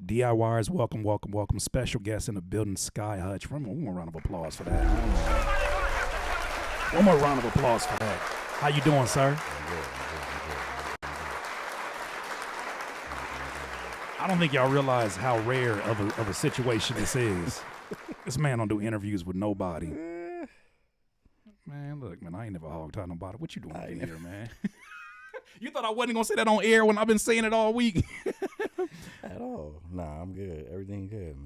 DIYers, welcome, welcome, welcome. Special guest in the building, Skhye Hutch. One more round of applause for that. One more round of applause for that. How you doing, sir? I don't think y'all realize how rare of a situation this is. This man don't do interviews with nobody. Man, look, man, I ain't never hog-tied nobody. What you doing in here, man? You thought I wasn't going to say that on air when I've been saying it all week? At all. Nah, I'm good. Everything good,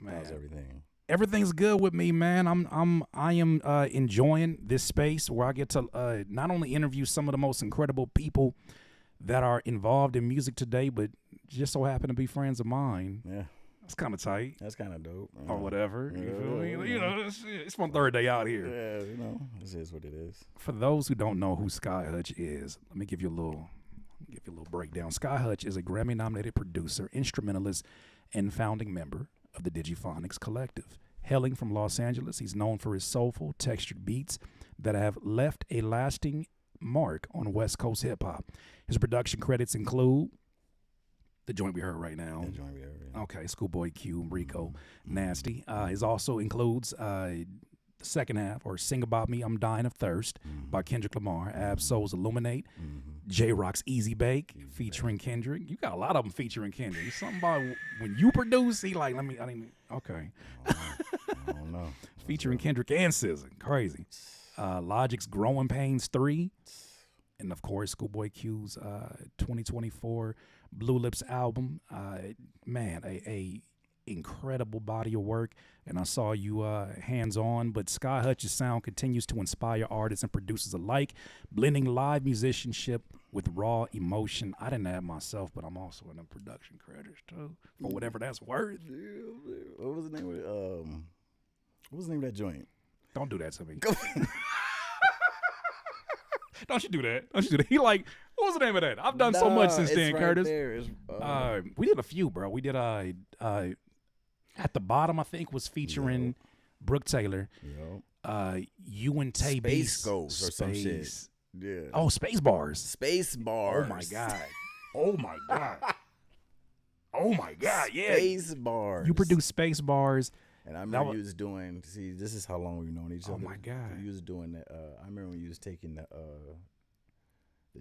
man. How's everything? Everything's good with me, man. I am enjoying this space where I get to not only interview some of the most incredible people that are involved in music today, but just so happen to be friends of mine. Yeah. That's kind of tight. That's kind of dope. Or whatever. You feel me? You know, it's my third day out here. Yeah, you know, this is what it is. For those who don't know who Skhye Hutch is, let me give you a little breakdown. Skhye Hutch is a Grammy-nominated producer, instrumentalist, and founding member of the Digiphonics Collective. Hailing from Los Angeles, he's known for his soulful, textured beats that have left a lasting mark on West Coast hip-hop. His production credits include the joint we heard right now. The joint we heard, yeah. Okay, SchHoolboy, Q, Rico, Nasty. His also includes the second half, or Sing About Me, I'm Dying of Thirst, by Kendrick Lamar, Ab-Soul's ILLuminate, J-Rock's Easy Bake, featuring Kendrick. You got a lot of them featuring Kendrick. Something about when you produce, he like, okay. I don't know. Featuring Kendrick and SZA, crazy. Logic's Growing Pains 3. And of course, SchHoolboy Q's 2024 Blue Lips album. Man, a incredible body of work. And I saw you hands-on. But Skhye Hutch's sound continues to inspire artists and producers alike, blending live musicianship with raw emotion. I didn't add myself, but I'm also in the production credits too, for whatever that's worth. What was the name of it? What was the name of that joint? Don't do that to me. Don't you do that. Don't you do that. He like, what was the name of that? I've done so much since then, right Curtis. There. We did a few, bro. We did At the Bottom, I think, was featuring Brooke Taylor. You and Tae Beast. Space Ghost or some shit. Yeah. Oh, Space Bars. Space Bars. Oh my God. Oh my God. Oh my God. Yeah. Space Bars. You produced Space Bars. And I remember you was doing, see, this is how long we've known each other. Oh my God. You was doing that. I remember when you was taking the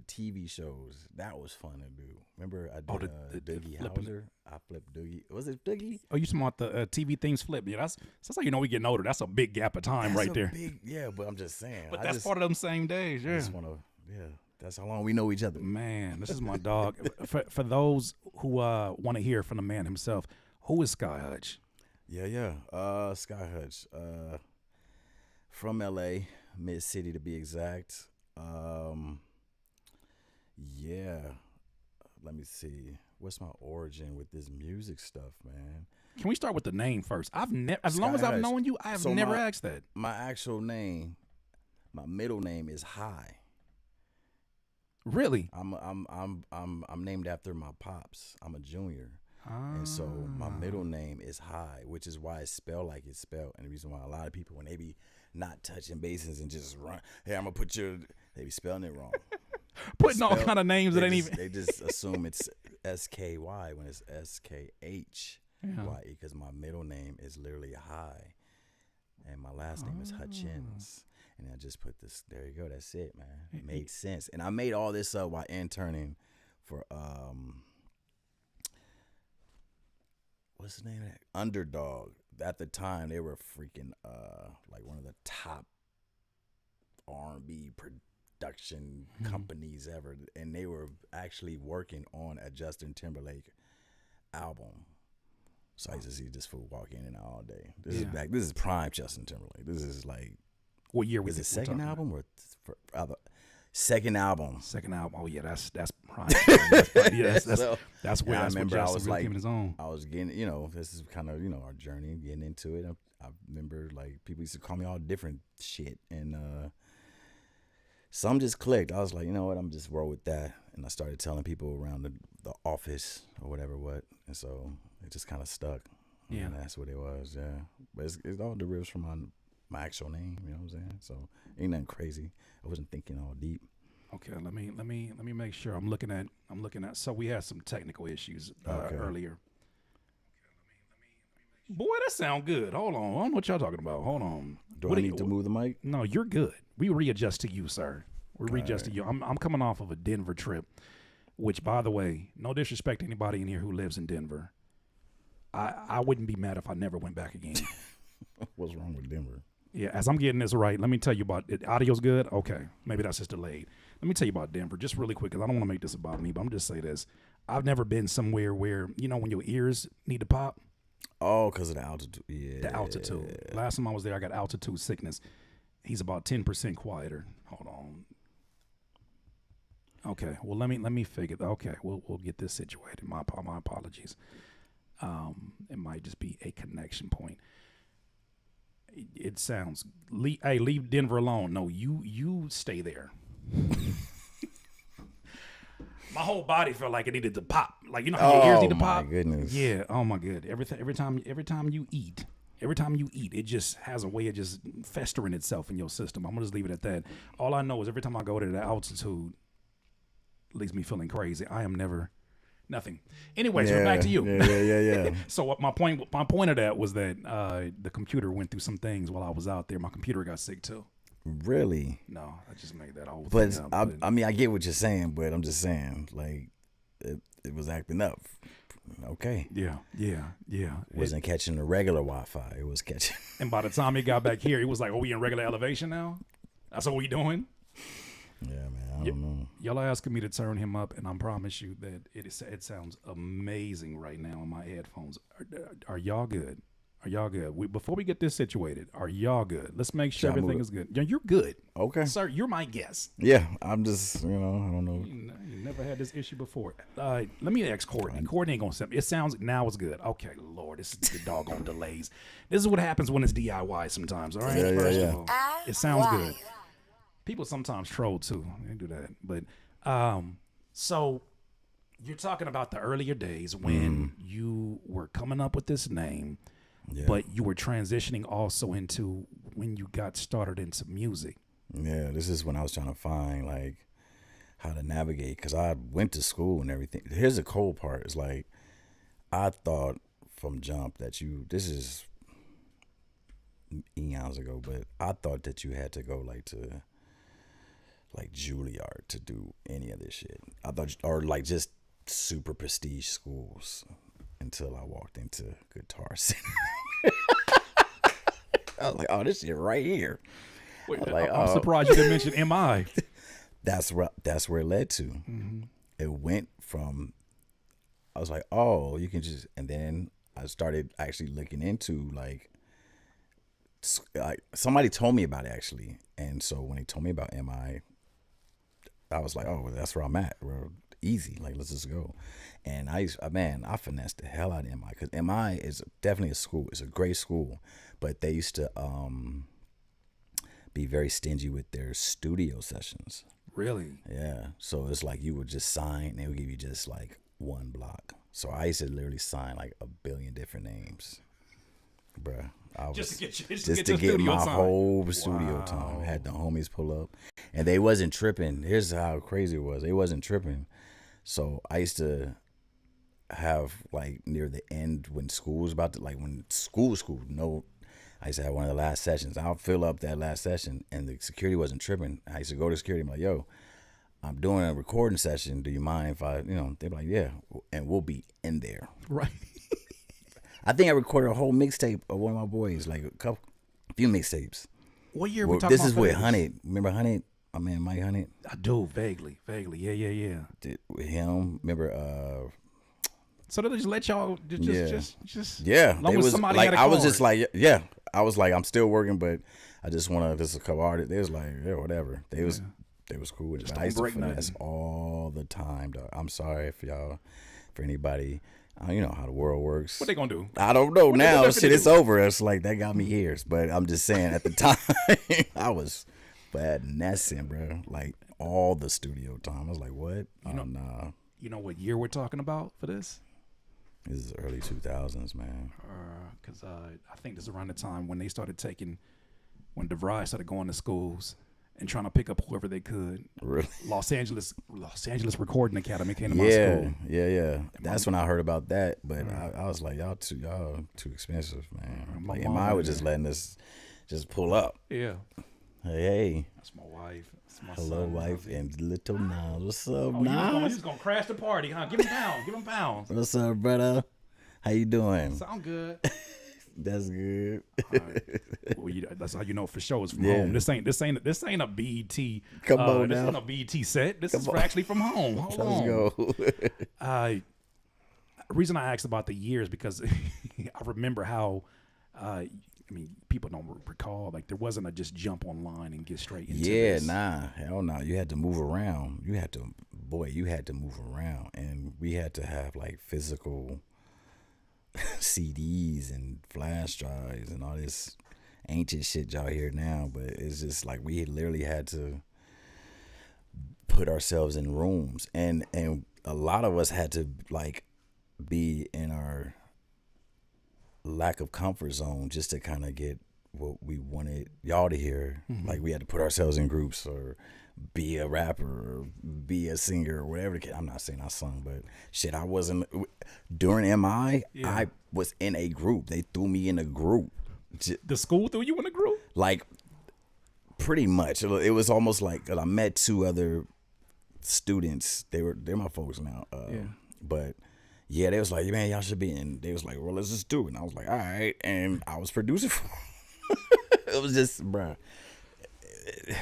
TV shows. That was fun to do. Remember I did Doogie Howser? I flipped Doogie. Was it Doogie? Oh, you talking about the TV themes flip? Yeah, that's how you know we getting older. That's a big gap of time right there. Yeah, but I'm just saying. But that's part of them same days, yeah. That's how long we know each other. Man, this is my dog. For those who want to hear from the man himself, who is Skhye Hutch? Yeah. Skhye Hutch. From LA, Mid City to be exact. Yeah. Let me see. What's my origin with this music stuff, man? Can we start with the name first? As long as I've known you, I have never asked that. My actual name, my middle name is High. Really? I'm named after my pops. I'm a junior. And so my middle name is High, which is why it's spelled like it's spelled. And the reason why a lot of people, when they be not touching bases and just run, hey, I'm going to they be spelling it wrong. Putting all kind of names that ain't even. They just assume it's SKY when it's SKHYE, because my middle name is literally High. And my last name is Hutchins. And I just put this, there you go, that's it, man. It made sense. And I made all this up while interning for, what's the name of that? Underdog. At the time, they were freaking like one of the top R&B production companies ever, and they were actually working on a Justin Timberlake album. So I used to see this fool walk in and out all day. This is prime Justin Timberlake. This is like, what year was it? Second album or second album? Second album. Oh yeah, that's prime. That's where I remember I was like, his own. I was getting, this is kind of, our journey getting into it. I remember like people used to call me all different shit, and some just clicked. I was like, you know what, I'm just roll with that, and I started telling people around the office or whatever and so it just kind of stuck. Yeah, and that's what it was. Yeah, but it all derives from my actual name. You know what I'm saying? So ain't nothing crazy. I wasn't thinking all deep. Okay, let me make sure. I'm looking at. So we had some technical issues earlier. Boy, that sound good. Hold on. I don't know what y'all talking about. Hold on. Do I need to move the mic? No, you're good. We readjust to you, sir. We readjust to you. I'm coming off of a Denver trip, which, by the way, no disrespect to anybody in here who lives in Denver. I wouldn't be mad if I never went back again. What's wrong with Denver? Yeah, as I'm getting this right, let me tell you about it. Audio's good? Okay. Maybe that's just delayed. Let me tell you about Denver just really quick because I don't want to make this about me, but I'm just say this. I've never been somewhere where, you know, when your ears need to pop. Oh, because of the altitude. Yeah. The altitude. Last time I was there, I got altitude sickness. He's about 10% quieter. Hold on. Okay. Well, let me figure. Okay, we'll get this situated. My apologies. It might just be a connection point. It sounds. Hey, leave Denver alone. No, you stay there. My whole body felt like it needed to pop. Like, you know how your ears need to pop? Oh my goodness. Yeah. Oh my good. Every time you eat, it just has a way of just festering itself in your system. I'm gonna just leave it at that. All I know is every time I go to the altitude, it leaves me feeling crazy. I am never nothing. Anyways, we're back to you. Yeah. So what my point of that was that the computer went through some things while I was out there. My computer got sick too. Really? No, I just made that whole But thing up. I mean, I get what you're saying, but I'm just saying, like, it was acting up. Okay. Yeah. Wasn't catching the regular Wi-Fi. It was catching. And by the time he got back here, he was like, "Oh, we in regular elevation now? That's what we doing?" Yeah, man. I don't know. Y'all are asking me to turn him up, and I promise you that it sounds amazing right now on my headphones. Are y'all good? Are y'all good? Before we get this situated, are y'all good? Let's make sure everything is good. Yeah, you're good. Okay. Sir, you're my guest. Yeah, I'm just, I don't know. You never had this issue before. Let me ask Courtney. Courtney ain't going to send me. It sounds, now it's good. Okay, Lord, this is the doggone delays. This is what happens when it's DIY sometimes, all right? Yeah. It sounds good. People sometimes troll too. They do that. But, so you're talking about the earlier days when you were coming up with this name. Yeah. But you were transitioning also into when you got started into music. Yeah, this is when I was trying to find, like, how to navigate, because I went to school and everything. Here's the cold part. It's like, I thought from jump that this is eons ago, but I thought that you had to go, like, to, like, Juilliard to do any of this shit. I thought, or, like, just super prestige schools. Until I walked into Guitar Center. I was like, oh, this shit right here. Wait, I'm surprised you didn't mention MI. That's where it led to. Mm-hmm. It went from, I was like, oh, you can just, and then I started actually looking into, like somebody told me about it actually. And so when they told me about MI, I was like, oh, well, that's where I'm at. We're easy. Like, let's just go. And I finessed the hell out of MI, because MI is definitely a school. It's a great school, but they used to be very stingy with their studio sessions. Really? Yeah. So it's like you would just sign, and they would give you just like one block. So I used to literally sign like a billion different names, bruh. Just to get my time. Whole studio time. Had the homies pull up, and they wasn't tripping. Here's how crazy it was. They wasn't tripping. So I used to have, like, near the end when school was about to, like, when school, I used to have one of the last sessions. I'll fill up that last session, and the security wasn't tripping. I used to go to security. I'm like, yo, I'm doing a recording session. Do you mind if I, they're like, yeah, and we'll be in there. Right. I think I recorded a whole mixtape of one of my boys, like a few mixtapes. What year we talking about? This is with Hunted. Remember Hunted? My man Mike Hunted. I do, vaguely. Yeah. With him, remember? So they just let y'all just yeah. Long as somebody like, had a I was card. just like, yeah. I was like, I'm still working, but I just want to. This is a couple artists. They was like, yeah, whatever. They was cool with it. But I used to finesse all the time, dog. I'm sorry for anybody. You know how the world works. What they gonna do? I don't know now. Shit, it's over. It's like that got me ears. But I'm just saying, at the time, I was finessing, bro. Like all the studio time. I was like, what? Nah. You know what year we're talking about for this? This is early 2000s, man. Because I think this is around the time when they started when DeVry started going to schools and trying to pick up whoever they could. Really? Los Angeles Recording Academy came to my school. Yeah. That's when I heard about that. But I was like, y'all too expensive, man. Like, and I was just letting us just pull up. Yeah. Hey. That's my wife. That's my Hello, son, wife, and little Nas. What's up, Nas? Nas? He's gonna crash the party, huh? Give him pounds. Give him pounds. What's up, brother? How you doing? Sound good. That's good. Right. Well, that's how you know for sure it's from home. This ain't a BET. Come on this now. ain't a BET set. This is actually from home. Hold on. Let's go. Reason I asked about the years because I remember how. I mean, people don't recall, like, there wasn't a just jump online and get straight into this. Hell no. You had to move around. You had to move around. And we had to have, like, physical CDs and flash drives and all this ancient shit y'all hear now. But it's just, like, we literally had to put ourselves in rooms. And a lot of us had to, like, be in our lack of comfort zone just to kind of get what we wanted y'all to hear. Like, we had to put ourselves in groups or be a rapper or be a singer or whatever. I'm not saying I sung, but shit, I wasn't. During MI, I was in a group. They threw me in a group. The school threw you in a group? Like, pretty much. It was almost like I met two other students. They're my folks now. But yeah, they was like, man, y'all should be in. They was like, well, let's just do it. And I was like, all right. And I was producing for them. It was just, bruh.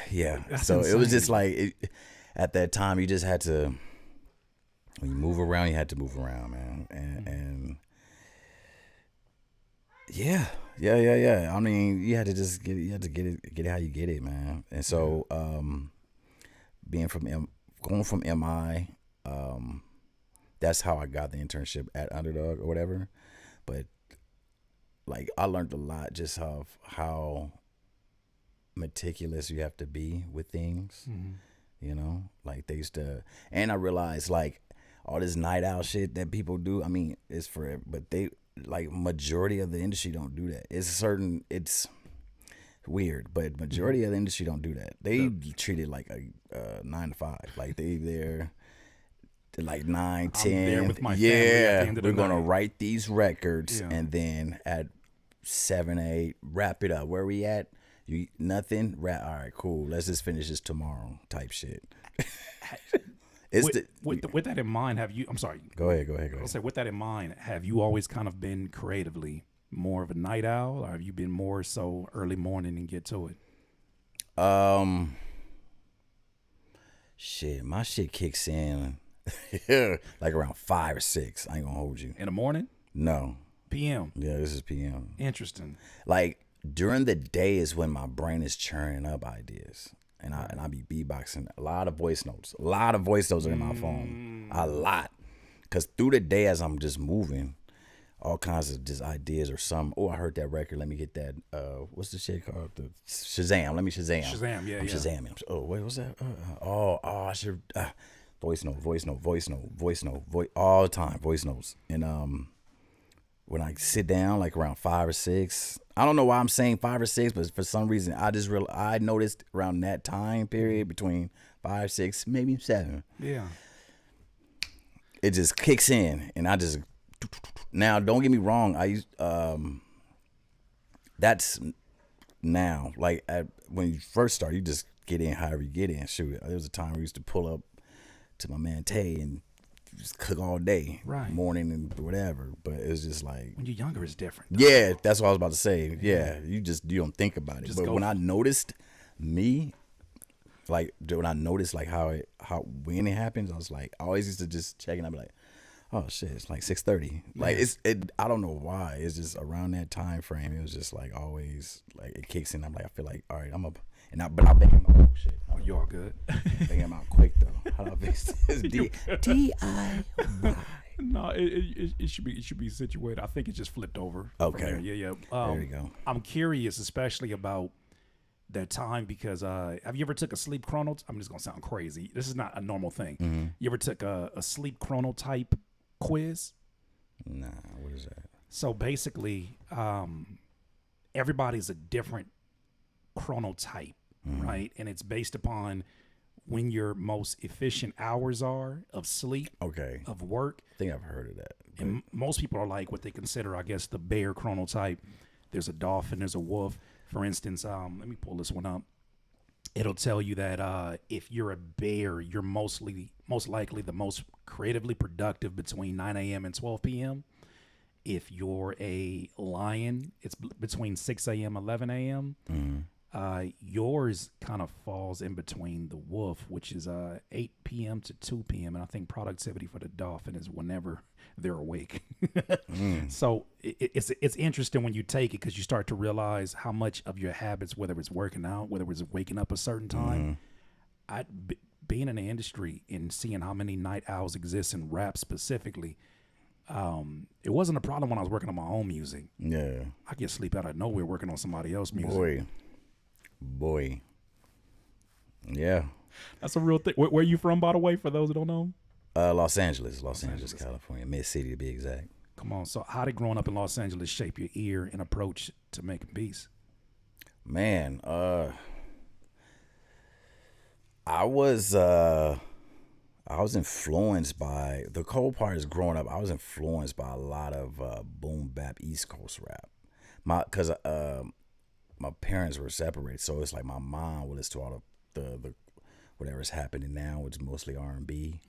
Yeah. That's so insane. it was just like, at that time, you just had to, when you move around, you had to move around, man. And yeah. I mean, you had to just get it how you get it, man. And so, going from MI, that's how I got the internship at Underdog or whatever. But, like, I learned a lot just of how meticulous you have to be with things, you know? Like, they used to, and I realized, like, all this night out shit that people do, I mean, it's for, but they, like, majority of the industry don't do that. It's weird, but majority of the industry don't do that. They treat it like a 9 to 5. Like, they there like 9, 10. I'm there with my family at the end of the we're gonna night. write these records, and then at 7, 8, wrap it up. Where we at? You nothing? All right, cool. Let's just finish this tomorrow. Type shit. With that in mind, have you? I'm sorry. Go ahead. I'll say, with that in mind, have you always kind of been creatively more of a night owl, or have you been more so early morning and get to it? Shit, my shit kicks in like around 5 or 6. I ain't gonna hold you. In the morning? No. PM. Yeah, this is PM. Interesting. Like, during the day is when my brain is churning up ideas. And I be beatboxing. A lot of voice notes. Are in my phone. A lot. Because through the day, as I'm just moving, all kinds of just ideas or some. Oh, I heard that record. Let me get that. What's the shit called? The Shazam. Let me Shazam. Shazam, yeah. I'm Shazamming. Oh, wait, what's that? I should. Voice note. All the time, voice notes. And when I sit down, like around 5 or 6, I don't know why I'm saying 5 or 6, but for some reason, I noticed around that time period between 5, 6, maybe 7. Yeah. It just kicks in, and I just. Now, don't get me wrong. That's now. Like, when you first start, you just get in however you get in. Shoot, there was a time we used to pull up to my man Tay and just cook all day, right, morning and whatever. But it's just like, when you're younger, it's different. Yeah, that's what I was about to say. Yeah, you don't think about it. Just but when I noticed me, like when I noticed like how when it happens, I was like, I always used to just check and I'd be like, oh shit, it's like 6:30. Like I don't know why. It's just around that time frame. It was just like always like it kicks in. I'm like, I feel like, all right, I'm up. But I bang my whole shit. Oh, you all good? Bang them out quick though. How do I fix this? DIY. No, it should be situated. I think it just flipped over. Okay. Yeah. There you go. I'm curious, especially about that time, because have you ever took a sleep chrono? I'm just gonna sound crazy. This is not a normal thing. Mm-hmm. You ever took a sleep chronotype quiz? Nah, what is that? So basically, everybody's a different chronotype right? And it's based upon when your most efficient hours are of sleep, Okay. of work. I think I've heard of that. And most people are like what they consider, I guess, the bear chronotype. There's a dolphin, there's a wolf. For instance, let me pull this one up. It'll tell you that if you're a bear, you're most likely the most creatively productive between 9 a.m. and 12 p.m. If you're a lion, it's between 6 a.m. 11 a.m. Yours kind of falls in between the wolf, which is 8 p.m. to 2 p.m. And I think productivity for the dolphin is whenever they're awake. So it's interesting when you take it because you start to realize how much of your habits, whether it's working out, whether it's waking up a certain time, being in the industry and seeing how many night owls exist in rap specifically, it wasn't a problem when I was working on my own music. Yeah. I get sleep out of nowhere working on somebody else's music. Boy. Yeah. That's a real thing. Where you from, by the way, for those who don't know? Los Angeles, California, Mid-City to be exact. Come on. So how did growing up in Los Angeles shape your ear and approach to making beats? Man, I was influenced by, the cold part is growing up, I was influenced by a lot of boom bap East Coast rap. Because my parents were separated, so it's like my mom would listen to all the whatever's happening now, which is mostly R&B.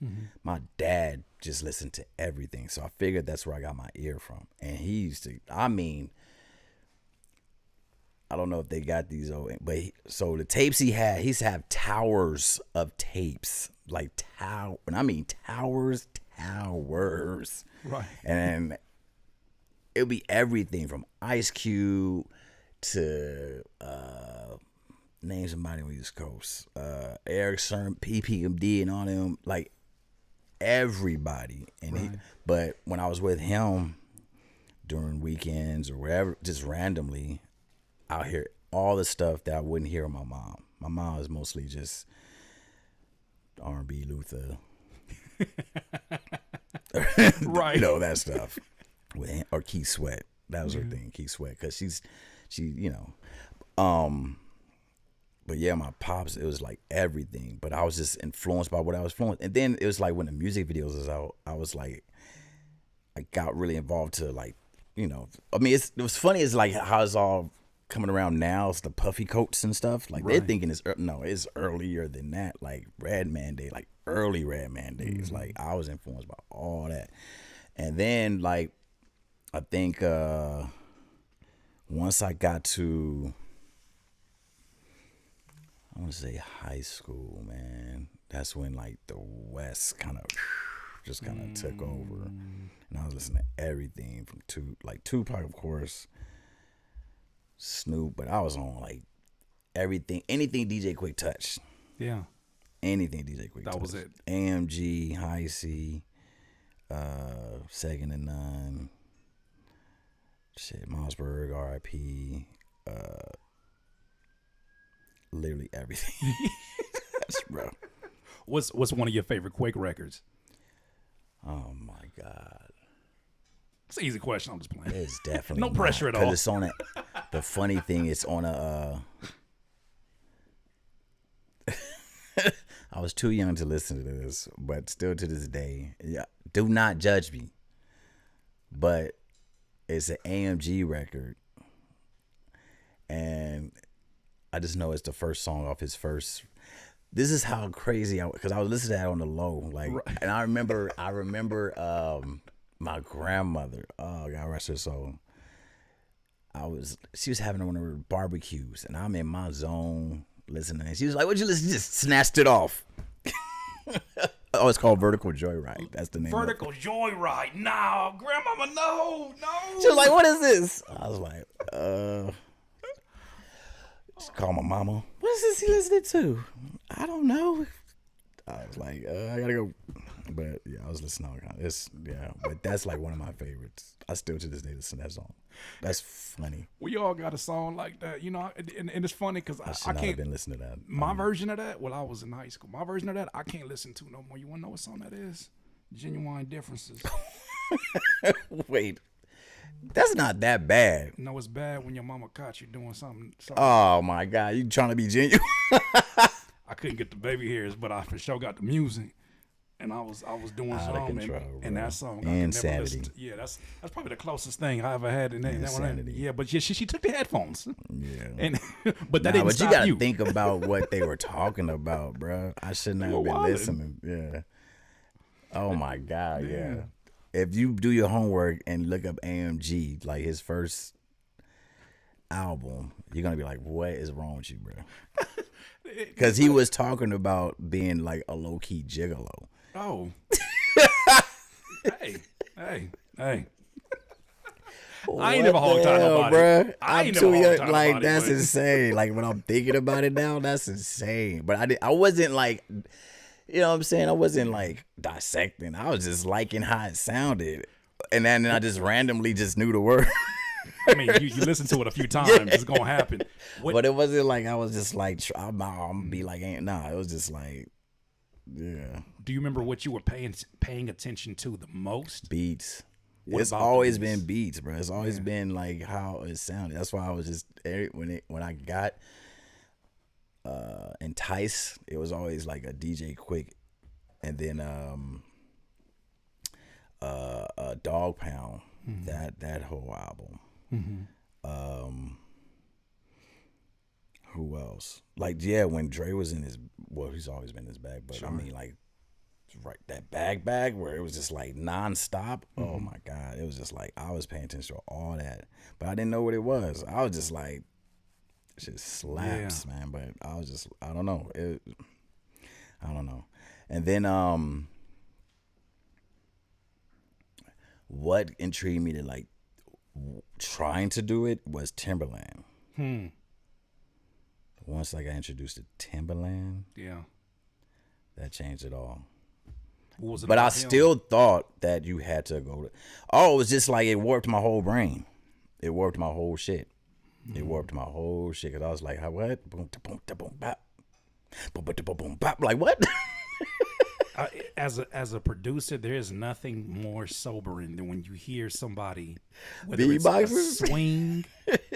My dad just listened to everything, so I figured that's where I got my ear from. And he used to, I don't know if they got these old, but so the tapes he used to have towers of tapes, like towers. Right. And it'll be everything from Ice Cube to name somebody on the East Coast, Eric Sermon, PPMD, and all them, like everybody. And but when I was with him during weekends or wherever, just randomly, I'll hear all the stuff that I wouldn't hear with my mom. My mom is mostly just R&B, Luther, right? You know, that stuff. Or Keith Sweat. That was her thing, Keith Sweat, because she, you know. But yeah, my pops, it was like everything. But I was just influenced by what I was influenced. And then it was like when the music videos was out, I was like, I got really involved to like, you know, I mean, it was funny. It's like how it's all coming around now. It's the puffy coats and stuff. Like they're thinking it's earlier than that. Like Redman Day, like early Redman days. Like I was influenced by all that. And then like, I think once I got to, I want to say high school, man, that's when like the West kind of just kind of took over. And I was listening to everything from Tupac, of course, Snoop, but I was on like everything, anything DJ Quick Touch. Yeah. Anything DJ Quick Touch. That was it. AMG, High C, Second and None. Shit, Mossberg, R.I.P. Literally everything. Bro. What's one of your favorite Quake records? Oh my God. It's an easy question. I'm just playing. It's definitely no pressure at all. Because it's on a. The funny thing, it's on a. I was too young to listen to this, but still to this day, yeah. Do not judge me. But it's an AMG record, and I just know it's the first song off his first. This is how crazy because I was listening to that on the low, like, and I remember my grandmother. Oh, God rest her soul. She was having one of her barbecues, and I'm in my zone listening. And she was like, "What'd you listen?" She just snatched it off. Oh, it's called Vertical Joyride. That's the name. Vertical Joyride. No, grandmama, no. She was like, "What is this?" I was like, Just call my mama. What is this he listening to? I don't know. I was like, I gotta go. But yeah, I was listening to all kinds. But that's like one of my favorites. I still to this day listen to that song. That's funny. We all got a song like that, you know, and it's funny because I should not can't have been listening to that. My version of that, well, I was in high school. My version of that, I can't listen to no more. You want to know what song that is? Genuine Differences. Wait, That's not that bad. No, it's bad when your mama caught you doing something. Oh my God, you trying to be genuine? I couldn't get the baby hairs, but I for sure got the music, and I was doing something, and that song, insanity. Yeah, that's probably the closest thing I ever had in that one. Insanity. Yeah, but she took the headphones. Yeah, and but that didn't but stop you gotta you. think about what they were talking about, bro. I shouldn't have been listening. Yeah. Oh my God, yeah. If you do your homework and look up AMG, like his first album, you're gonna be like, what is wrong with you, bro? Because he was talking about being like a low-key gigolo. Oh. hey. I ain't never whole time about it. I'm too young. Like, that's insane. Like, when I'm thinking about it now, that's insane. But I wasn't like, you know what I'm saying? I wasn't like dissecting. I was just liking how it sounded. And then I just randomly just knew the word. I mean, you listen to it a few times, it's gonna happen. But it wasn't like I was just like, I'm gonna be like, nah. It was just like, yeah. Do you remember what you were paying attention to the most? Beats. It's always been beats, bro. It's always been like how it sounded. That's why I was just when I got Entice, it was always like a DJ Quick, and then Dog Pound. That whole album. Who else? Like, yeah, when Dre was in his, well, he's always been in his bag, but I mean, like, right, that bag where it was just like nonstop. Oh my God, it was just like I was paying attention to all that, but I didn't know what it was. I was just like, it just slaps, man. But I was just, I don't know. I don't know. And then what intrigued me to like trying to do it was Timbaland. Once I got introduced to Timbaland, that changed it all. But I still thought that you had to go to, it was just like it warped my whole brain. It warped my whole shit. It warped my whole shit. Cause I was like, what? Boom, boom, boom, bop. Boom, boom, boom, bop. Like, what? As a producer, there is nothing more sobering than when you hear somebody, whether it's a swing,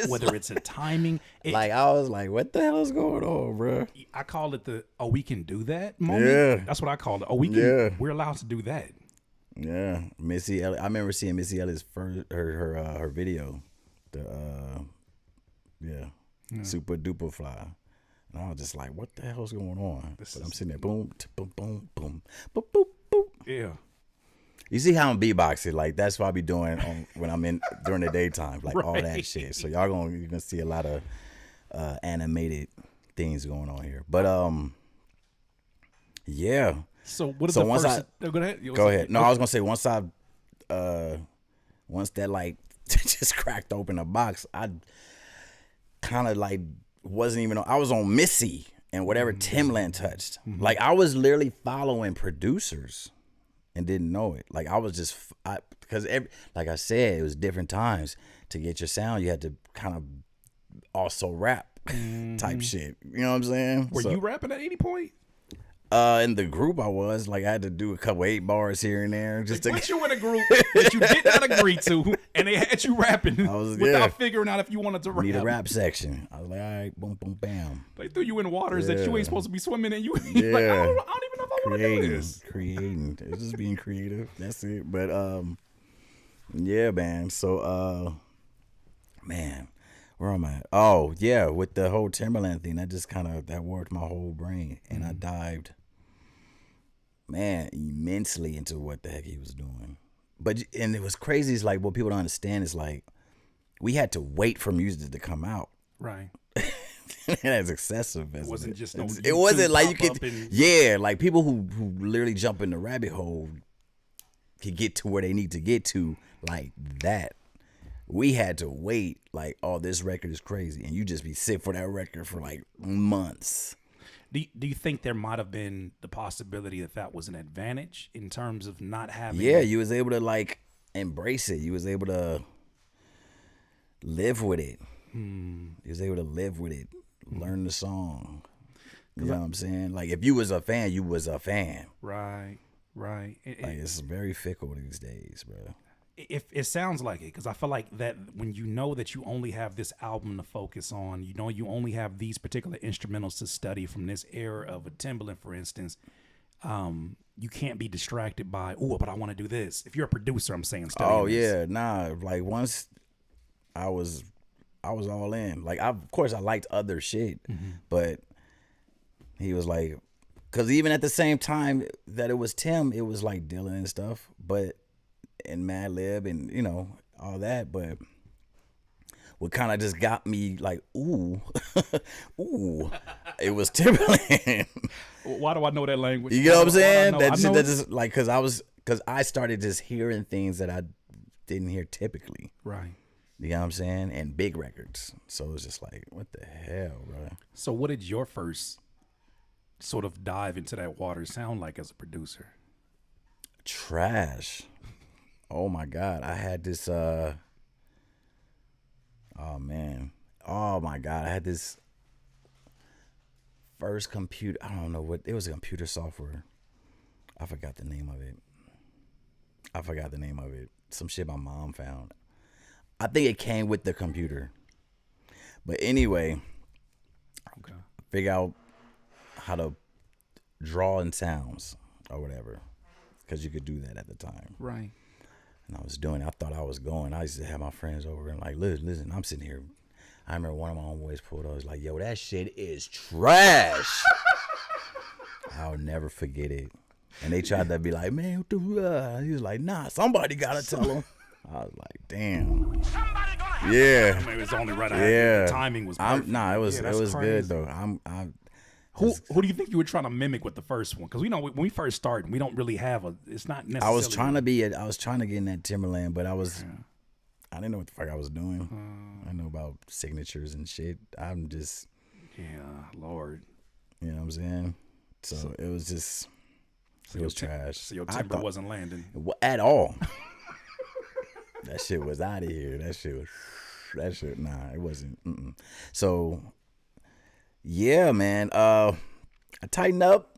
whether it's a timing. Like, I was like, what the hell is going on, bro? I call it the, oh, we can do that moment. Yeah. That's what I call it. Oh, we can, we're allowed to do that. Yeah. Missy Elliott. I remember seeing Missy Elliott's first, her video. Super Duper Fly. And I was just like, what the hell's going on? But I'm sitting there, boom, boom, boom, boom, boom, boom, boom. Yeah. You see how I'm beatboxing? Like, that's what I be doing when I'm in during the daytime, like all that shit. So you're gonna see a lot of animated things going on here. But yeah. So what is the first? Go ahead. Go ahead. No, I was gonna say once that like just cracked open the box, I kind of like wasn't even I was on Missy and whatever Timbaland touched. Like, I was literally following producers and didn't know it. Like, I was just because like I said, it was different times. To get your sound, you had to kind of also rap type shit. You know what I'm saying? Were you rapping at any point? In the group I was, like, I had to do a couple 8 bars here and there. Just to put you in a group that you did not agree to, and they had you rapping without figuring out if you wanted to rap. Need a rap section. I was like, all right, boom, boom, bam. They threw you in waters that you ain't supposed to be swimming in. You're like, I don't even know if I want to do this. Creating. It's just being creative. That's it. But, yeah, man. So, man, where am I? Oh, yeah, with the whole Timbaland thing, that just kind of, that worked my whole brain. And I dived, man, immensely into what the heck he was doing. But, and it was crazy. It's like, what people don't understand is like, we had to wait for music to come out. Right. As excessive as it wasn't just no it wasn't like you could like people who literally jump in the rabbit hole could get to where they need to get to like that. We had to wait like, oh, this record is crazy, and you just be sick for that record for like months. Do you think there might have been the possibility that was an advantage in terms of not having? Yeah, you was able to like embrace it. You was able to live with it. You was able to live with it, learn the song. You know what I'm saying? Like, if you was a fan, you was a fan. Right. Like, it's very fickle these days, bro. If it sounds like it, because I feel like that when you know that you only have this album to focus on, you know you only have these particular instrumentals to study from this era of a Timbaland, for instance, you can't be distracted by, oh, but I want to do this. If you're a producer, I'm saying studying this. Like once I was all in. Like of course I liked other shit, but he was like, because even at the same time that it was Tim, it was like Dylan and stuff, but and Madlib and you know all that, but what kind of just got me like ooh it was Timbaland. Why do I know that language? You know what I'm saying? That just like because I started just hearing things that I didn't hear typically. Right. You know what I'm saying? And big records. So it was just like, what the hell, bro? So what did your first sort of dive into that water sound like as a producer? Trash. Oh my God. I had this oh my God. I had this first computer. I don't know what it was, a computer software. I forgot the name of it. Some shit my mom found. I think it came with the computer. But anyway, okay. Figure out how to draw in sounds or whatever. Because you could do that at the time. Right. And I was doing it. I thought I was going. I used to have my friends over and like, listen, I'm sitting here. I remember one of my homeboys pulled up. I was like, yo, that shit is trash. I'll never forget it. And they tried to be like, man, what the he was like, nah, somebody got to tell him. I was like, damn. Yeah. I mean, it was only right. Yeah. The timing was perfect. It was good though. Who do you think you were trying to mimic with the first one? Because we know when we first started, we don't really have it's not necessarily. I was trying to get in that Timbaland, but I didn't know what the fuck I was doing. I know about signatures and shit. I'm just. Yeah, Lord. You know what I'm saying? So it was just. It was trash. So your timber wasn't landing at all. That shit was out of here. Nah, it wasn't. So, yeah, man. I tightened up,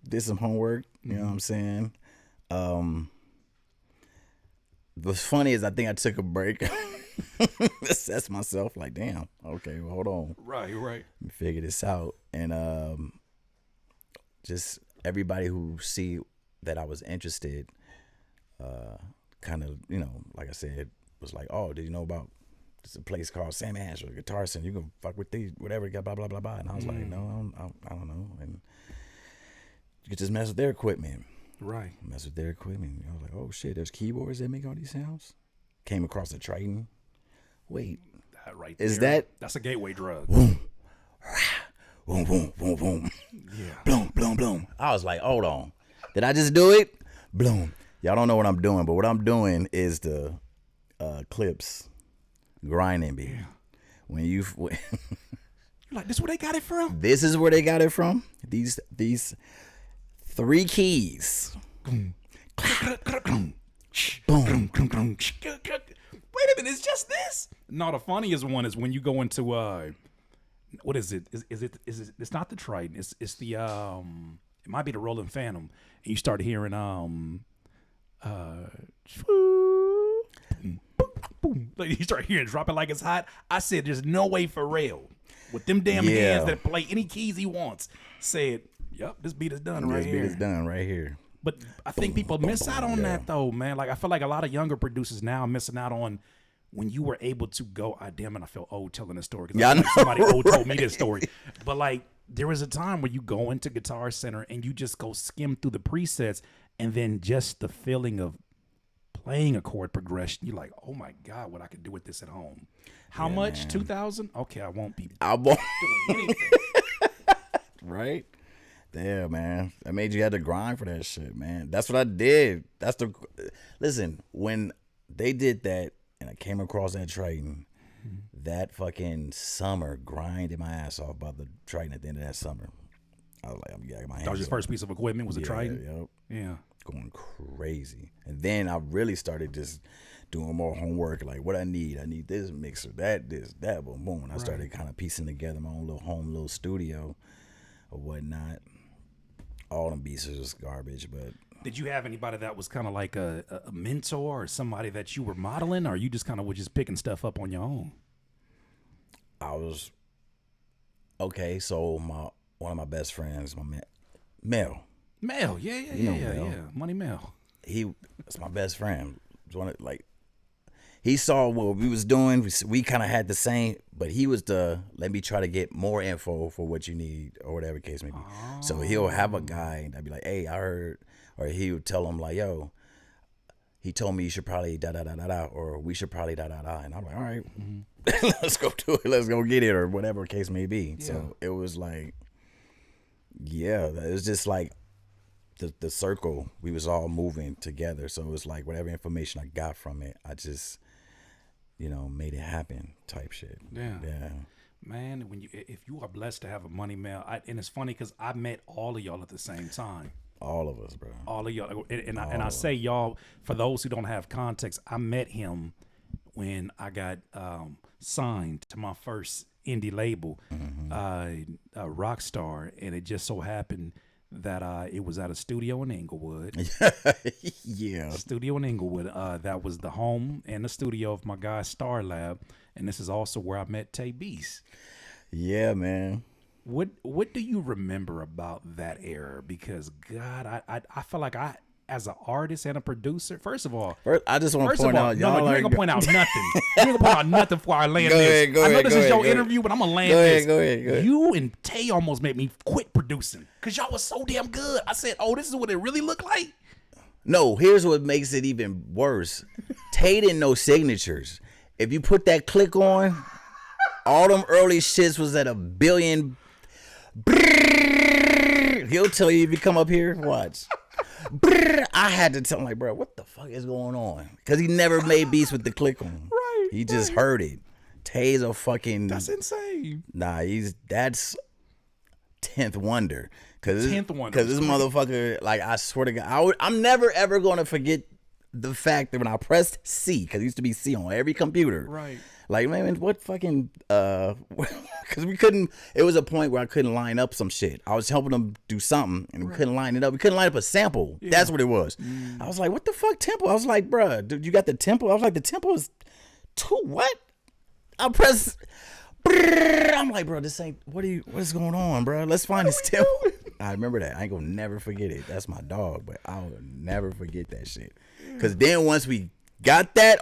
did some homework. You know what I'm saying? What's funny is I think I took a break. Assess myself like, damn, okay, well, hold on. Right. Let me figure this out. And just everybody who see that I was interested, kind of, you know, like I said, was like, oh, did you know about this a place called Sam Ash or Guitar Center? You can fuck with these, whatever, blah, blah, blah, blah. And I was like, no, I don't know. And you could just mess with their equipment. Right. Mess with their equipment. I was like, oh, shit, there's keyboards that make all these sounds? Came across the Triton. Wait. That right is there, that? That's a gateway drug. Boom. Boom, boom, boom, boom. Yeah. Bloom, bloom, bloom. I was like, hold on. Did I just do it? Bloom. Y'all don't know what I'm doing, but what I'm doing is the clips grinding me. Yeah. When you're like, this is where they got it from? This is where they got it from? These 3 keys. Boom. Boom. Wait a minute, it's just this? No, the funniest one is when you go into what is it? Is it it's not the Triton, it's the it might be the Rolling Phantom. And you start hearing boom. Like you start hearing drop it like it's hot. I said there's no way Pharrell with them damn hands that play any keys he wants said, yep, this beat is done right here. This beat is done right here. But I think people miss out on that though, man. Like I feel like a lot of younger producers now are missing out on when you were able to go, damn it, I feel old telling this story. Yeah, I know, somebody old told me this story. But like there was a time where you go into Guitar Center and you just go skim through the presets and then just the feeling of playing a chord progression, you're like, oh my God, what I could do with this at home. How much? 2,000? Okay, I won't doing anything. Right? Damn, man. That made you have to grind for that shit, man. That's what I did. Listen, when they did that and I came across that Triton, that fucking summer grinded my ass off by the Triton at the end of that summer. I was like, I'm getting my hands. That was your first piece of equipment, was a Triton? Yep. Yeah. Going crazy. And then I really started just doing more homework, like what I need this mixer, this, that, boom, boom. And I started kind of piecing together my own little studio or whatnot. All them beats are just garbage, but Did you have anybody that was kind of like a mentor or somebody that you were modeling, or you just kind of were just picking stuff up on your own? I was okay. So one of my best friends, my man, Mel. Mel, yeah. Money Mel. That's my best friend. He saw what we was doing. We kind of had the same, but he was let me try to get more info for what you need or whatever case may be. Oh. So he'll have a guy and I'd be like, hey, I heard, or he would tell him like, yo, he told me you should probably da-da-da-da-da, or we should probably da-da-da. And I'm like, all right, let's go do it. Let's go get it, or whatever case may be. Yeah. So it was like, yeah, it was just like the circle. We was all moving together. So it was like whatever information I got from it, I just, made it happen type shit. Yeah. Man, if you are blessed to have a money mail, and it's funny because I met all of y'all at the same time. All of us, bro. All of y'all. And I say y'all, for those who don't have context, I met him when I got signed to my first indie label, Rockstar, and it just so happened that it was at a studio in Inglewood. Yeah. Studio in Inglewood. That was the home and the studio of my guy Star Lab, and this is also where I met Tae Beast. Yeah, man. What do you remember about that era? Because God, I feel like as an artist and a producer, first of all, I just want to point out, y'all you ain't gonna point out nothing. You ain't gonna point out nothing before I land this. I know this is your interview, but I'm gonna land this. Go ahead. You and Tay almost made me quit producing because y'all was so damn good. I said, oh, this is what it really looked like. No, here's what makes it even worse. Tay didn't know signatures. If you put that click on, all them early shits was at 1 billion. He'll tell you if you come up here, watch. I had to tell him, like, bro, what the fuck is going on? Because he never made beats with the click on. Right. He just heard it. Tay's a fucking. That's insane. Nah, that's 10th wonder. Because this motherfucker, like, I swear to God, I'm never ever going to forget the fact that when I pressed C, because it used to be C on every computer. Right. Like, man, what fucking, because we couldn't, it was a point where I couldn't line up some shit. I was helping them do something, and we couldn't line it up. We couldn't line up a sample. Yeah. That's what it was. I was like, what the fuck tempo? I was like, bruh, dude, you got the tempo? I was like, the tempo is 2 what? I press, I'm like, bro, this ain't, what is going on, bro? Let's find this tempo. I remember that. I ain't gonna never forget it. That's my dog, but I'll never forget that shit. Because then once we got that,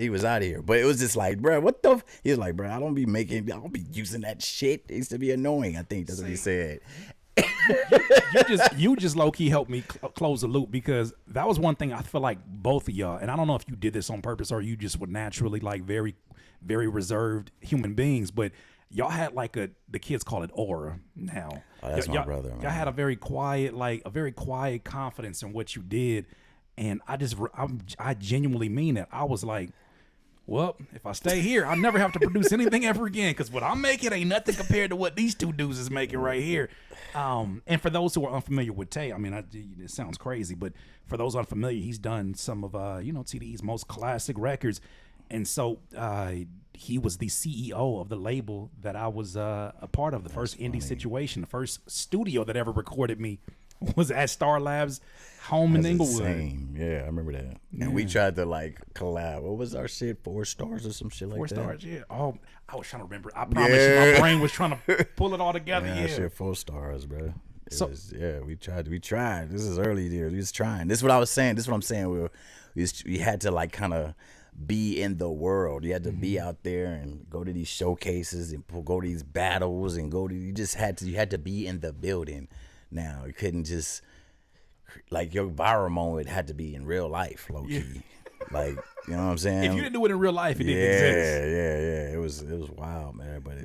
he was out of here. But it was just like, bro, what the? He was like, bro, I don't be using that shit. It used to be annoying. I think that's what he said. you just low key helped me close the loop, because that was one thing I feel like both of y'all, and I don't know if you did this on purpose or you just were naturally like very, very reserved human beings, but y'all had like the kids call it aura now. Oh, that's my brother, man. Y'all had a very quiet confidence in what you did. And I genuinely mean that. I was like, well, if I stay here, I'll never have to produce anything ever again, because what I'm making ain't nothing compared to what these two dudes is making right here. And for those who are unfamiliar with Tay, I mean, it sounds crazy, but for those unfamiliar, he's done some of TDE's most classic records. And so he was the CEO of the label that I was a part of, the first indie situation, the first studio that ever recorded me was at Star Lab's home in Inglewood. Insane. Yeah, I remember that. Yeah. And we tried to like collab. What was our shit? 4 stars or some shit like that? 4 stars, yeah. Oh, I was trying to remember. I promise you, my brain was trying to pull it all together. Yeah, shit, 4 stars, bro. We tried. This is early years. We was trying. This is what I was saying. This is what I'm saying. We had to like kind of be in the world. You had to be out there and go to these showcases and go to these battles and you had to be in the building. Now, you couldn't just, like, your viral moment had to be in real life, low key. Yeah. Like, you know what I'm saying? If you didn't do it in real life, it didn't exist. Yeah. It was wild, man. But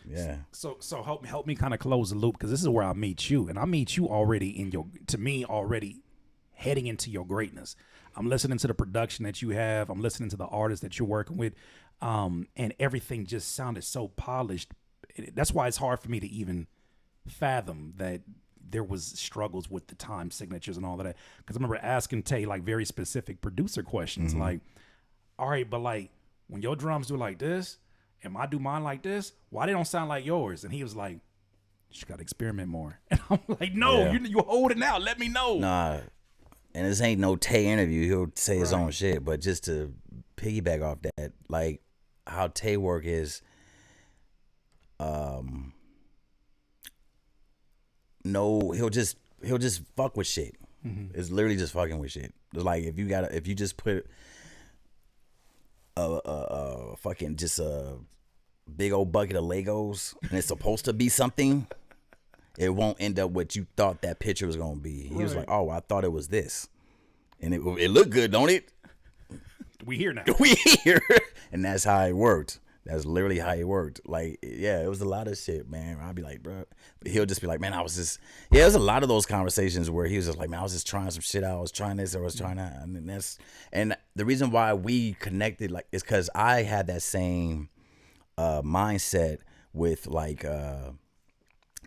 yeah. So help me kind of close the loop, because this is where I meet you, and I meet you already already heading into your greatness. I'm listening to the production that you have. I'm listening to the artists that you're working with, and everything just sounded so polished. That's why it's hard for me to even fathom that there was struggles with the time signatures and all of that, because I remember asking Tay like very specific producer questions, like, all right, but like when your drums do like this and I do mine like this, why they don't sound like yours? And he was like, you just gotta experiment more. And I'm like, no, you hold it out, let me know. Nah, and this ain't no Tay interview. He'll say his own shit, but just to piggyback off that, like how Tay work is, no, he'll just fuck with shit. It's literally just fucking with shit. It's like if you just put a fucking just a big old bucket of Legos and it's supposed to be something, it won't end up what you thought that picture was gonna be. He was like, "Oh, I thought it was this," and it looked good, don't it? We here now. We here, and that's how it worked. That's literally how it worked. Like, yeah, it was a lot of shit, man. I'd be like, bro, he'll just be like, man, I was just, yeah, there's a lot of those conversations where he was just like, man, I was just trying some shit out. I was trying this, or I was trying that. I mean, and the reason why we connected, like, is because I had that same mindset with like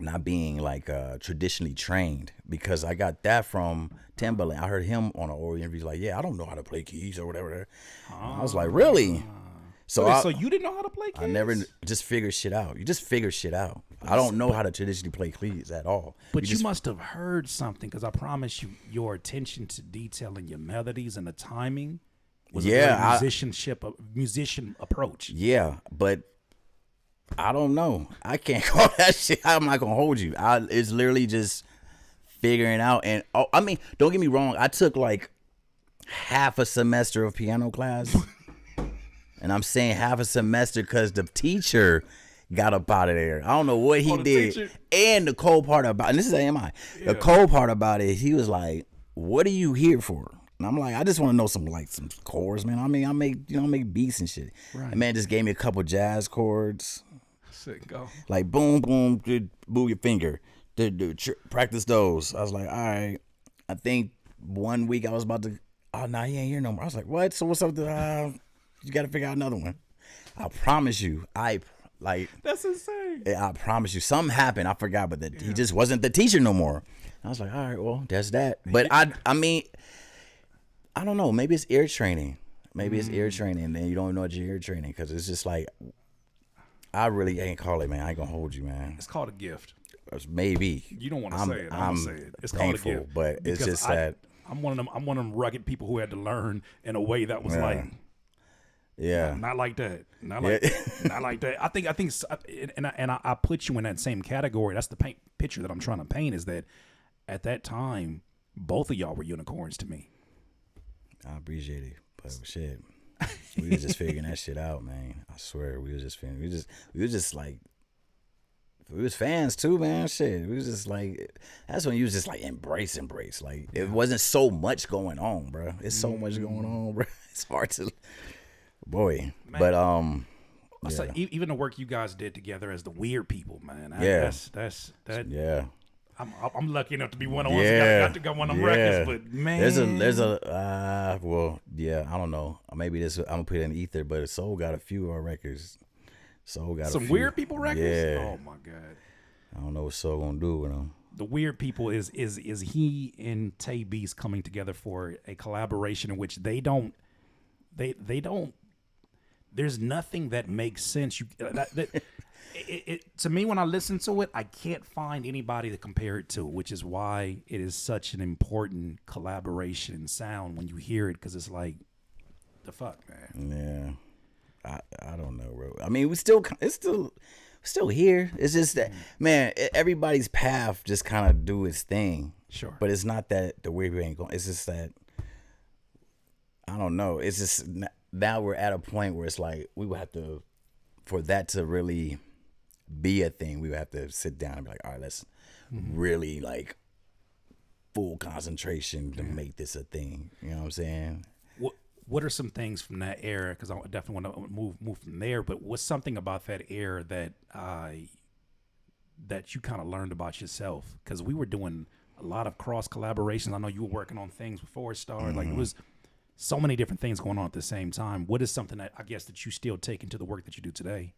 not being like traditionally trained, because I got that from Timbaland. I heard him on an oral interview like, yeah, I don't know how to play keys or whatever. I was like, really? So you didn't know how to play keys? I never just figure shit out. You just figure shit out. I don't know how to traditionally play keys at all. But you must have heard something, because I promise you, your attention to detail and your melodies and the timing was a musician approach. Yeah, but I don't know. I can't call that shit. I'm not gonna hold you. It's literally just figuring out. And I mean, don't get me wrong. I took like half a semester of piano class. And I'm saying half a semester because the teacher got up out of there. I don't know what he did. Teacher. And the cold part about, and this is AMI, the cold part about it, he was like, what are you here for? And I'm like, I just want to know some chords, man. I mean, I make beats and shit. Right. And man just gave me a couple jazz chords. Sick, go. Like boom, boom, move your finger. Practice those. I was like, all right. I think 1 week I was about to, oh, nah, he ain't here no more. I was like, what? So what's up to, you got to figure out another one. I promise you. That's insane. I promise you. Something happened. I forgot, but he just wasn't the teacher no more. I was like, all right, well, that's that. But I mean, I don't know. Maybe it's ear training. Maybe it's ear training, and you don't know what you're ear training, because it's just like, I really ain't call it, man. I ain't gonna hold you, man. It's called a gift. Maybe. You don't want to say it. I'm gonna say it. It's painful, called a gift. but it's just that I'm one of them rugged people who had to learn in a way that was like. Yeah, not like that. Not like that. I think, and I put you in that same category. That's the picture that I'm trying to paint. Is that at that time, both of y'all were unicorns to me. I appreciate it, but shit, we was just figuring that shit out, man. I swear, we was just figuring. We was just like, we was fans too, man. Shit, we was just like, that's when you was just like embrace. Like it wasn't so much going on, bro. It's so much going on, bro. It's hard to. Boy, man. But I say, even the work you guys did together as the Weird People, man. That's yeah. I'm lucky enough to be one of the ones that got to go one of them records, but man, there's a well, yeah, I don't know. Maybe I'm gonna put it in ether, but Soul got a few of our records. Soul got some a few. Weird People records. Yeah. Oh my god. I don't know what Soul gonna do with them. The Weird People is he and Tae Beast coming together for a collaboration in which they don't. There's nothing that makes sense. To me, when I listen to it, I can't find anybody to compare it to, which is why it is such an important collaboration and sound when you hear it, because it's like, the fuck, man. Yeah, I don't know, bro. I mean, it's still here. It's just that, man, everybody's path just kind of do its thing. Sure, but it's not that the way we ain't going. It's just that I don't know. It's just. Now we're at a point where it's like we would have to, for that to really be a thing, we would have to sit down and be like, all right, let's really like full concentration to make this a thing. You know what I'm saying? What are some things from that era? Because I definitely want to move from there. But what's something about that era that that you kind of learned about yourself? Because we were doing a lot of cross collaborations. I know you were working on things before it started. Like it was. So many different things going on at the same time. What is something that I guess that you still take into the work that you do today?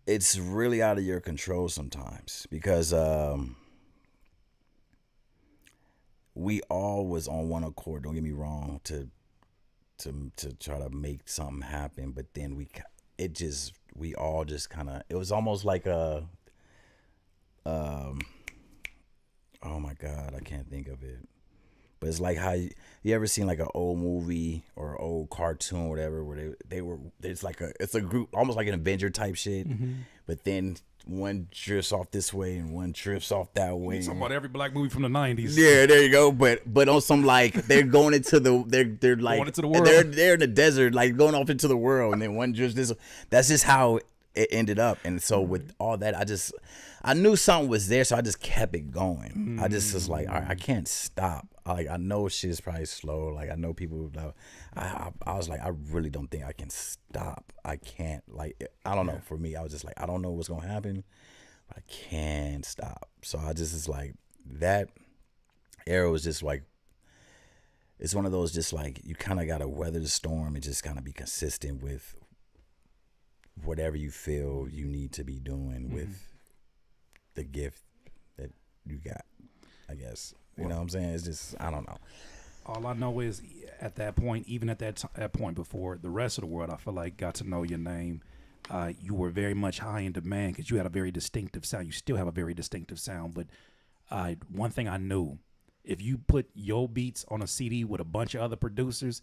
It's really out of your control sometimes, because we all was on one accord. Don't get me wrong, to try to make something happen, but then we all just kind of. It was almost like a Oh my God, I can't think of it. But it's like how you ever seen like an old movie or an old cartoon or whatever where it's a group almost like an Avenger type shit, but then one drifts off this way and one drifts off that way. Talking about every black movie from the 90s. Yeah, there you go. But on some like they're going into they're like going into the world. They're in the desert, like going off into the world, and then one drifts this. That's just how it ended up. And so with all that, I knew something was there, so I just kept it going. I just was like, all right, I can't stop. Like, I know shit is probably slow. Like, I know people. I was like, I really don't think I can stop. I can't. Like, I don't know. For me, I was just like, I don't know what's gonna happen, but I can't stop. So I just is like, that era was just like, it's one of those just like you kind of gotta weather the storm and just kind of be consistent with whatever you feel you need to be doing with the gift that you got, I guess. You know what I'm saying? It's just, I don't know. All I know is at that point, even at that point before the rest of the world, I feel like got to know your name. You were very much high in demand because you had a very distinctive sound. You still have a very distinctive sound. But one thing I knew, if you put your beats on a CD with a bunch of other producers,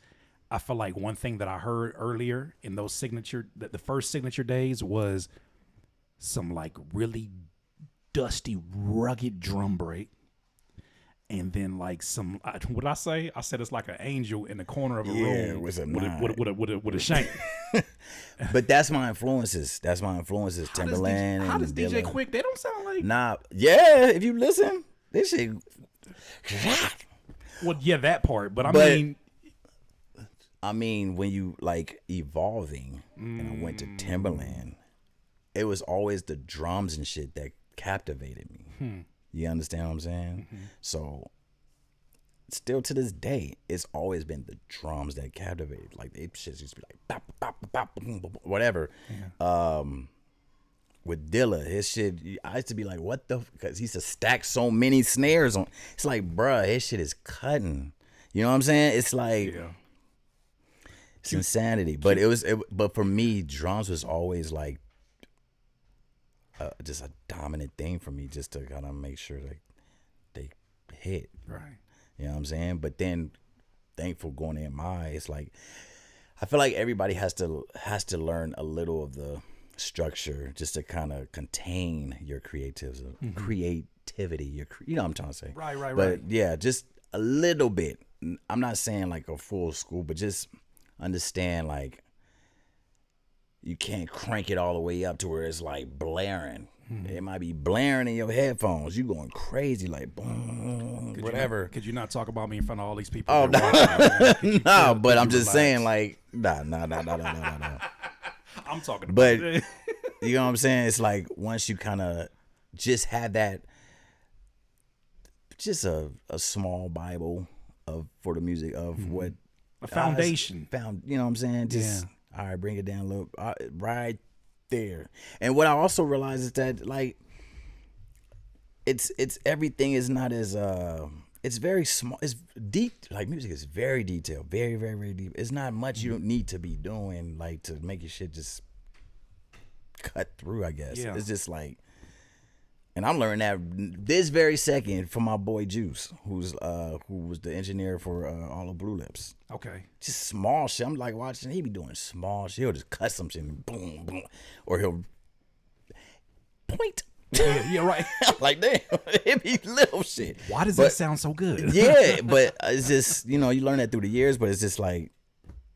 I feel like one thing that I heard earlier in those the first signature days was some like really dusty, rugged drum break. And then like some, what did I say? I said it's like an angel in the corner of a room with a shank. But that's my influences. Timbaland. How does DJ Quick? They don't sound like. Nah, yeah. If you listen, this shit. Well, yeah, that part. But I mean, when you like evolving, and I went to Timbaland, it was always the drums and shit that captivated me. You understand what I'm saying? So, still to this day, it's always been the drums that captivated. Like, they shit used to be like, bop, bop, bop, boom, boom, whatever. Yeah. With Dilla, his shit, I used to be like, what the? Because he used to stack so many snares on. It's like, bruh, his shit is cutting. You know what I'm saying? It's like, it's insanity. But but for me, drums was always like, just a dominant thing for me, just to kind of make sure that they hit. Right. You know what I'm saying? But then, thankful going in it's like, I feel like everybody has to learn a little of the structure just to kind of contain your creativity. You know what I'm trying to say? Right. But yeah, just a little bit. I'm not saying like a full school, but just understand like, you can't crank it all the way up to where it's like blaring. It might be blaring in your headphones. You going crazy, like boom, whatever. Could you not talk about me in front of all these people? Oh no, no. But I'm just saying, like, nah. I'm talking about. But you know what I'm saying? It's like once you kind of just have that, just a small Bible for the music of what a foundation. You know what I'm saying? Just. All right, bring it down a little, right there. And what I also realized is that like, it's everything is not as it's very small. It's deep. Like music is very detailed, very, very, very deep. It's not much you don't need to be doing like to make your shit just cut through. I guess it's just like. And I'm learning that this very second from my boy Juice, who was the engineer for all of Blue Lips. Okay. Just small shit. I'm like watching, he be doing small shit. He'll just cut some shit and boom, boom. Or he'll point. Yeah, right. Like, damn, it be little shit. Why does that sound so good? Yeah, but it's just, you learn that through the years, but it's just like,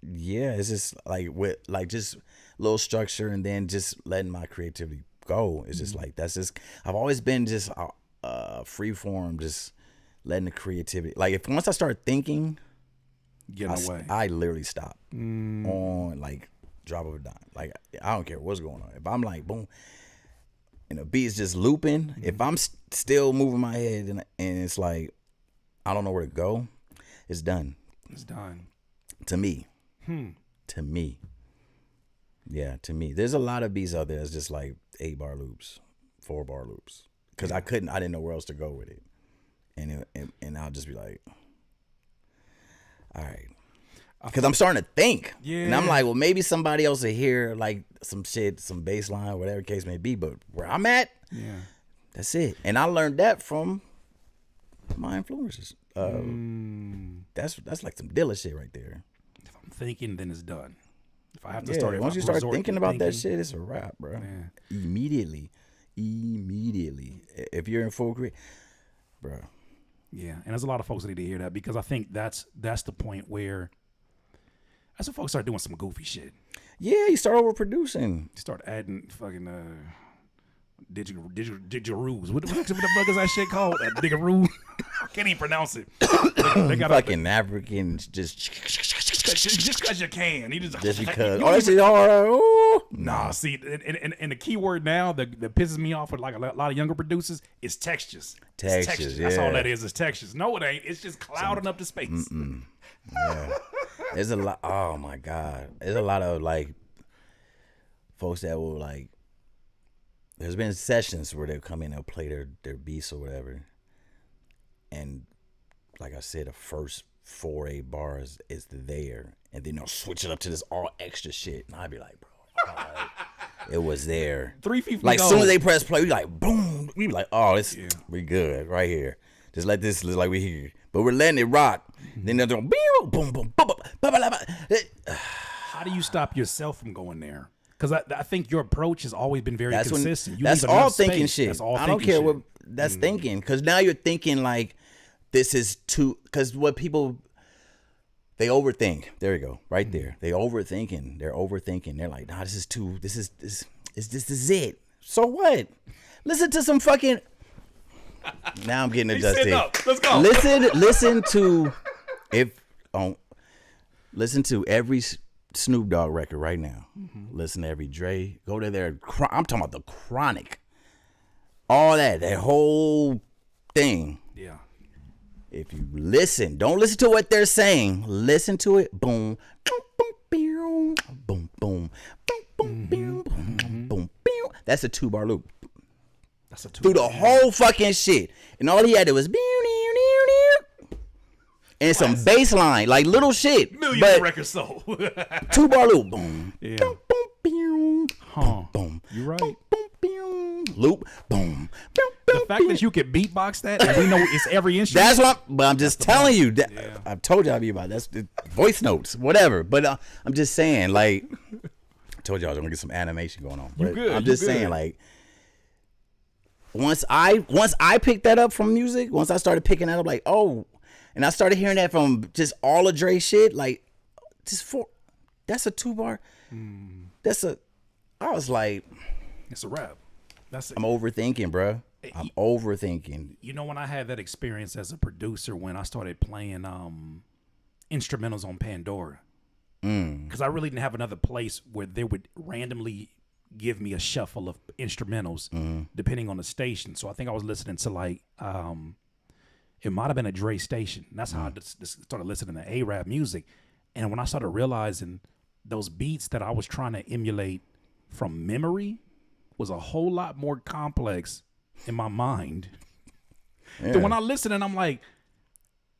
it's just like with like just little structure and then just letting my creativity go. It's just like, that's just, I've always been just free form, just letting the creativity, like once I start thinking, I literally stop on like drop of a dime. Like I don't care what's going on. If I'm like boom and the beat is just looping, if I'm still moving my head and it's like I don't know where to go, it's done. It's done. To me. To me. Yeah, to me. There's a lot of beats out there that's just like 8-bar loops, 4-bar loops. Because I didn't know where else to go with it. And I'll just be like, all right. Because I'm starting to think. Yeah. And I'm like, well, maybe somebody else will hear like some shit, some bass line, whatever case may be. But where I'm at, That's it. And I learned that from my influences. That's like some Dilla shit right there. If I'm thinking, then it's done. If I have to start, once you start thinking about that shit, it's a wrap, bro. Man. Immediately. If you're in full career, bro. Yeah, and there's a lot of folks that need to hear that, because I think that's the point where that's when folks start doing some goofy shit. Yeah, you start overproducing. Start adding fucking didgeridoos. What the fuck is that shit called? Diggeroo. I can't even pronounce it. They got fucking Africans just because you can. Just because. Oh, that shit hard. Ooh. Nah, see, and the key word now that pisses me off with like a lot of younger producers is textures. Textures, That's all that is textures. No, it ain't. It's just clouding up the space. Yeah. There's a lot. Oh my God. There's a lot of like folks that will like. There's been sessions where they'll come in, they'll play their beats or whatever, and like I said, the first 4-8 bars is there, and then they'll switch it up to this all extra shit, and I'd be like, bro, it was there. 350. Like soon as they press play, we like boom, we be like, oh, we good right here. Just let this look like we here, but we're letting it rock. Then they're doing boom, boom, boom, boom, boom. How do you stop yourself from going there? Because I think your approach has always been very consistent. That's all thinking space. shit. That's all I don't care what that's thinking. Because now you're thinking like this is too. Because what people they overthink. There you go, right there. They overthinking. They're overthinking. They're like, nah, this is too. This is it. So what? Listen to some fucking. Now I'm getting adjusted. Let's go. Listen to listen to every Snoop Dogg record right now. Listen to every Dre. Go to their. I'm talking about the Chronic. All that whole thing. Yeah. If you listen, don't listen to what they're saying. Listen to it. Boom, boom, boom, boom, boom, boom, boom, boom, boom. That's a 2-bar loop. That's a 2-bar. Through the whole fucking shit, and all he had to was and some bass line, like little shit. Million records sold. 2-bar loop. Boom. Yeah. Boom, boom, boom, Huh. boom. You're right. Boom, boom, boom. Loop. Boom. The fact that you can beatbox that, and we know it's every instrument. That's what. But I'm just telling you. That, I've told y'all about that's the voice notes, whatever. But I'm just saying, like, I told y'all I was gonna get some animation going on. But I'm just saying, like, once I picked that up from music, once I started picking that up, like, oh. And I started hearing that from just all of Dre shit, like, that's a 2-bar. I was like. It's a rap. I'm overthinking, bro. I'm overthinking. You know, when I had that experience as a producer, when I started playing instrumentals on Pandora, because I really didn't have another place where they would randomly give me a shuffle of instrumentals depending on the station. So I think I was listening to like, it might have been a Dre station. And that's how I just started listening to A-Rap music. And when I started realizing those beats that I was trying to emulate from memory was a whole lot more complex in my mind. Yeah. So when I listen and I'm like,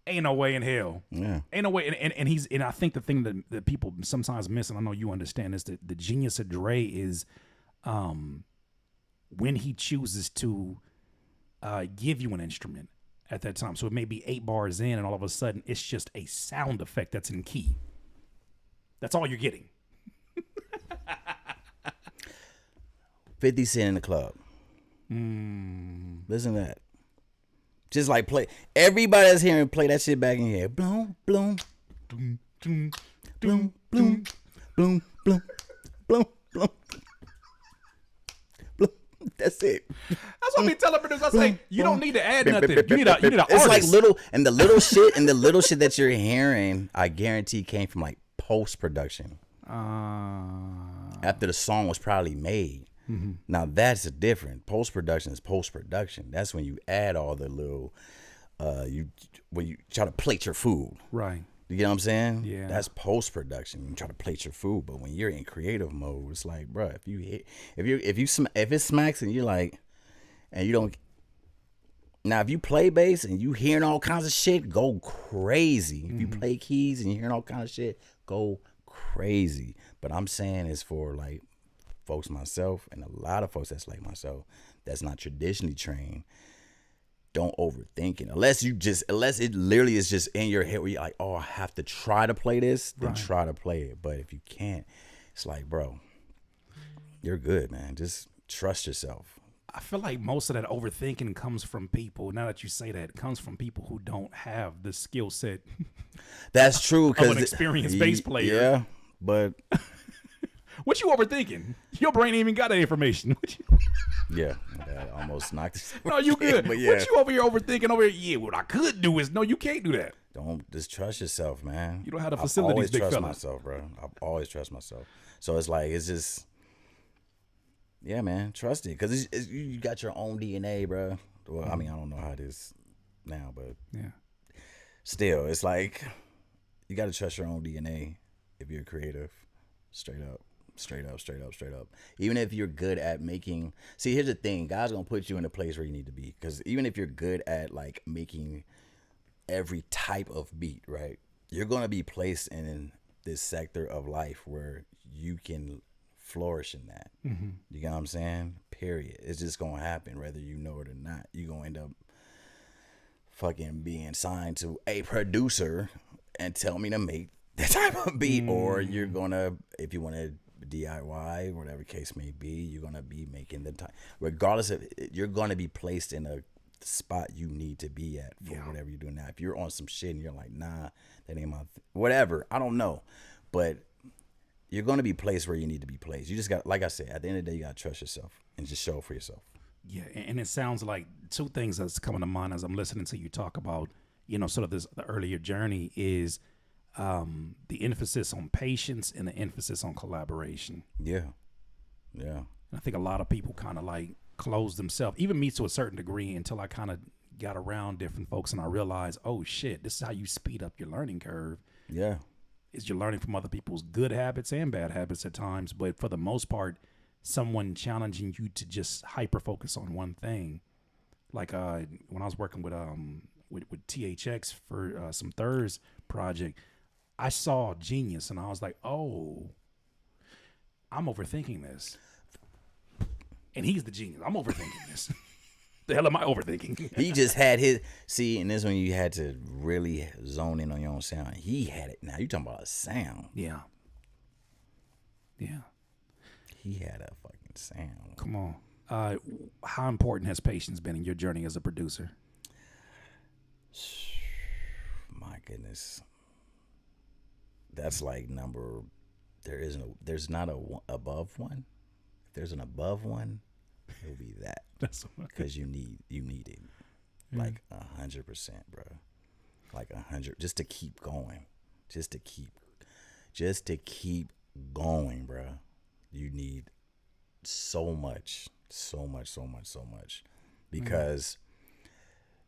ain't no way in hell. Yeah. Ain't no way. And I think the thing that people sometimes miss, and I know you understand this, that the genius of Dre is when he chooses to give you an instrument at that time. So it may be 8 bars in and all of a sudden it's just a sound effect that's in key. That's all you're getting. 50 Cent in the club. Listen to that. Just like play. Everybody that's hearing play that shit back in here. Bloom, bloom, bloom, bloom, bloom, bloom, bloom, bloom, bloom, bloom. That's it. That's what we tell producers. I say, you don't need to add nothing. You need an It's artist. like little, and the little shit, that you're hearing, I guarantee came from like post-production. After the song was probably made. Now that's a different. Post-production is post-production. That's when you add all the little, when you try to plate your food. Right. You get what I'm saying? Yeah. That's post-production. You try to plate your food, but when you're in creative mode, it's like, bro, if it smacks and you're like, and you don't. Now, if you play bass and you hearing all kinds of shit, go crazy. If you play keys and you're hearing all kinds of shit, go crazy. But I'm saying it's for like folks myself and a lot of folks that's like myself that's not traditionally trained, don't overthink it. Unless it literally is just in your head where you're like, oh, I have to try to play this, then try to play it. But if you can't, it's like, bro, you're good, man. Just trust yourself. I feel like most of that overthinking comes from people. Now that you say that, it comes from people who don't have the skill set. That's true. Of an experienced bass player. Yeah, but what you overthinking? Your brain ain't even got that information. yeah, that almost knocked. No, you good. But yeah. What you over here overthinking over here? Yeah, what I could do is no, you can't do that. Don't just trust yourself, man. You don't have the facilities, big fella. I've always trust myself, bro. I've always trust myself. So it's like it's just. Yeah, man, trust it, because you got your own DNA, bro. Well, I mean, I don't know how it is now, but yeah, still, it's like you got to trust your own DNA if you're creative. Straight up. Even if you're good at making, see, here's the thing, God's gonna put you in a place where you need to be, because even if you're good at like making every type of beat, right, you're gonna be placed in this sector of life where you can flourish in that. You get what I'm saying? Period. It's just gonna happen whether you know it or not. You're gonna end up fucking being signed to a producer and tell me to make that type of beat, or you're gonna, if you want to DIY, whatever case may be, you're gonna be making the time. Regardless of, you're gonna be placed in a spot you need to be at for whatever you're doing now. If you're on some shit and you're like, nah, that ain't my whatever, I don't know, but you're going to be placed where you need to be placed. You just got, like I said, at the end of the day, you got to trust yourself and just show it for yourself. Yeah, and it sounds like two things that's coming to mind as I'm listening to you talk about, sort of the earlier journey is the emphasis on patience and the emphasis on collaboration. Yeah. And I think a lot of people kind of like close themselves, even me to a certain degree, until I kind of got around different folks and I realized, oh shit, this is how you speed up your learning curve. Yeah. Is you're learning from other people's good habits and bad habits at times, but for the most part, someone challenging you to just hyper focus on one thing. Like when I was working with THX for some Thurs project, I saw Genius and I was like, oh, I'm overthinking this, and he's the genius. I'm overthinking this. The hell am I overthinking? He just had his, see, and this when you had to really zone in on your own sound. He had it. Now you talking about a sound. Yeah. He had a fucking sound. Come on. How important has patience been in your journey as a producer? My goodness. That's like there's not a above one. If there's an above one, it'll be that. That's because you need it, like 100%, bro. Like 100, just to keep going, just to keep going, bro. You need so much, because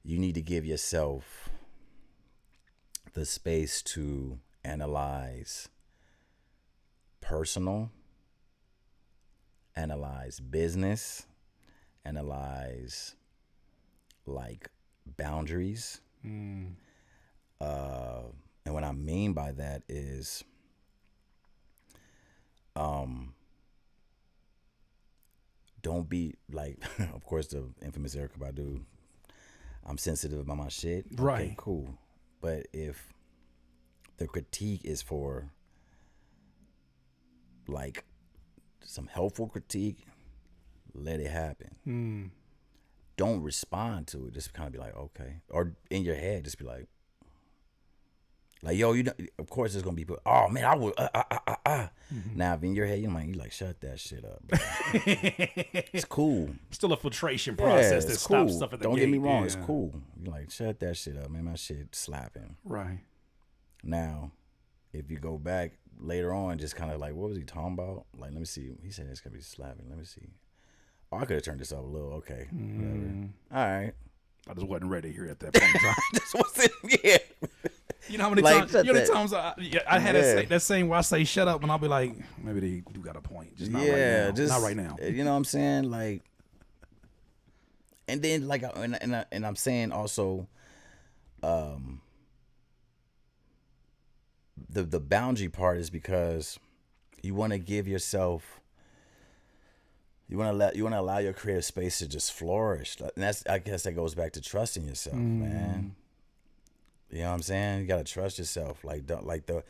you need to give yourself the space to analyze personal, analyze business, analyze like boundaries. And what I mean by that is don't be like, of course, the infamous Erykah Badu, I'm sensitive about my shit. Right. Okay, cool. But if the critique is for like some helpful critique, let it happen. Don't respond to it. Just kind of be like, okay. Or in your head, just be like, yo, of course there's going to be people, oh man, I would, Now, if in your head, you like, shut that shit up, bro. It's cool. Still a filtration process that stops stuff at the Don't gate. get me wrong, it's cool. You're like, shut that shit up, man, my shit slapping. Right. Now, if you go back later on, just kind of like, what was he talking about? Like, let me see. He said it's going to be slapping. Let me see. Oh, I could have turned this up a little. Okay. Whatever. All right. I just wasn't ready here at that point in time. Just wasn't, yeah. You know how many times? I had that saying where I say shut up, and I'll be like, maybe they do got a point. Just not right now. Just not right now. You know what I'm saying? Like, and then like, and I'm saying also, the boundary part is because you want to give yourself, You want to allow your creative space to just flourish, and I guess that goes back to trusting yourself, man. You know what I'm saying? You gotta trust yourself. Like the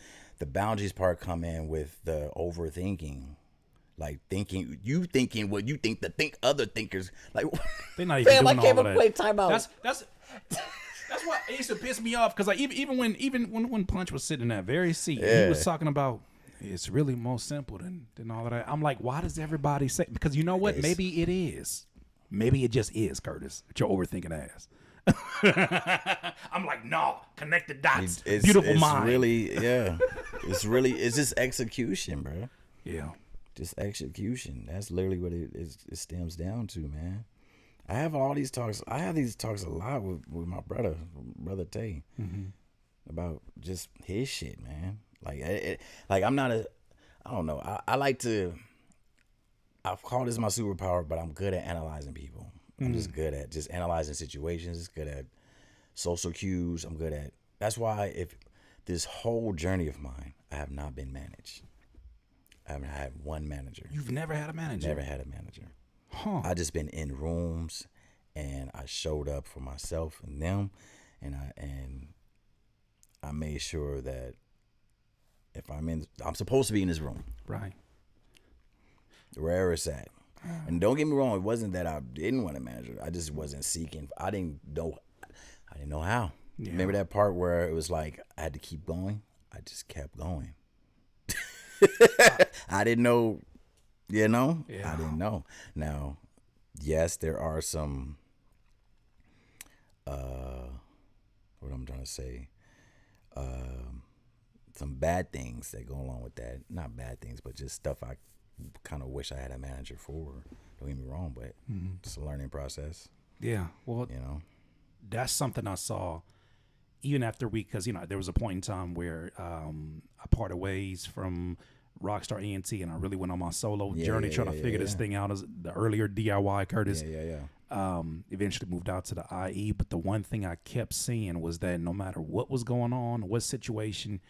boundaries part come in with the overthinking, like thinking what you think other thinkers like. They're not even doing all of that. Time out. That's why it used to piss me off, because like even when Punch was sitting in that very seat, he was talking about. It's really more simple than all of that. I'm like, why does everybody say? Because you know what? Maybe it is. Maybe it just is, Curtis. With your overthinking ass. I'm like, no, connect the dots. Beautiful mind. It's just execution, bro. Yeah. Just execution. That's literally what it stems down to, man. I have all these talks. I have these talks a lot with my brother Tay, about just his shit, man. Like I'm not I don't know. I like to. I've called this my superpower, but I'm good at analyzing people. I'm just good at just analyzing situations. Good at social cues. I'm good at. That's why if this whole journey of mine, I have not been managed. I haven't had one manager. You've never had a manager? Never had a manager. Huh. I just been in rooms, and I showed up for myself and them, and I made sure that if I'm supposed to be in this room, right? Wherever it's at. And don't get me wrong, it wasn't that I didn't want a manager. I just wasn't seeking. I didn't know how. Yeah. Remember that part where it was like I had to keep going? I just kept going. I didn't know, Yeah. I didn't know. Now, yes, there are some what I'm trying to say, some bad things that go along with that. Not bad things, but just stuff I kind of wish I had a manager for. Don't get me wrong, but it's a learning process. Yeah, well, that's something I saw even after because there was a point in time where I parted ways from Rockstar ENT, and I really went on my solo journey trying to figure this thing out as the earlier DIY Curtis. Eventually moved out to the IE, but the one thing I kept seeing was that no matter what was going on, what situation,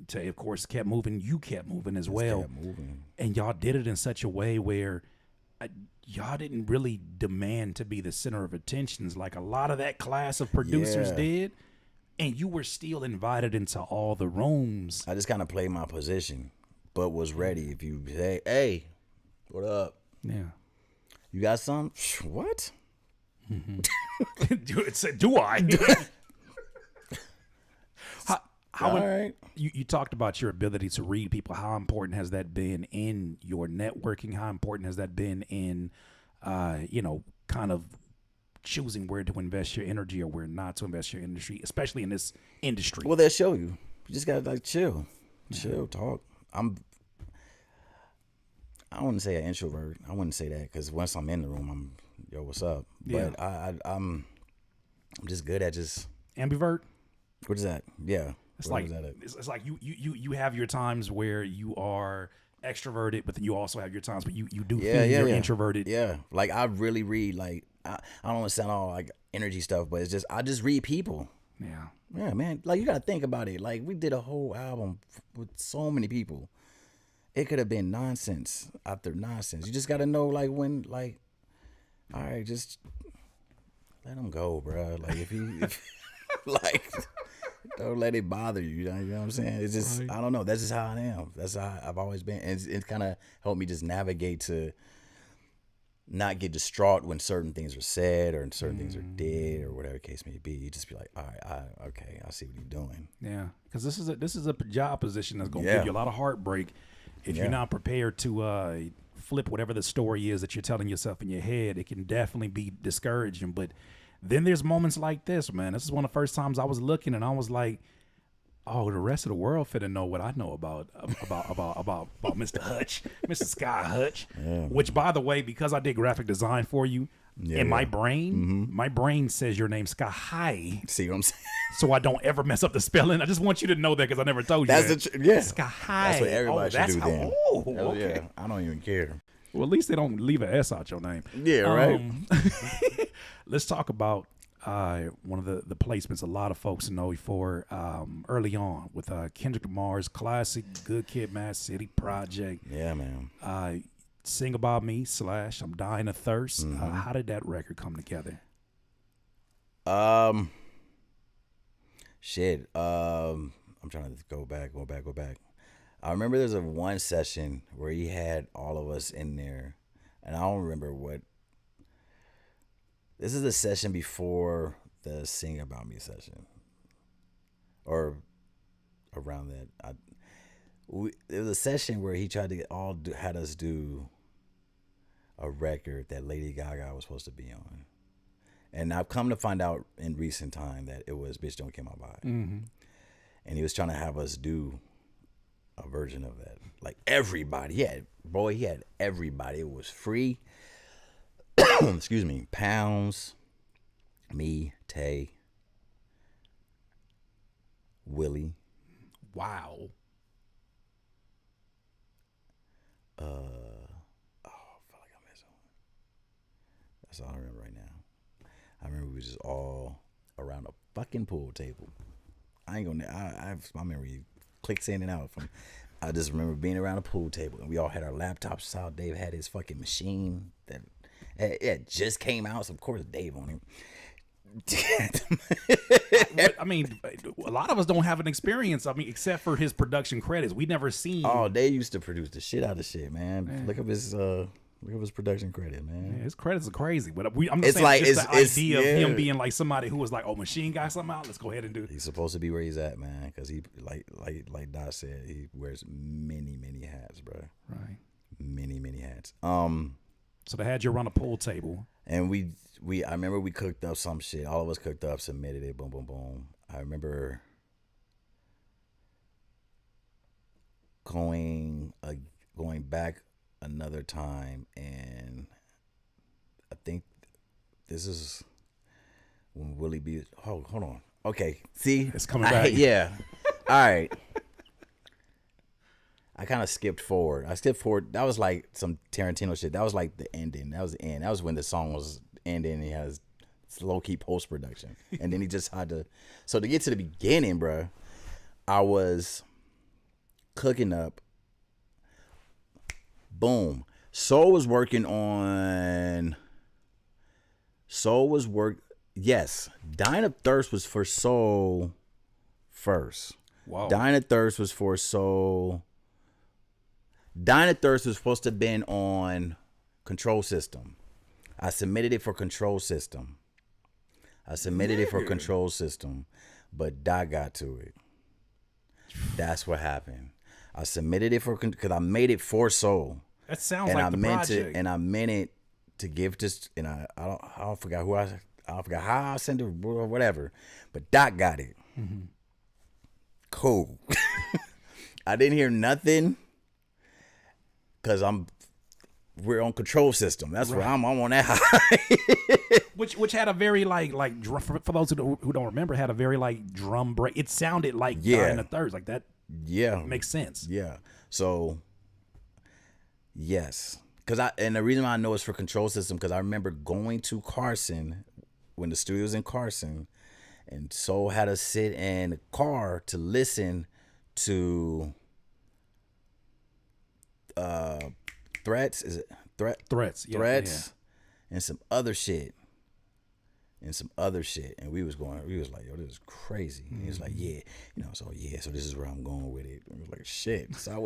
Tay, of course, kept moving. You kept moving as well. Kept moving. And y'all did it in such a way where y'all didn't really demand to be the center of attentions like a lot of that class of producers did. And you were still invited into all the rooms. I just kind of played my position, but was ready. If you say, hey, what up? Yeah. You got some? What? Do I? All right. You talked about your ability to read people. How important has that been in your networking? How important has that been in, kind of choosing where to invest your energy or where not to invest your energy, especially in this industry? Well, they'll show you. You just gotta chill, talk. I wouldn't say an introvert. I wouldn't say that because once I'm in the room, I'm yo, what's up? But I'm just good at just ambivert. What is that? Yeah. It's like you have your times where you are extroverted, but then you also have your times where you do feel you're introverted. Yeah, like I really read. Like I don't want to sound all like energy stuff, but it's just I just read people. Yeah, man. Like you gotta think about it. Like we did a whole album with so many people. It could have been nonsense after nonsense. You just gotta know like when like, all right, just let them go, bro. Like if like. Don't let it bother you. You know what I'm saying? It's just, I don't know. That's just how I am. That's how I've always been. And it's kind of helped me just navigate to not get distraught when certain things are said or certain things are did or whatever the case may be. You just be like, all right, okay, I see what you're doing. Yeah, because this is a job position that's going to give you a lot of heartbreak if you're not prepared to flip whatever the story is that you're telling yourself in your head. It can definitely be discouraging, but then there's moments like this, man. This is one of the first times I was looking and I was like, oh, the rest of the world finna know what I know about Mr. Hutch, Mr. Skhye Hutch. Yeah, which, by the way, because I did graphic design for you, in my brain says your name Skhye. See what I'm saying? So I don't ever mess up the spelling. I just want you to know that because I never told you that. Skhye. That's what everybody should do then. Okay. Yeah, I don't even care. Well, at least they don't leave an S out your name. Yeah, right. Let's talk about one of the placements a lot of folks know you for early on with Kendrick Lamar's classic Good Kid, Mad City project. Yeah, man. Sing About Me / I'm Dying of Thirst. How did that record come together? Shit. I'm trying to go back. I remember there's one session where he had all of us in there, and I don't remember what. This is the session before the Sing About Me session, or around that. It was a session where he tried to had us do a record that Lady Gaga was supposed to be on, and I've come to find out in recent time that it was "Bitch Don't Kill My Vibe," and he was trying to have us do a version of that. Like everybody, he had everybody. It was free. Excuse me, Pounds, me, Tay, Willie. Wow. I feel like I missed one. That's all I remember right now. I remember we was just all around a fucking pool table. I ain't gonna. My memory clicks in and out. I just remember being around a pool table, and we all had our laptops out. Dave had his fucking machine that it just came out. So of course Dave on him. I mean, a lot of us don't have an experience. I mean, except for his production credits, we never seen. Oh, they used to produce the shit out of shit, man. Look up his production credit, man. Yeah, his credits are crazy, but I'm just saying, like, just the idea of him being like somebody who was like, "Oh, Machine got something out. Let's go ahead and do it." He's supposed to be where he's at, man, because he like Doc said, he wears many hats, bro. Right. Many hats. So they had you around a pool table, and I remember we cooked up some shit. All of us cooked up, submitted it, boom, boom, boom. I remember going back another time, and I think this is when Willie B. Hold on. Okay, see, it's coming back. Yeah. All right. I kind of skipped forward. That was like some Tarantino shit. That was like the ending. That was the end. That was when the song was ending. And he has low key post production, and then he just had to. So to get to the beginning, bro, I was cooking up. Boom. Soul was working on. Yes, Dying of Thirst was for Soul first. Wow. Dying of Thirst was for Soul. Dying of Thirst was supposed to have been on Control System. I submitted it for Control System. But Doc got to it. That's what happened. I submitted it because I made it for Soul. That sounds like the project. And I meant it to give to, and I forgot how I sent it or whatever. But Doc got it. Mm-hmm. Cool. I didn't hear nothing. Because we're on Control System. That's right. Where I'm on that high. which had a very like for those who don't remember, had a very like drum break. It sounded like Dying of Thirst, like that. Yeah, makes sense. Yeah. So yes, and the reason why I know it's for Control System because I remember going to Carson when the studio was in Carson, and Soul had us sit in the car to listen to. Threats, is it Threats? Yeah, Threats, yeah. And some other shit, and we was like, yo, this is crazy. And he was like, yeah, so this is where I'm going with it. And we was like, shit. So I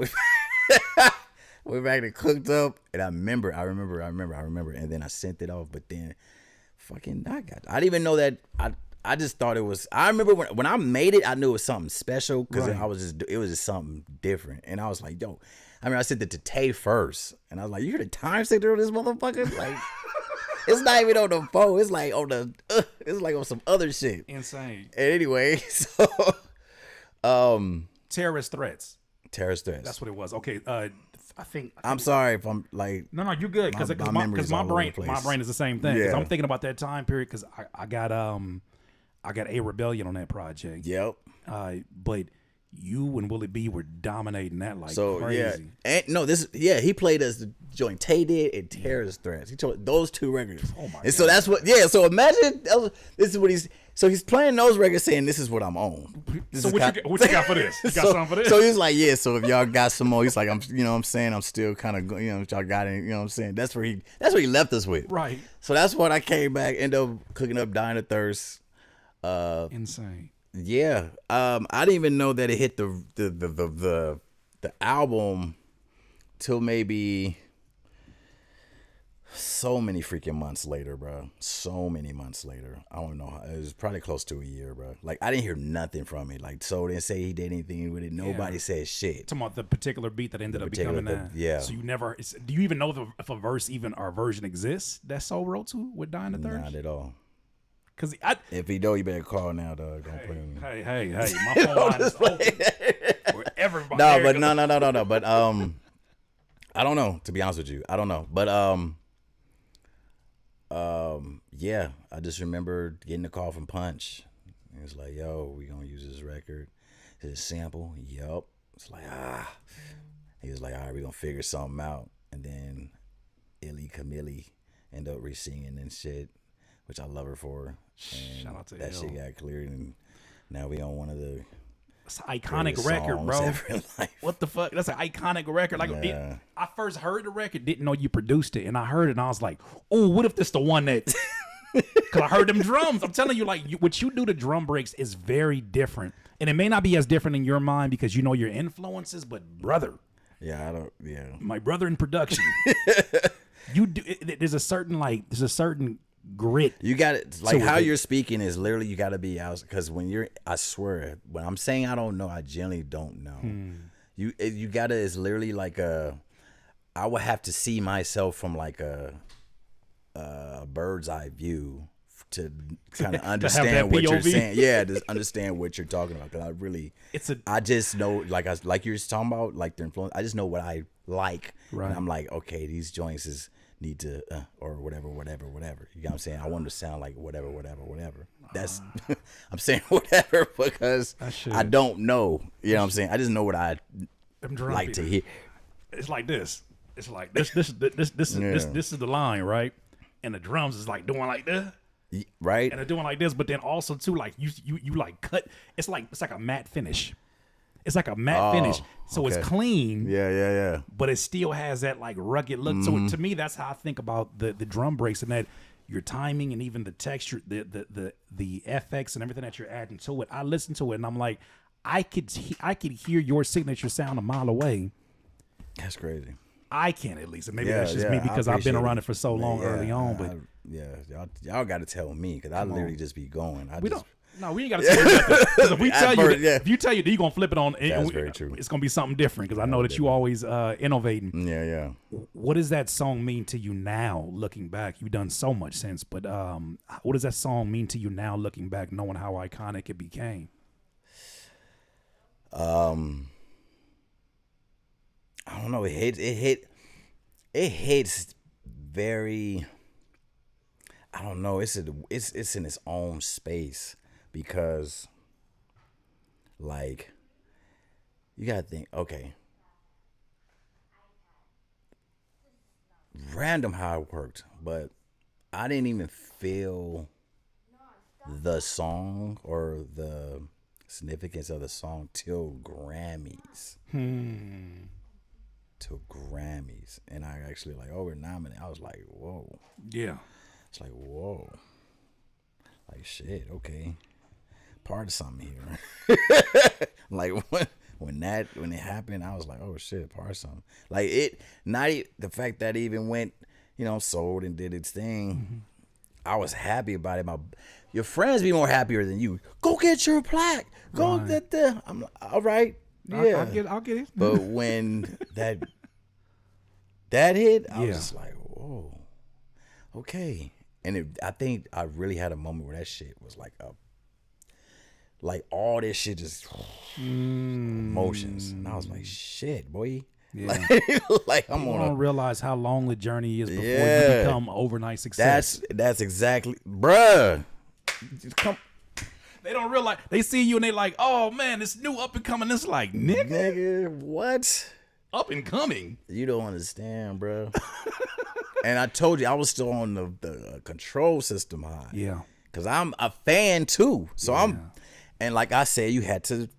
went back and cooked up, and I remember, and then I sent it off. But then, fucking, I didn't even know that. I just thought it was. I remember when I made it, I knew it was something special because it was just something different, and I was like, yo. I sent it to Tay first, and I was like, "You hear the time signature on this motherfucker? Like, it's not even on the phone. It's like on it's like on some other shit. Insane. And anyway, so, terrorist threats. That's what it was. Okay. I think I'm sorry if I'm like. No, you're good because my brain is the same thing. Because I'm thinking about that time period because I got A Rebellion on that project. Yep. But you and Willie B were dominating that like crazy. And no, he played as the joint Tay did and Terrorist Threats. He told those 2 records. Oh my God. So that's what. Yeah. So imagine this is what he's playing those records, saying this is what I'm on. So what you got for this? You got something for this? So he's like, yeah. So if y'all got some more, he's like, I'm saying, I'm still kind of, y'all got it. You know what I'm saying? That's where he left us with. Right. So that's what I came back, ended up cooking up Dying of Thirst. Insane. Yeah. I didn't even know that it hit the album till maybe so many freaking months later, bro. So many months later. I don't know. It was probably close to a year, bro. Like, I didn't hear nothing from it. Like, So didn't say he did anything with it. Nobody said shit. Talking about the particular beat that ended up becoming that. Yeah. So you never, do you even know if a verse even or a version exists that Soul wrote to with Dying of Thirst? Not at all. Cause if he do, you better call now, dog. Don't play with me. Hey, my phone line is open for everybody. No, but no. But I don't know. To be honest with you, I don't know. But yeah, I just remember getting a call from Punch. It was like, yo, we gonna use this record. Is it a sample? Yup. It's like, He was like, all right, we gonna figure something out. And then Illy Camille ended up re-singing and shit, which I love her for. And shout out to that Ill. Shit got cleared, and now we on one of the it's an iconic record, bro. What the fuck? That's an iconic record. Like, I first heard the record, didn't know you produced it, and I heard it, and I was like, oh, what if this the one that? Because I heard them drums. I'm telling you, like, what you do to drum breaks is very different, and it may not be as different in your mind because you know your influences, but brother, my brother in production, you do. There's a certain grit. You got it. Like how you're speaking is literally you got to be out because I swear when I'm saying I don't know, I generally don't know. You got to is literally like I would have to see myself from like a bird's eye view to kind of understand what you're saying. Yeah, to understand what you're talking about. Because I just know like you're just talking about like the influence. I just know what I like. Right. And I'm like, okay, these joints need to or whatever. You know what I'm saying? I want to sound like whatever. That's I'm saying whatever because I don't know. You know what I'm saying? I just know what I like to hear. It's like this. It's like this is the line, right? And the drums is like doing like this. Right. And they're doing like this, but then also too like you like cut it's like a matte finish. It's like a matte finish. So it's clean. Yeah. But it still has that like rugged look. So to me, that's how I think about the drum breaks and that your timing and even the texture, the FX and everything that you're adding to it. I listen to it and I'm like, I could hear your signature sound a mile away. That's crazy. I can at least. And maybe that's just me because I've been around it for so long early on. But y'all got to tell me because I literally just be going. We ain't got to tell you nothing. Because if we tell you, if you tell you that you're going to flip it on, that's very true. It's going to be something different because I know that you always innovating. Yeah. What does that song mean to you now, looking back? You've done so much since, but what does that song mean to you now, looking back, knowing how iconic it became? I don't know. It hits very. I don't know. It's in its own space because, like, you gotta think. Okay, random how it worked, but I didn't even feel the song or the significance of the song till Grammys. To Grammys, and I actually like we're nominated. I was like, whoa. Yeah. It's like, whoa. Like shit, okay. Part of something here. Like when it happened, I was like, oh shit, part of something. Like the fact that it even went, sold and did its thing. I was happy about it. Your friends be more happier than you. Go get your plaque. Go get the. I'm like, all right. Yeah, I'll get it. But when that hit, I was just like, whoa, okay. And I think I really had a moment where that shit was like all this shit just emotions, and I was like, shit, boy. Yeah. like I'm on. Don't realize how long the journey is before you become overnight success. That's exactly, bruh. They don't realize. They see you and they like, oh man, this new up and coming. It's like, Nigga, what? Up and coming. You don't understand, bro. And I told you I was still on the control system high. Yeah. Cause I'm a fan too. So and like I said, you had to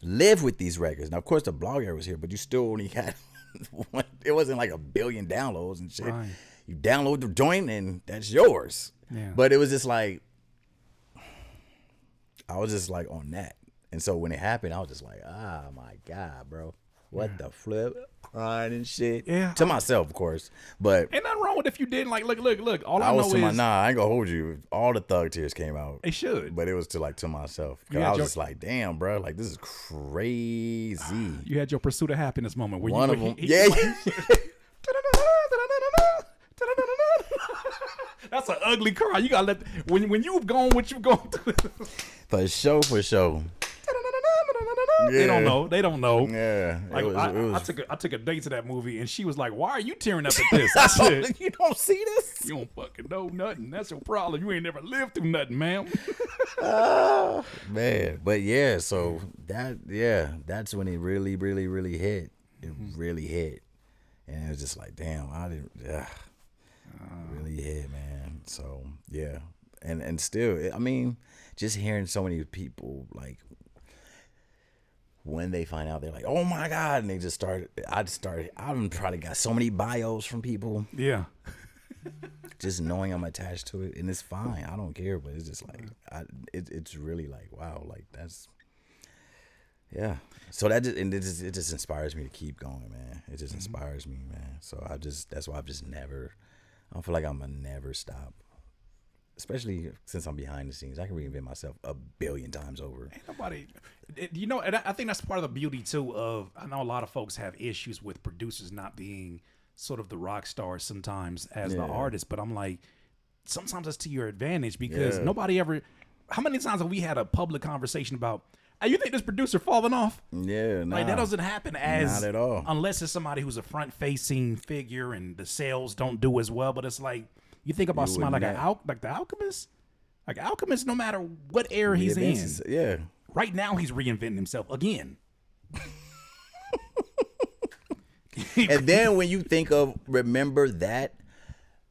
live with these records. Now, of course, the blog era was here, but you still only had one. It wasn't like 1 billion downloads and shit. Right. You download the joint and that's yours. Yeah. But it was just like, I was just like on that. And so when it happened, I was just like, oh my God, bro. What the flip? Crying and shit. Yeah. To myself, of course. But ain't nothing wrong with if you didn't. Like, look. All I I know was to is nah, I ain't gonna hold you. All the thug tears came out. it should. But it was to myself. 'Cause You I had was your- just like, damn, bro, like this is crazy. You had your pursuit of happiness moment where One you of them. yeah. Yeah. That's an ugly cry. You gotta let when you've gone what you've gone through. For sure. They don't know. They don't know. Yeah. Like, It I was took a date to that movie and she was like, "Why are you tearing up at this?" I said, you don't see this? "You don't fucking know nothing. That's your problem. You ain't never lived through nothing, ma'am." Man. But yeah, so that's when it really hit. It really hit. And it was just like, damn, I didn't really hit, man. So yeah. And still, I mean, just hearing so many people like when they find out, they're like, oh my God, and they just started. I've probably got so many bios from people. Yeah. Just knowing I'm attached to it, and it's fine. I don't care, but it's just like it's really like, wow, like that's yeah. So that just it just inspires me to keep going, man. It just inspires me, man. So that's why I don't feel like I'm gonna never stop. Especially since I'm behind the scenes, I can reinvent myself 1 billion times over. Ain't nobody, you know, and I think that's part of the beauty too. I know a lot of folks have issues with producers not being sort of the rock stars sometimes as the artist, but I'm like, sometimes that's to your advantage because nobody ever. How many times have we had a public conversation about? Hey, you think this producer falling off? Yeah, Like that doesn't happen not at all. Unless it's somebody who's a front-facing figure and the sales don't do as well. But it's like you think about somebody like the Alchemist. Like Alchemist, no matter what era he's in, yeah. right now he's reinventing himself again. And then when you think of remember that,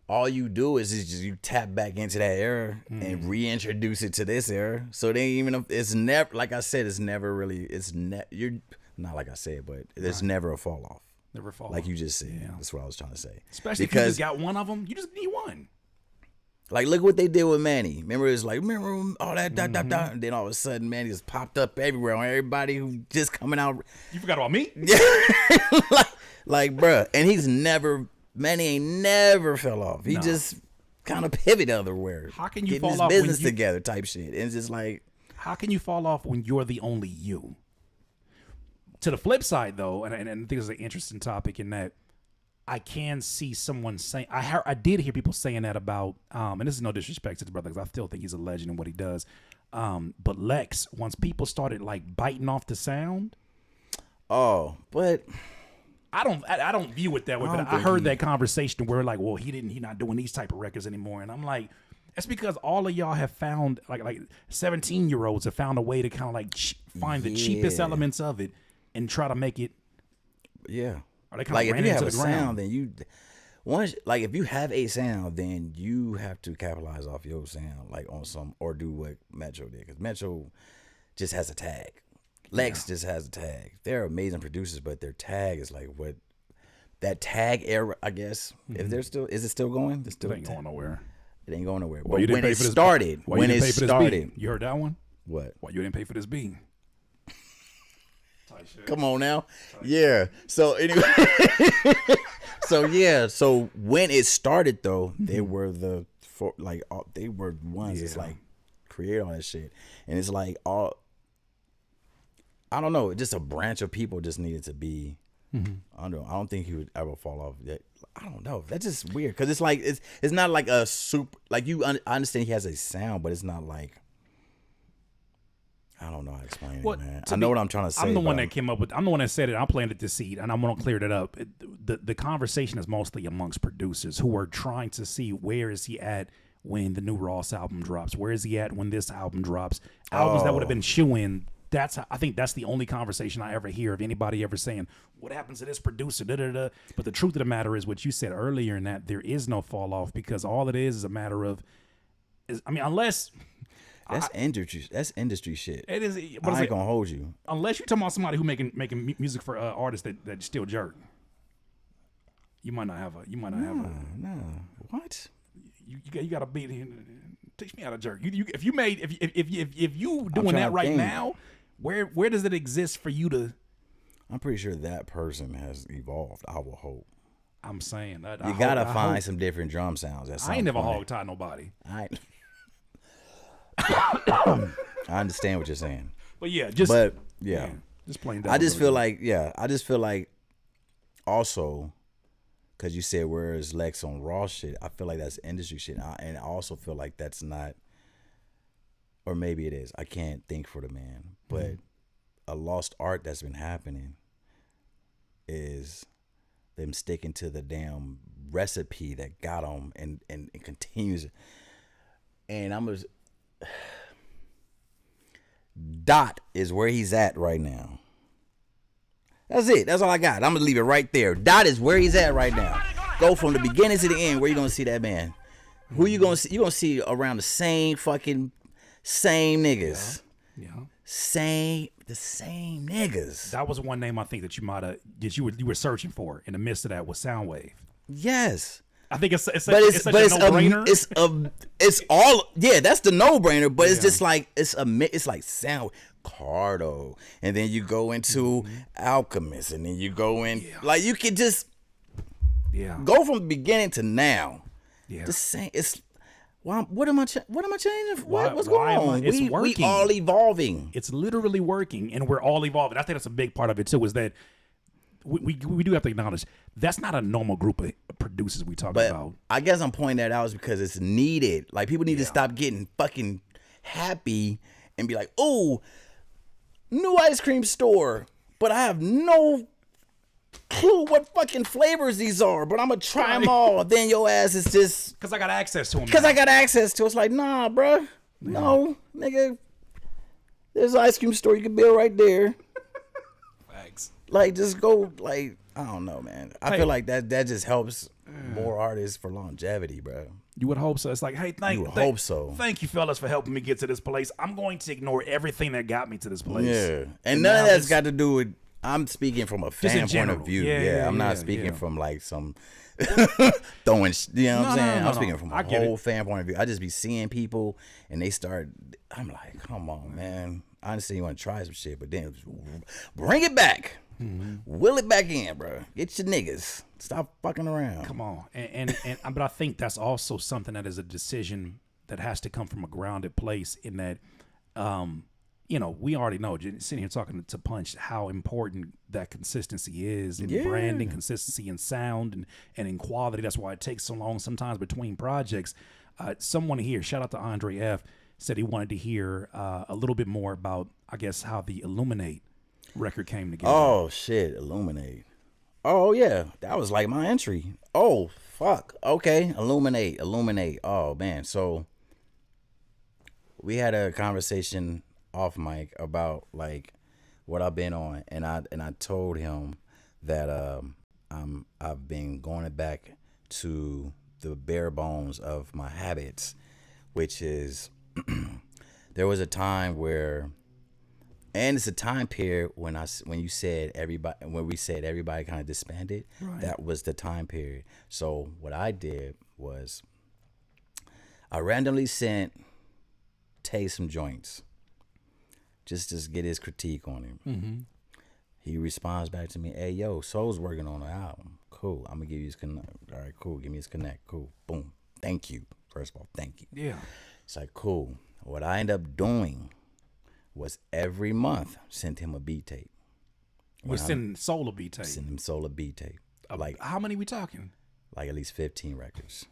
all you do is just you tap back into that era and reintroduce it to this era. So they even it's never like I said, it's never really you're not like I said, but there's never a fall off. Never fall like off. you just said. Yeah. That's what I was trying to say. Especially because if you just got one of them, you just need one. Like look what they did with Manny. Remember it was like all that and then all of a sudden Manny just popped up everywhere on everybody who just coming out. You forgot about me? Yeah. like bruh. And Manny ain't never fell off. He just kind of pivoted otherwhere. How can you getting fall his off business when you, together type shit? And it's just like, how can you fall off when you're the only you? To the flip side, though, and I think this is an interesting topic in that I can see someone saying I did hear people saying that about and this is no disrespect to the brother because I still think he's a legend in what he does. But Lex, once people started like biting off the sound, but. I don't view it that way, but I heard that conversation where like, well, he not doing these type of records anymore, and I'm like, that's because all of y'all have found like 17-year-olds have found a way to kind of like find the cheapest elements of it and try to make it. Yeah, Or they kind like of if ran you have into a the ground. sound, then if you have a sound, then you have to capitalize off your sound, like on some or do what Metro did, because Metro just has a tag. Lex just has a tag. They're amazing producers, but their tag is like what that tag era, I guess. If they're still, is it still going? It's still It ain't going nowhere. It ain't going nowhere. Well, But when it started, you heard that one? What? Why you didn't pay for this beat? Come on now. Yeah. So anyway, so when it started though, they were they were ones that's like create all that shit, and it's like all. I don't know. Just a branch of people just needed to be. I don't think he would ever fall off. I don't know. That's just weird because it's like it's not like a super like I understand he has a sound, but it's not like I don't know how to explain it, man. I know what I'm trying to say. I'm the one that came up with. I'm the one that said it. I'm planted the seed, and I'm gonna clear it up. The conversation is mostly amongst producers who are trying to see where is he at when the new Ross album drops. Where is he at when this album drops? albums that would have been shoo-in. I think that's the only conversation I ever hear of anybody ever saying, what happens to this producer, da-da-da. But the truth of the matter is what you said earlier, in that there is no fall off, because all it is a matter of, unless... That's industry shit. It is. But I ain't gonna hold you. Unless you're talking about somebody who making music for artists that still jerk. You might not have a. No. What? You gotta be. Teach me how to jerk. If you doing that right now, where does it exist for you to? I'm pretty sure that person has evolved. I will hope. I'm saying that you gotta find some different drum sounds. I ain't never hog tied nobody. I understand what you're saying. But yeah, just plain. I just feel like also, because you said where's Lex on raw shit, I feel like that's industry shit, and I also feel like that's not, or maybe it is. I can't think for the man, but a lost art that's been happening is them sticking to the damn recipe that got them, and it continues. And I'm just. Dot is where he's at right now. That's it. That's all I got. I'm gonna leave it right there. Dot is where he's at right now. Go from the beginning to the end. Where you gonna see that man? Who you gonna see? You gonna see around the same niggas. Yeah. The same niggas. That was one name I think that you were searching for in the midst of that was Soundwave. Yes. I think it's such a no-brainer. It's all that's the no-brainer, but it's just like it's like Sound Cardo, and then you go into Alchemist, and then you go in like you could just go from the beginning to now. Yeah, the same. It's what am I changing? What's going on? It's working. We all evolving. It's literally working, and we're all evolving. I think that's a big part of it too. Is that we do have to acknowledge that's not a normal group of producers we talk about. I guess I'm pointing that out is because it's needed. Like people need to stop getting fucking happy and be like, "Oh, new ice cream store," but I have no clue what fucking flavors these are. But I'm gonna try them all. Then your ass is just because I got access to them. Because I got access to. It's like, nah, bruh. No, nigga. There's an ice cream store you can build right there. Thanks. Like, just go, like, I don't know, man. I feel like that just helps more artists for longevity, bro. You would hope so. It's like, hey, thank you, fellas, for helping me get to this place. I'm going to ignore everything that got me to this place. Yeah. And none of that's got to do with, I'm speaking from a fan point of view. I'm not speaking from, like, some throwing, you know what I'm saying? I'm speaking from a whole fan point of view. I just be seeing people, and they start, I'm like, come on, man. I understand you want to try some shit, but then bring it back. Will it back in, bro. Get your niggas. Stop fucking around. Come on. But I think that's also something that is a decision that has to come from a grounded place in that, we already know, sitting here talking to Punch, how important that consistency is in branding, consistency in sound and in quality. That's why it takes so long sometimes between projects. Someone here, shout out to Andre F., said he wanted to hear a little bit more about, I guess, how the ILLuminate record came together. Oh shit, ILLuminate. Oh yeah, that was like my entry. Oh fuck. Okay, ILLuminate. Oh man, so we had a conversation off mic about like what I've been on, and I told him that I've been going back to the bare bones of my habits, which is there was a time where. And it's a time period when we said everybody kind of disbanded. Right. That was the time period. So what I did was I randomly sent Tay some joints, just get his critique on him. Mm-hmm. He responds back to me, "Hey yo, Soul's working on an album. Cool. I'm gonna give you his connect. All right, cool. Give me his connect. Cool. Boom. Thank you. First of all, thank you. Yeah. It's like cool. What I end up doing was every month sent him a beat tape. We're sending Soul a beat tape. Send him Soul a beat tape. Like how many we talking? Like at least 15 records.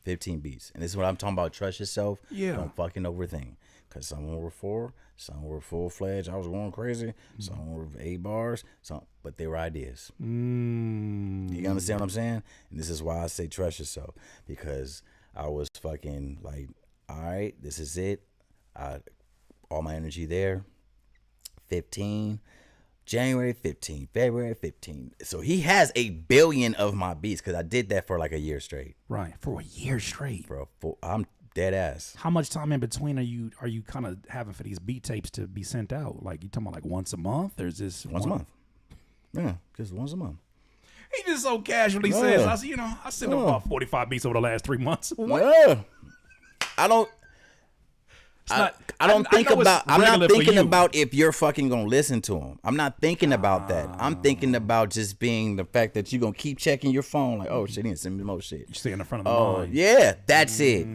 15 beats. And this is what I'm talking about. Trust yourself. Yeah. Don't fucking overthink. Because some were 4, some were full-fledged. I was going crazy. Some were 8 bars. But they were ideas. You understand what I'm saying? And this is why I say trust yourself. Because I was fucking like, all right, this is it. all my energy there. 15, January 15, February 15. So he has 1 billion of my beats because I did that for like a year straight. Right, for a year straight. Bro, I'm dead ass. How much time in between are you kind of having for these beat tapes to be sent out? Like, you talking about like once a month? Or is this Once a month. Yeah, just once a month. He just so casually says, I sent him about 45 beats over the last 3 months. What? Yeah. I don't think about. I'm not thinking about if you're fucking gonna listen to them. I'm not thinking about that. I'm thinking about just being the fact that you're gonna keep checking your phone. Like, oh shit, he didn't send me more shit. You stay in the front of the line. Yeah, that's it.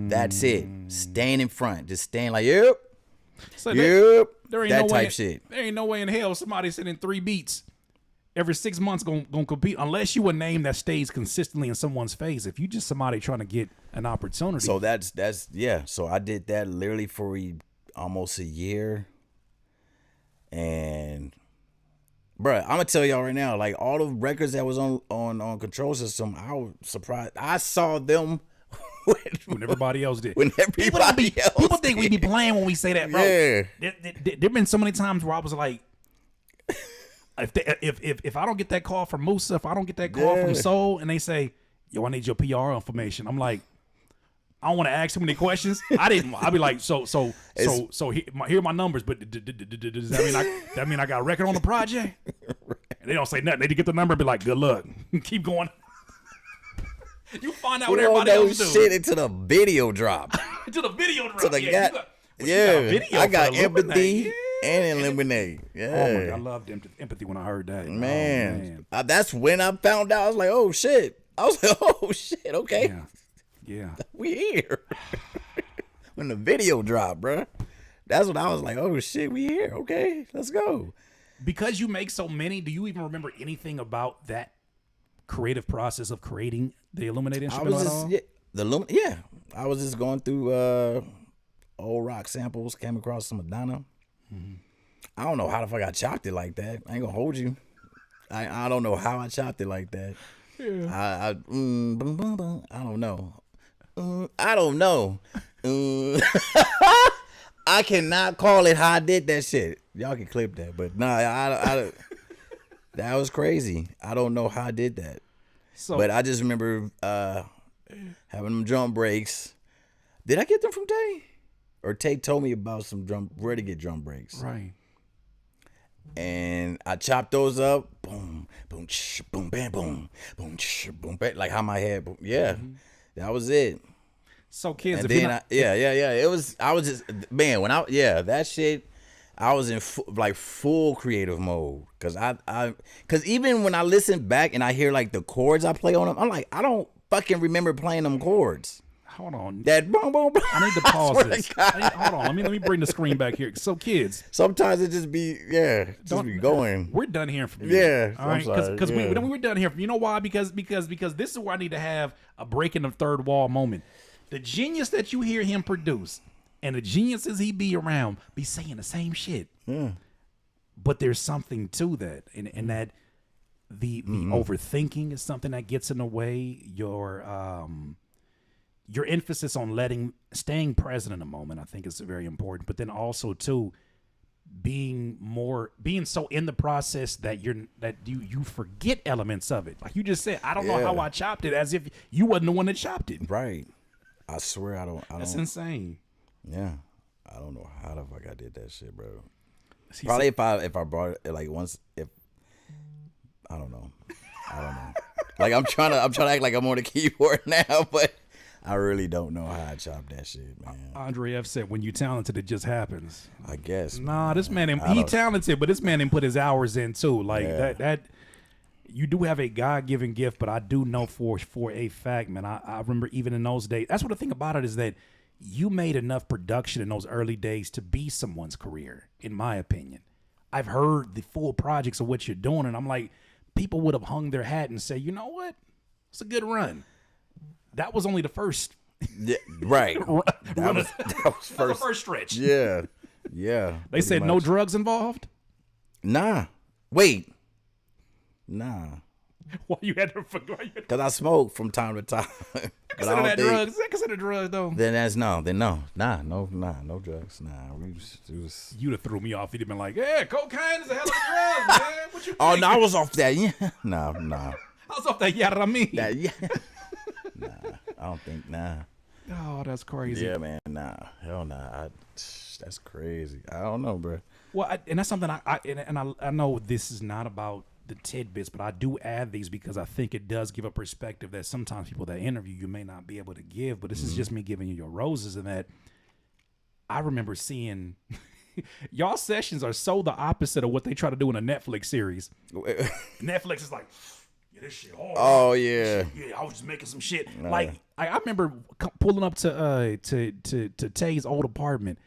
That's it. Staying in front, just staying like, yep, So yep. There ain't that no type way, shit. There ain't no way in hell somebody sending 3 beats every 6 months gonna compete unless you a name that stays consistently in someone's face. If you just somebody trying to get an opportunity. So that's yeah. So I did that literally for almost a year, and bruh, I'm gonna tell y'all right now, like all the records that was on Control System, I was surprised. I saw them when everybody else did. When everybody else people think we be playing when we say that, bro. Yeah. There been so many times where I was like, if I don't get that call from Musa, if I don't get that call from Soul, and they say, yo, I need your PR information, I'm like, I don't want to ask too many questions. I'll be like, so here are my numbers, but does that mean I got a record on the project? And they don't say nothing. They get the number and be like, good luck. Keep going. You find out what everybody else do. Shit into the video drop. To the video drop. To the I got Empathy and ILLuminate. Yeah. Oh my God, I loved Empathy when I heard that. Man. That's when I found out. I was like, oh shit. I was like, oh shit, okay. Yeah. We here. When the video dropped, bro. That's when I was like, oh shit, we here. Okay, let's go. Because you make so many, do you even remember anything about that creative process of creating the ILLuminate instrument? I was just going through old rock samples, came across some Madonna. Mm-hmm. I don't know how the fuck I chopped it like that. I ain't gonna hold you. I don't know how I chopped it like that. Yeah. I don't know. I don't know. I cannot call it how I did that shit. Y'all can clip that, but nah, I that was crazy. I don't know how I did that. But I just remember having them drum breaks. Did I get them from Tay? Or Tay told me about where to get drum breaks. Right. And I chopped those up. Boom, boom, sh, boom, bam, boom, boom, sh, boom, bam. Like how my head. Yeah, that was it. So kids, and then it was. I was just that shit. I was in full creative mode because even when I listen back and I hear like the chords I play on them, I'm like, I don't fucking remember playing them chords. Hold on. That boom, boom, boom. I need to pause this. Hold on. Let me bring the screen back here. So kids, sometimes it just be be going. We're done hearing from you. Yeah. All right. Because we're done hearing from you. You know why? Because this is where I need to have a breaking the third wall moment. The genius that you hear him produce and the geniuses he be around be saying the same shit. Yeah. But there's something to that, and that the overthinking is something that gets in the way. Your emphasis on staying present in the moment, I think, is very important. But then also too, being so in the process that you forget elements of it. Like you just said, I don't know how I chopped it, as if you wasn't the one that chopped it. Right. I swear I don't. That's insane. Yeah. I don't know how the fuck I did that shit, bro. Probably if I brought it like once, I don't know. Like I'm trying to act like I'm on the keyboard now, but I really don't know how I chopped that shit, man. Andre F said, when you talented, it just happens. I guess. Nah, this man, he talented, but this man didn't put his hours in too. Like that you do have a God-given gift, but I do know for a fact, man, I remember even in those days, that's what the thing about it is that you made enough production in those early days to be someone's career, in my opinion. I've heard the full projects of what you're doing, and I'm like, people would have hung their hat and say, you know what? It's a good run. That was only the first. Yeah, right. That was first. The first stretch. Yeah. They said no drugs involved? Nah. Wait. Nah. Why you had to? Because I smoke from time to time. But Consider that drugs. Is that considered drugs though? Then no drugs. Nah, we was. You'd have threw me off. You'd have been like, "Yeah, cocaine is a hell of a drug, man. What you?" Oh no, I was off that. Yeah, nah. I was off that yaramee. Nah, I don't think. Nah. Oh, that's crazy. Yeah, man. Nah, hell nah. That's crazy. I don't know, bro. Well, and that's something I know this is not about the tidbits, but I do add these because I think it does give a perspective that sometimes people that interview you may not be able to give. But this is just me giving you your roses, and that I remember seeing y'all sessions are so the opposite of what they try to do in a Netflix series. Netflix is like, yeah, this shit hard. Oh yeah, I was just making some shit. Like I remember pulling up to Tay's old apartment,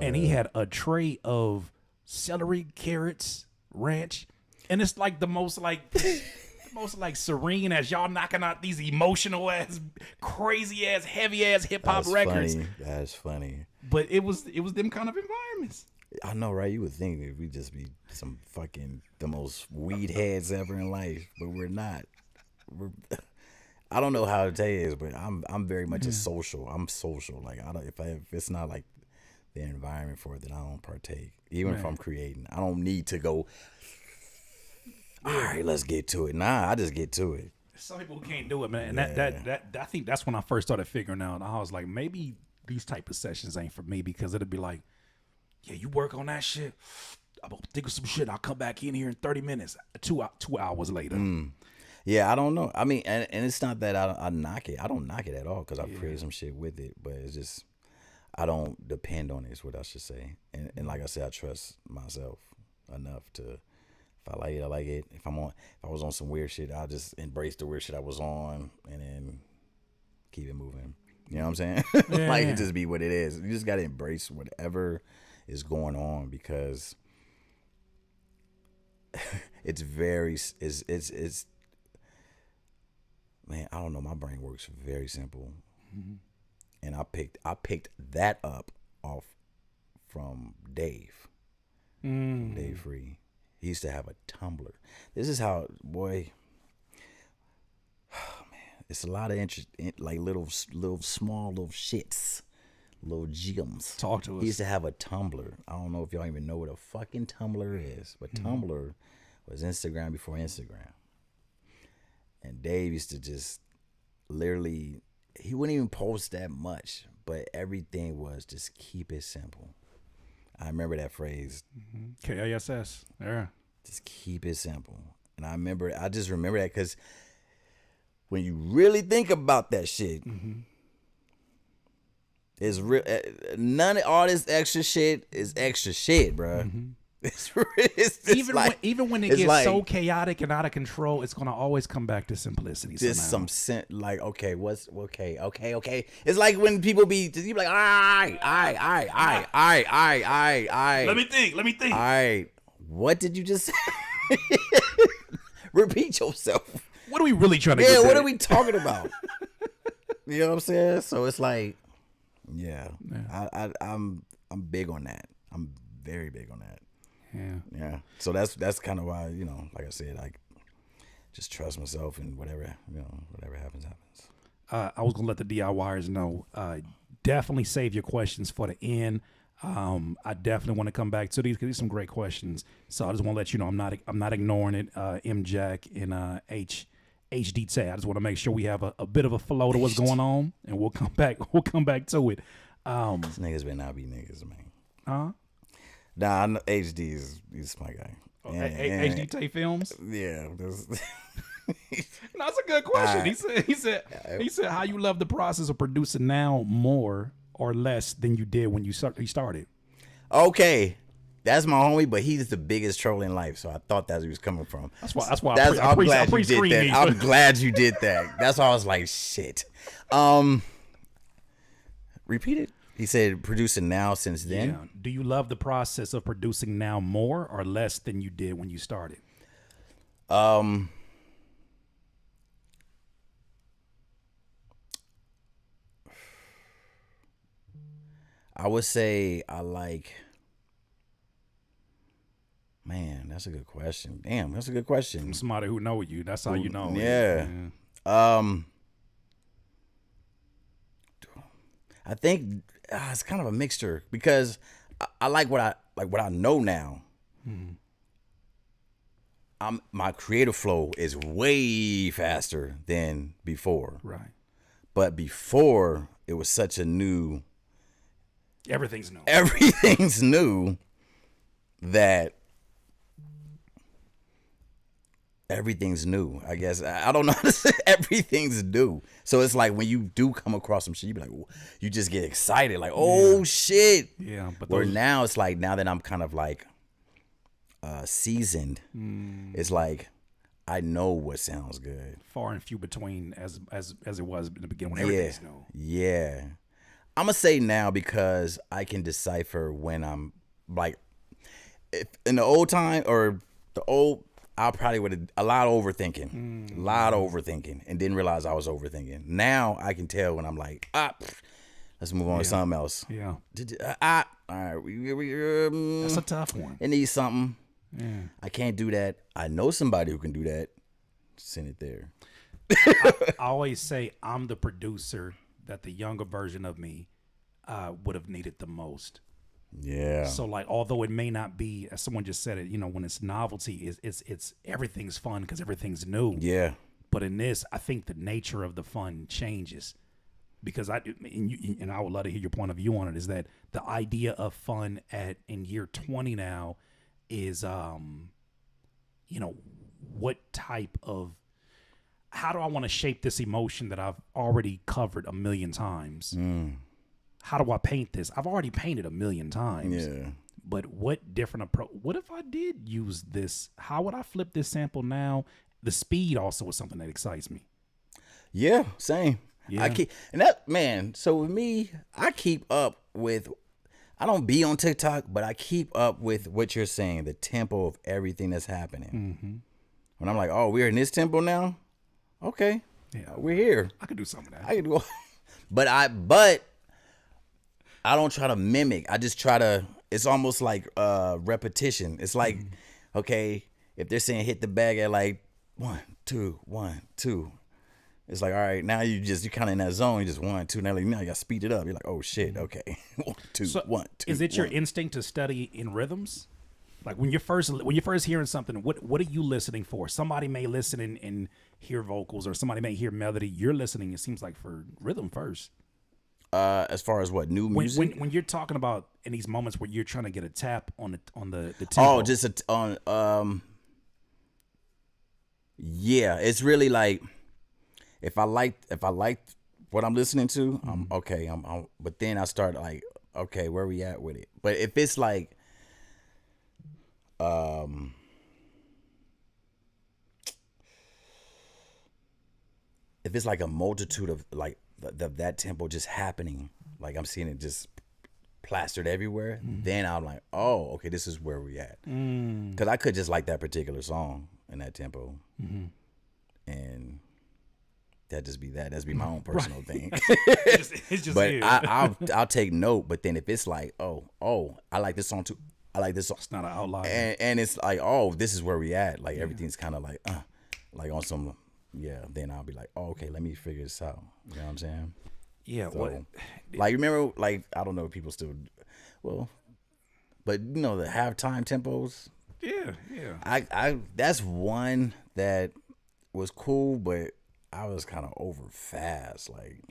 and he had a tray of celery, carrots, ranch. And it's like the most like serene as y'all knocking out these emotional ass, crazy ass, heavy ass hip hop records. That's funny. But it was them kind of environments. I know, right? You would think that we'd just be some fucking the most weed heads ever in life, but we're not. I don't know how to tell you this, but I'm very much a social. I'm social. Like if it's not like the environment for it, then I don't partake. Even if I'm creating, I don't need to go. All right, let's get to it. Nah, I just get to it. Some people can't do it, man. And that I think that's when I first started figuring out. I was like, maybe these type of sessions ain't for me because it'd be like, yeah, you work on that shit. I'm gonna think of some shit. I'll come back in here in 30 minutes. 2 hours later. Yeah, I don't know. I mean, and it's not that I knock it. I don't knock it at all because I've created some shit with it. But it's just I don't depend on it. Is what I should say. And like I said, I trust myself enough to. If I like it, I like it. If I was on some weird shit, I'll just embrace the weird shit I was on and then keep it moving. You know what I'm saying? It just be what it is. You just gotta embrace whatever is going on because it's man, I don't know. My brain works very simple, and I picked that up off from Dave, Dave Free. He used to have a Tumblr. This is how, boy. Oh, man, it's a lot of interest, like little small little shits, little gems. Talk to us. He used to have a Tumblr. I don't know if y'all even know what a fucking Tumblr is, but Tumblr was Instagram before Instagram. And Dave used to just literally, he wouldn't even post that much, but everything was just keep it simple. I remember that phrase. KISS. Yeah. Just keep it simple. And I just remember that because when you really think about that shit, it's real. None of all this extra shit is extra shit, bro. It's even when it gets like, so chaotic and out of control, it's gonna always come back to simplicity. Just some like okay. It's like when people you be like, all right. Let me think. All right, what did you just say? Repeat yourself. What are we really trying to get? Yeah, what are we talking about? You know what I'm saying? So it's like, I'm big on that. I'm very big on that. Yeah. So that's kind of why, like I said, I just trust myself and whatever happens. I was gonna let the DIYers know. Definitely save your questions for the end. I definitely want to come back to these because these are some great questions. So I just want to let you know I'm not ignoring it. M Jack and HD Tae. I just want to make sure we have a bit of a flow to what's going on, and we'll come back to it. These niggas better not be niggas, man. Huh? Nah, I know HD he's my guy. HD Tae Films? Yeah. That's a good question. Right. He said how you love the process of producing now more or less than you did when you started. Okay. That's my homie, but he's the biggest troll in life, so I thought that's where he was coming from. That's why I'm glad you did that. I'm glad you did that. That's why I was like, shit. Repeat it. He said producing now since then. Yeah. Do you love the process of producing now more or less than you did when you started? I would say I like Man, that's a good question. Damn, that's a good question. From somebody who know you. That's how you know. Yeah. I think it's kind of a mixture because I like what I know now. My creative flow is way faster than before. Right. But before it was such a new. Everything's new. Everything's new. That. Everything's new. I guess I don't know how to say everything's new. So it's like when you do come across some shit, you be like, you just get excited, like, oh shit. Yeah, but where now it's like now that I'm kind of like seasoned, it's like I know what sounds good. Far and few between as it was in the beginning when everything's new. Yeah. I'm gonna say now because I can decipher when I'm like, if in the old time or the old. I probably would have a lot of overthinking, and didn't realize I was overthinking. Now I can tell when I'm like, let's move on to something else. Yeah. All right, that's a tough one. It needs something. Yeah. I can't do that. I know somebody who can do that. Send it there. I always say I'm the producer that the younger version of me would have needed the most. Yeah. So like, although it may not be, as someone just said it, when it's novelty, it's everything's fun because everything's new. Yeah. But in this, I think the nature of the fun changes because I would love to hear your point of view on it. Is that the idea of fun in year 20 now is, what type of, how do I want to shape this emotion that I've already covered a million times? How do I paint this? I've already painted a million times. Yeah. But what different approach? What if I did use this? How would I flip this sample now? The speed also is something that excites me. Yeah, same. Yeah. So with me, I keep up with, I don't be on TikTok, but I keep up with what you're saying, the tempo of everything that's happening. Mm-hmm. When I'm like, oh, we're in this tempo now? Okay. Yeah. We're here. I could do some of that. I could do But I don't try to mimic. I just try to, it's almost like repetition. It's like, okay, if they're saying hit the bag at like 1, 2, 1, 2. It's like, all right, now you're kind of in that zone. You just 1, 2. Now you got to speed it up. You're like, oh shit, okay. 1, 2, 1, 2. Is it your instinct to study in rhythms? Like when you're first hearing something, what are you listening for? Somebody may listen and hear vocals, or somebody may hear melody. You're listening, it seems like, for rhythm first. As far as what, new music? When you're talking about in these moments where you're trying to get a tap on the tempo. Oh, just yeah, it's really like if I like what I'm listening to, I'm okay. But then I start like, okay, where we at with it? But if it's like if it's like a multitude of like that tempo just happening, like I'm seeing it just plastered everywhere, then I'm like, oh, okay, this is where we at. Because I could just like that particular song in that tempo, and that just be that. That's be my own personal thing. it's just but here. I'll take note. But then if it's like, oh, I like this song too. I like this song. It's not an outlier. And it's like, oh, this is where we at. Like everything's kind of like on some. Yeah, then I'll be like, oh, okay, let me figure this out. You know what I'm saying? Yeah. So, like, remember, like, I don't know if people still, well, but you know the halftime tempos. Yeah. I that's one that was cool, but I was kind of over fast. Like,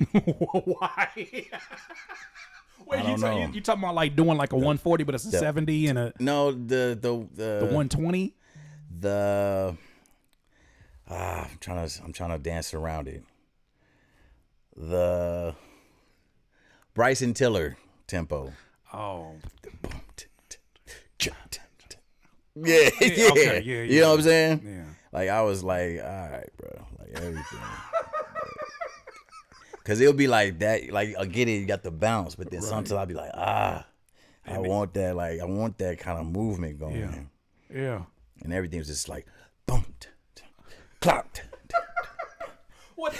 why? Wait, I don't know. You talking about like doing like a 140, but it's a 70 and a no the 120. I'm trying to dance around it. The Bryson Tiller tempo. Oh. Yeah. Okay, yeah. You know what I'm saying? Yeah. Like I was like, all right, bro. Like everything. Cause it'll be like that, like I get it, you got the bounce, but then sometimes I'll be like, I want that kind of movement going. Yeah. And everything's just like boom, clock. Well,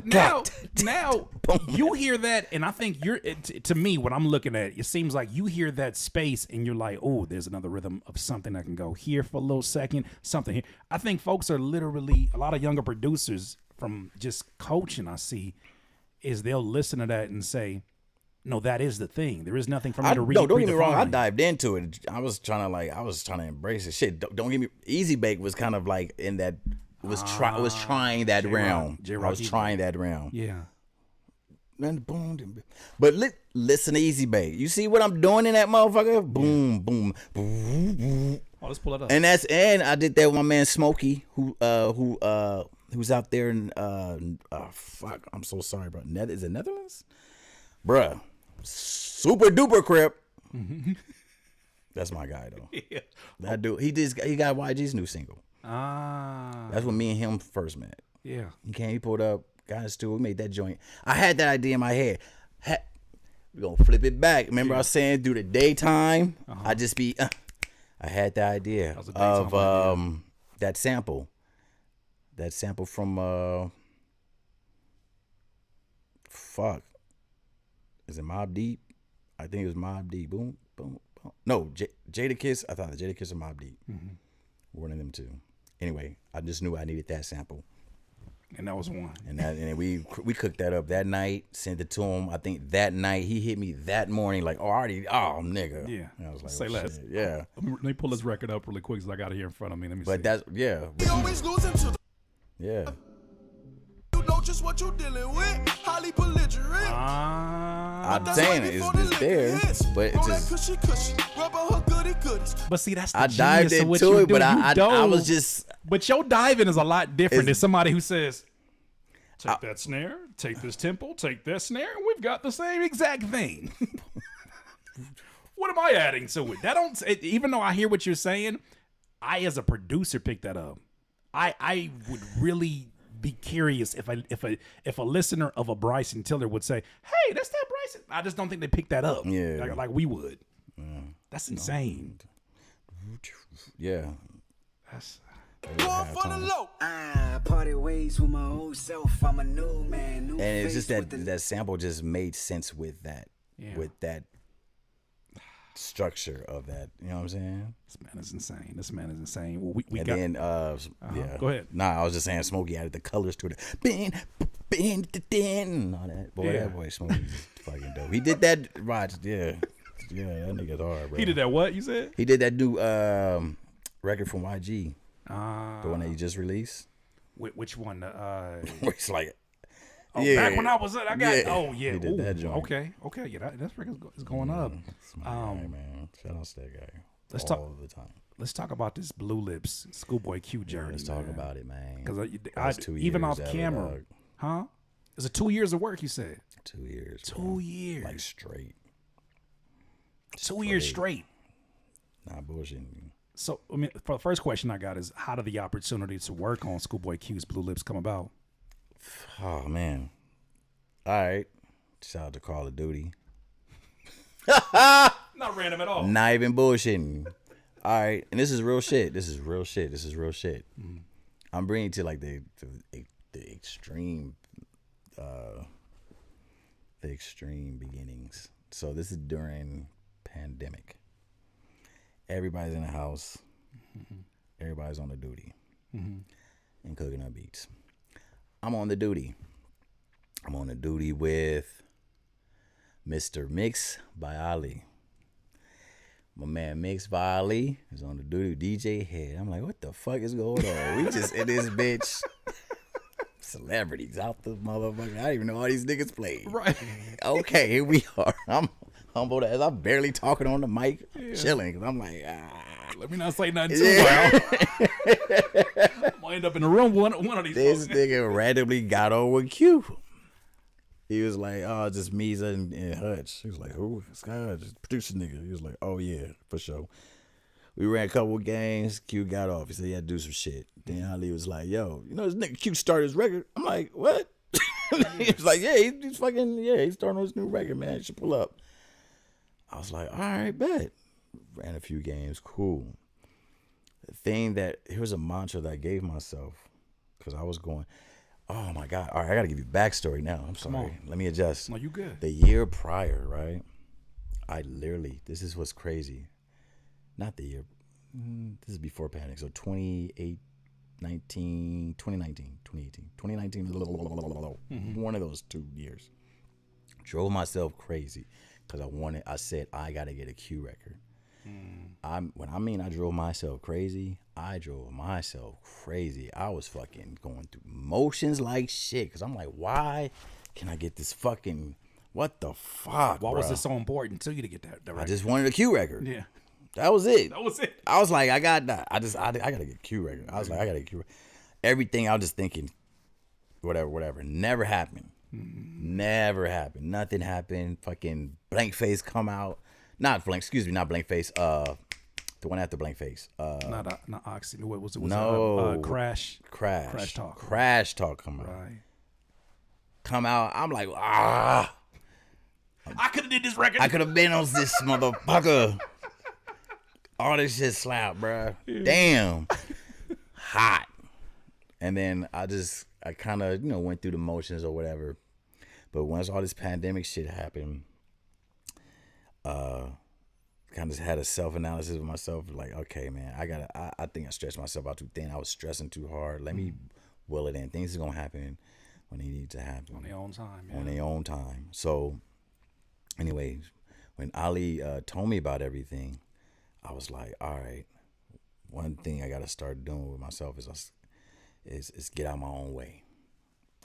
now you hear that, and I think to me, what I'm looking at, it seems like you hear that space, and you're like, oh, there's another rhythm of something that can go here for a little second, something here. I think folks are literally, a lot of younger producers from just coaching, I see, is they'll listen to that and say, no, that is the thing. There is nothing for me to read. No, don't get me wrong. I dived into it. I was trying to embrace it. Shit, don't get me. Easy Bake was kind of like in that. Was trying that realm. I was trying that realm. Yeah. But listen to Easy Bake. You see what I'm doing in that motherfucker? Boom, boom, boom, boom. Oh, let's pull it up. And I did that with my man Smokey, who's out there in fuck. I'm so sorry, bro. Is it Netherlands? Bruh. Super duper crip. That's my guy though. Yeah. That dude, he got YG's new single. That's when me and him first met. Yeah. He pulled up, got his tool, we made that joint. I had that idea in my head. We're gonna flip it back. Remember I was saying do the daytime? I just be I had the idea of that sample. That sample from fuck. Is it Mobb Deep? I think it was Mobb Deep. Boom, boom, boom. No, Jadakiss. I thought the Jadakiss or Mobb Deep. One of them two. Anyway, I just knew I needed that sample. And that was one. And we cooked that up that night, sent it to him. I think that night he hit me that morning like, nigga. Yeah. And I was like, say less. Shit. Yeah. Let me pull this record up really quick because I got it here in front of me. Let me see. But that's, yeah. We always losing to the Yeah. You know just what you're dealing with. Highly belligerent. I'm saying it's there, but it's just. But see, that's the I dived genius of what into you it, do. but You I was dove. just. But your diving is a lot different than somebody who says, take that snare, take this tempo, take that snare, and we've got the same exact thing. What am I adding to it? Even though I hear what you're saying, I as a producer pick that up. I would really be curious if a listener of a Bryson Tiller would say, hey, that's that Bryson. I just don't think they pick that up. Yeah. Like we would. That's insane. Yeah. That's Going for the low. Party ways with my old self. I'm a new man. And it's just that sample just made sense with that. Yeah. With that structure of that. You know what I'm saying? This man is insane. Well, we and got. then, yeah. Go ahead. Nah, I was just saying Smokey added the colors to it. And all that. Boy, that boy Smokey is fucking dope. He did that, Raj. Yeah. Yeah, that nigga's hard, bro. He did that what, you said? He did that new record from YG. The one that he just released. Which one? Where it's like, back when I was at, He did that joint. Okay, yeah, that record is going up. Guy, man. Shout out to that guy. Let's all the time. Let's talk about this Blue Lips SchHoolboy Q journey. Let's talk about it, man. Because even off camera, huh? Is it 2 years of work? You said 2 years. 2 years, like straight. 2 years straight. Nah, bullshit. So, I mean, for the first question I got is, how did the opportunity to work on SchHoolboy Q's Blue Lips come about? Oh, man. All right. Shout out to Call of Duty. Not random at all. Not even bullshitting. All right. And this is real shit. Mm-hmm. I'm bringing to like the extreme, the extreme beginnings. So this is during pandemic. Everybody's in the house. Mm-hmm. Everybody's on the duty. Mm-hmm. And cooking up beats. I'm on the duty. I'm on the duty with Mr. Mix by Ali. My man Mix by Ali is on the duty with DJ Head. I'm like, what the fuck is going on? We just in this bitch. Celebrities out the motherfucker. I don't even know all these niggas played. Right. Okay, here we are. I'm humbled as I'm barely talking on the mic, chilling. Cause I'm like, let me not say nothing too loud. Might end up in the room one of these. This nigga randomly got on with Q. He was like, oh, just Misa and Hutch. He was like, who? Skhye Hutch, producer nigga. He was like, oh yeah, for sure. We ran a couple of games. Q got off. He said he had to do some shit. Then Ali was like, yo, you know this nigga Q started his record. I'm like, what? He was like, yeah, he's starting on his new record, man. You should pull up. I was like, all right, bet. Ran a few games, cool. The thing that, here's a mantra that I gave myself, because I was going, Oh my God! All right, I gotta give you backstory now. I'm sorry. on. Let me adjust. No, you good. The year prior, right? I literally. This is what's crazy. Not the year. This is before Panic. So 2018. 2019. One of those 2 years. Drove myself crazy because I said I gotta get a Q record. When I drove myself crazy, I was fucking going through motions like shit because I'm like, why can I get this fucking, what the fuck? Why was bruh? it so important to you to get that I record? just wanted a Q record. Yeah. That was it. That was it. I was like, I got that. I gotta get a Q record. I was like, I gotta get a Q record. Everything I was just thinking, whatever. Never happened. Never happened. Nothing happened. Fucking Blank Face come out. Not Blank Face. The one after Blank Face. Not Oxy. What was it? No. Crash. Crash Talk. Crash Talk come out. Right. Come out. I'm like, I could have did this record. I could have been on this motherfucker. All this shit slap, bruh. Damn. Hot. And then I kind of, went through the motions or whatever. But once all this pandemic shit happened, kind of had a self-analysis of myself. Like, okay, man, I think I stretched myself out too thin. I was stressing too hard. Let me will it in. Things are going to happen when they need to happen. On their own time. On their own time. So, anyway, when Ali told me about everything, I was like, all right, one thing I got to start doing with myself is get out my own way.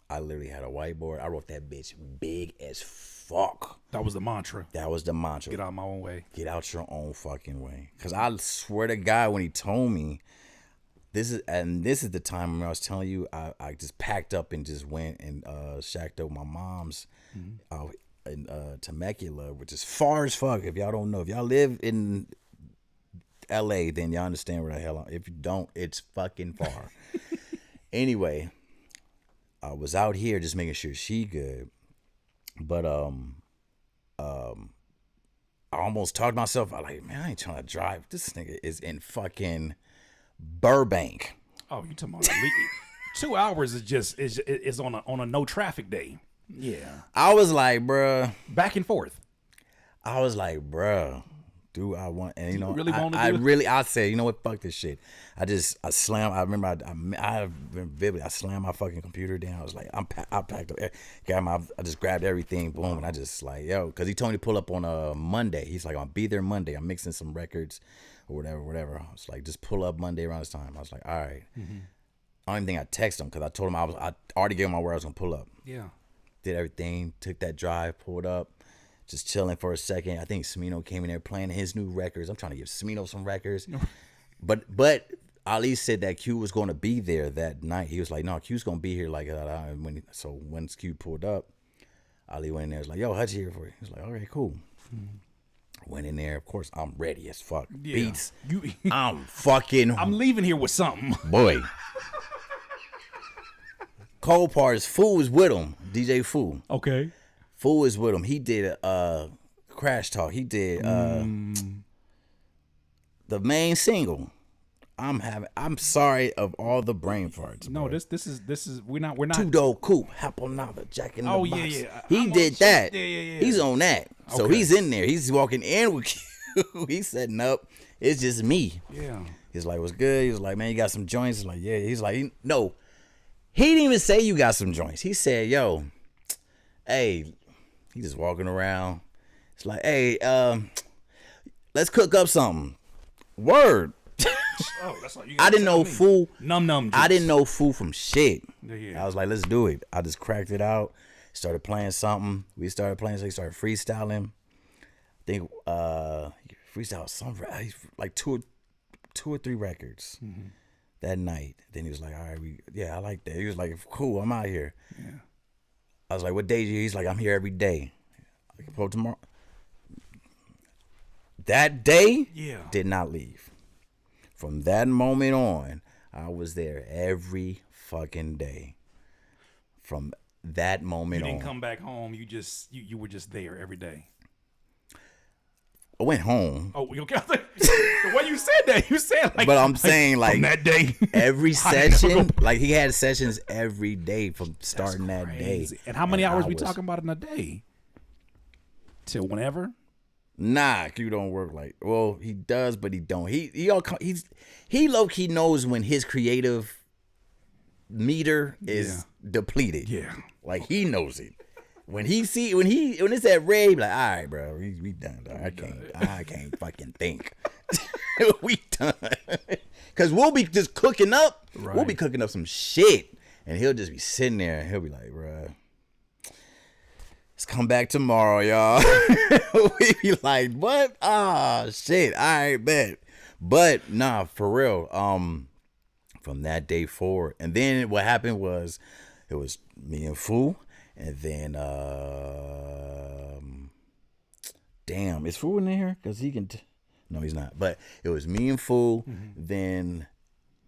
I literally had a whiteboard. I wrote that bitch big as fuck. That was the mantra. That was the mantra. Get out my own way. Get out your own fucking way. Because I swear to God, when he told me, this is the time when I was telling you, I just packed up and just went and shacked up my mom's in Temecula, which is far as fuck. If y'all don't know, if y'all live in LA, then y'all understand where the hell if you don't, it's fucking far. Anyway, I was out here just making sure she good. But I almost talked myself out like, man, I ain't trying to drive. This nigga is in fucking Burbank. Oh, you talking about 2 hours is on a no traffic day. Yeah. I was like, bruh. Back and forth. I was like, bruh. Do I want, and you know, really want to I do it? really, I said, you know what, fuck this shit. I slammed, I remember, I vividly, I slammed my fucking computer down. I was like, I packed up, I just grabbed everything, boom, and I just like, yo, because he told me to pull up on a Monday. He's like, I'll be there Monday. I'm mixing some records or whatever. I was like, just pull up Monday around this time. I was like, all right. I don't even think I texted him because I told him I already gave him my word I was gonna pull up. Yeah. Did everything, took that drive, pulled up. Just chilling for a second. I think Smino came in there playing his new records. I'm trying to give Smino some records. But Ali said that Q was going to be there that night. He was like, no, Q's going to be here. Like, so when Q pulled up, Ali went in there. Was like, yo, Hutch here for you. He was like, okay, cool. Went in there. Of course, I'm ready as fuck. Yeah. Beats. I'm leaving here with something. Boy. Cold part is Fu was with him. DJ Fu. Okay. Fu is with him. He did Crash Talk. He did the main single. I'm sorry of all the brain farts. No, bro. this is we're not Two door coupe, Haponava, Jack in the box. Yeah. He did that. Yeah. He's on that. So Okay. he's in there. He's walking in with Q. He's setting up. It's just me. Yeah. He's like, what's good? He was like, man, you got some joints? He's like, yeah. He's like, no. He didn't even say you got some joints. He said, yo, hey, he just walking around. It's like, hey, let's cook up something. Word. Oh, that's all you I didn't know Fu. Num. I didn't know Fu from shit. Yeah. I was like, let's do it. I just cracked it out. Started playing something. We started playing, so he started freestyling. I think he freestyled some like two or three records that night. Then he was like, all right, I like that. He was like, cool, I'm out here. Yeah. I was like, what day is you? He's like, I'm here every day. I can pull up tomorrow. That day, did not leave. From that moment on, I was there every fucking day. From that moment on. You didn't come back home. You were just there every day. I went home. Oh, okay. The way you said that, you said like. But I'm saying like from that day, every session, like he had sessions every day from starting that day. And how many hours we talking about in a day? Till whenever? Nah, you don't work like. Well, he does, but he don't. He low key knows when his creative meter is depleted. Yeah, like he knows it. When it's at red, he be like, all right, bro, we done. Dog. I can't fucking think. We done. Cause we'll be just cooking up. Right. We'll be cooking up some shit, and he'll just be sitting there, and he'll be like, bro, let's come back tomorrow, y'all. We be like, what? Ah, shit. All right, bet. But nah, for real. From that day forward, and then what happened was, it was me and Fu. And then, damn, is Fu in there? Because he can, no, he's not. But it was me and Fu, then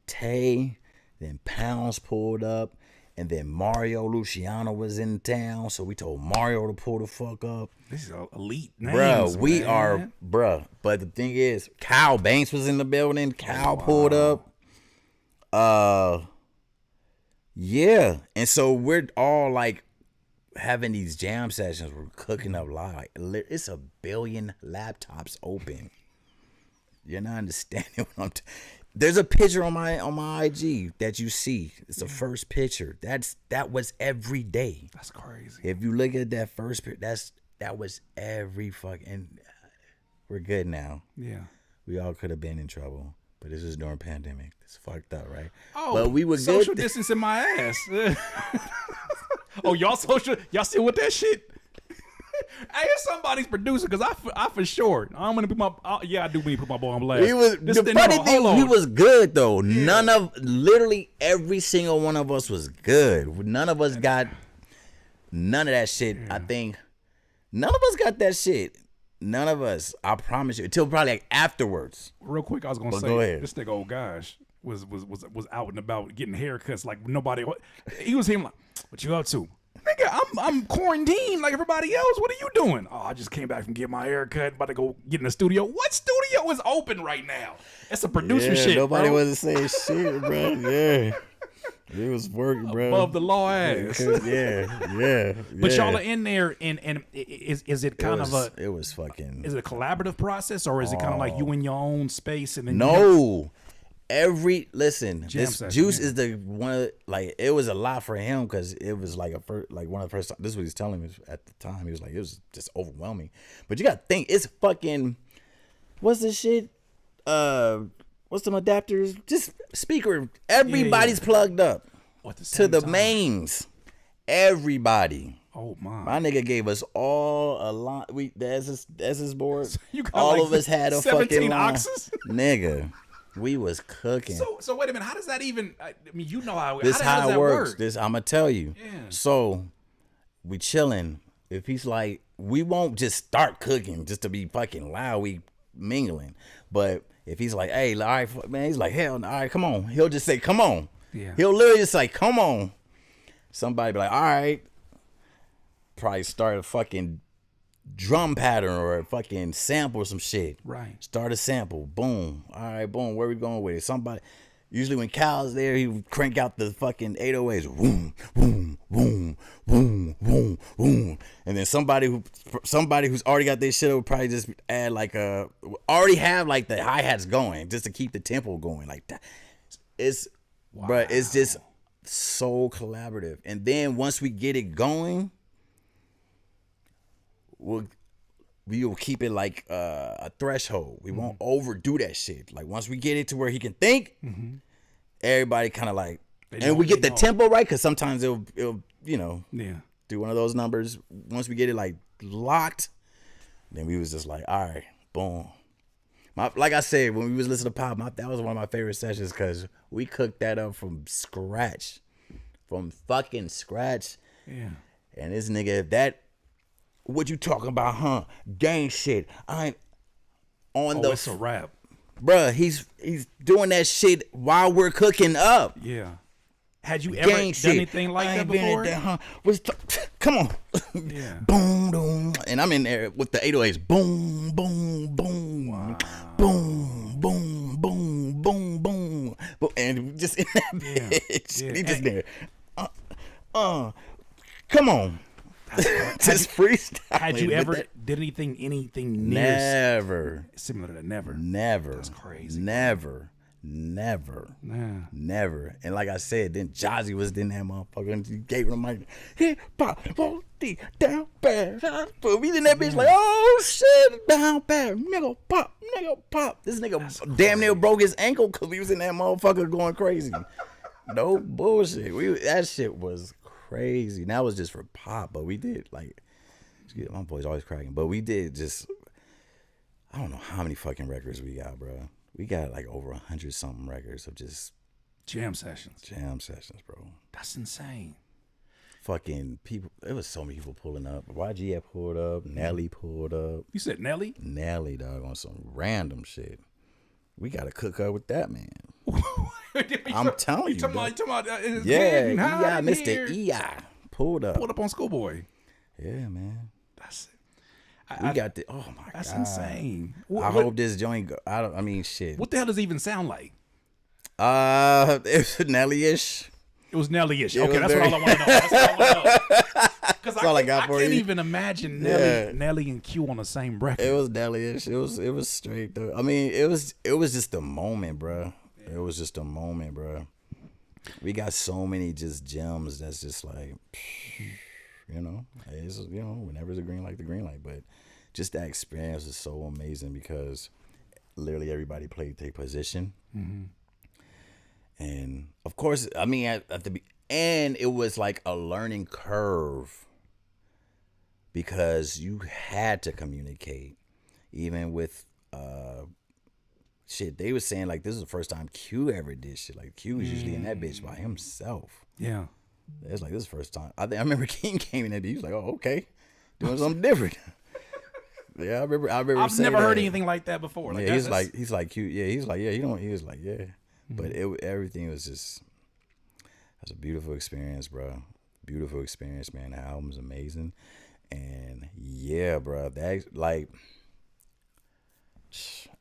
Tay, then Pounds pulled up, and then Mario Luciano was in town. So we told Mario to pull the fuck up. This is elite names, Bruh, we man. are, bruh. But the thing is, Kyle Banks was in the building. Kyle pulled up. Yeah. And so we're all like, having these jam sessions, we're cooking up live. Like, it's 1 billion laptops open. You're not understanding what I'm. There's a picture on my IG that you see. It's the first picture. That was every day. That's crazy. If you look at that first picture, that was every fucking. We're good now. Yeah. We all could have been in trouble, but this was during pandemic. It's fucked up, right? Oh, but we were social good. distancing my ass. Oh, y'all still with that shit? Hey, it's somebody's producer, because I for sure. I'm gonna put I do mean put my boy on blast. The funny thing, we was good though. Yeah. Literally every single one of us was good. None of us got none of that shit. Yeah. I think none of us got that shit. None of us. I promise you. Until probably like afterwards. Real quick, I was gonna say, go ahead. This nigga, oh gosh, was out and about getting haircuts like nobody. He was him like, what you up to? Nigga, I'm quarantined like everybody else. What are you doing? Oh, I just came back from getting my hair cut. About to go get in the studio. What studio is open right now? It's a producer shit. Nobody bro. wasn't saying shit, bro. Yeah. It was working, bro. Above the law ass. Yeah. But y'all are in there, and is it kind of a? It was fucking. Is it a collaborative process, or is it kind of like you in your own space and then? No. Listen, this session, Juice is the one. Like, it was a lot for him because it was like one of the first. This is what he's telling me at the time. He was like, it was just overwhelming. But you gotta think, it's fucking. What's this shit? What's them adapters? Just speaker. Everybody's plugged up to the mains. Everybody. Oh my! My nigga gave us all a lot. That's his board. So you got all like of us had a 17 fucking line. oxes? Nigga. We was cooking. So wait a minute. How does that even? I mean, you know how this how it works. Work? This I'm gonna tell you. Yeah. So we chilling. If he's like, we won't just start cooking just to be fucking loud. We mingling. But if he's like, hey, all right, man, he's like, hell, all right, come on. He'll just say, come on. Yeah. He'll literally just say, come on. Somebody be like, all right. Probably start a fucking drum pattern or a fucking sample or some shit. Right. Start a sample. Boom. All right, boom. Where we going with it? Somebody. Usually when Cal's there, he would crank out the fucking 808s. Boom, boom, boom, boom, boom, boom. And then somebody who's already got their shit would probably just add like already have like the hi-hats going just to keep the tempo going like that. But it's just so collaborative. And then once we get it going, we'll keep it like a threshold. We won't overdo that shit. Like once we get it to where he can think, everybody kind of like, and we get the tempo right, because sometimes it'll do one of those numbers. Once we get it like locked, then we was just like, all right, boom. Like I said, when we was listening to Pop, that was one of my favorite sessions because we cooked that up from fucking scratch. Yeah. And this nigga, what you talking about, huh? Gang shit. I ain't on the. It's a rap. Bruh, he's doing that shit while we're cooking up. Yeah. Had you ever done anything like that before? Come on. Yeah. Boom, boom. And I'm in there with the 808s. Boom, boom, boom. Wow. Boom, boom, boom, boom, boom. And just in that bitch. Yeah. He just there. Come on. Just freestyle. Had you ever did anything near Never. similar to that? Never. That's crazy. Never. Nah. Never. And like I said, then Jazzy was in that motherfucker and he gave him the mic. Hip hop, down bad. We in that bitch like, oh shit, down bad. Nigga pop. This nigga damn near broke his ankle because we was in that motherfucker going crazy. No bullshit. That shit was crazy. Now it was just for pop, but we did like, my boy's always cracking, but we did just, I don't know how many fucking records we got, bro. We got like over 100-something records of just jam sessions, That's insane. Fucking people. There was so many people pulling up. YG had pulled up. Nelly pulled up. You said Nelly? Nelly, dog, on some random shit. We got to cook up with that man. I'm telling you. Talking about yeah, EI, Mr. EI pulled up. Pulled up on SchHoolboy. Yeah, man. That's we got the. Oh my god, that's insane. I hope this joint. I mean, shit. What the hell does it even sound like? It's Nelly-ish. It was Nelly-ish. Okay, that's all I want to know. That's all I want to know. Because I can't even imagine Nelly and Q on the same record. It was Nelly-ish. It was straight though. I mean, it was just a moment, bro. It was just a moment, bro. We got so many just gems that's just like, it's, whenever the green light, but just that experience is so amazing because literally everybody played their position. Mm-hmm. And of course, I mean, and it was like a learning curve because you had to communicate, even with shit. They were saying like this is the first time Q ever did shit. Like Q was usually in that bitch by himself. Yeah, it's like this is the first time. I remember King came in there. He was like, "Oh, okay, doing something different." Yeah, I remember. I've never heard anything like that before. Like, yeah, he's like Q. Yeah, he's like, yeah, you don't. He was like, yeah. But everything was just, that's a beautiful experience, bro. Beautiful experience, man. The album's amazing. And yeah, bro, that like,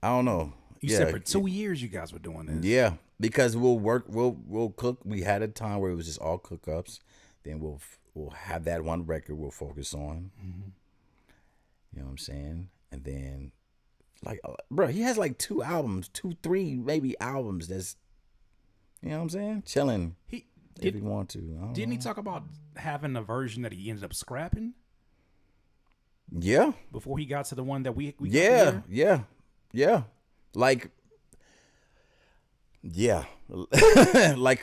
I don't know. You said for 2 years you guys were doing this. Yeah, because we'll cook. We had a time where it was just all cook-ups. Then we'll have that one record we'll focus on. Mm-hmm. You know what I'm saying? And then, like, bro, he has like 2 albums, 3 maybe albums that's, you know what I'm saying? Chilling. If he want to. Didn't he talk about having a version that he ended up scrapping? Yeah. Before he got to the one that we yeah. Like, yeah. Like,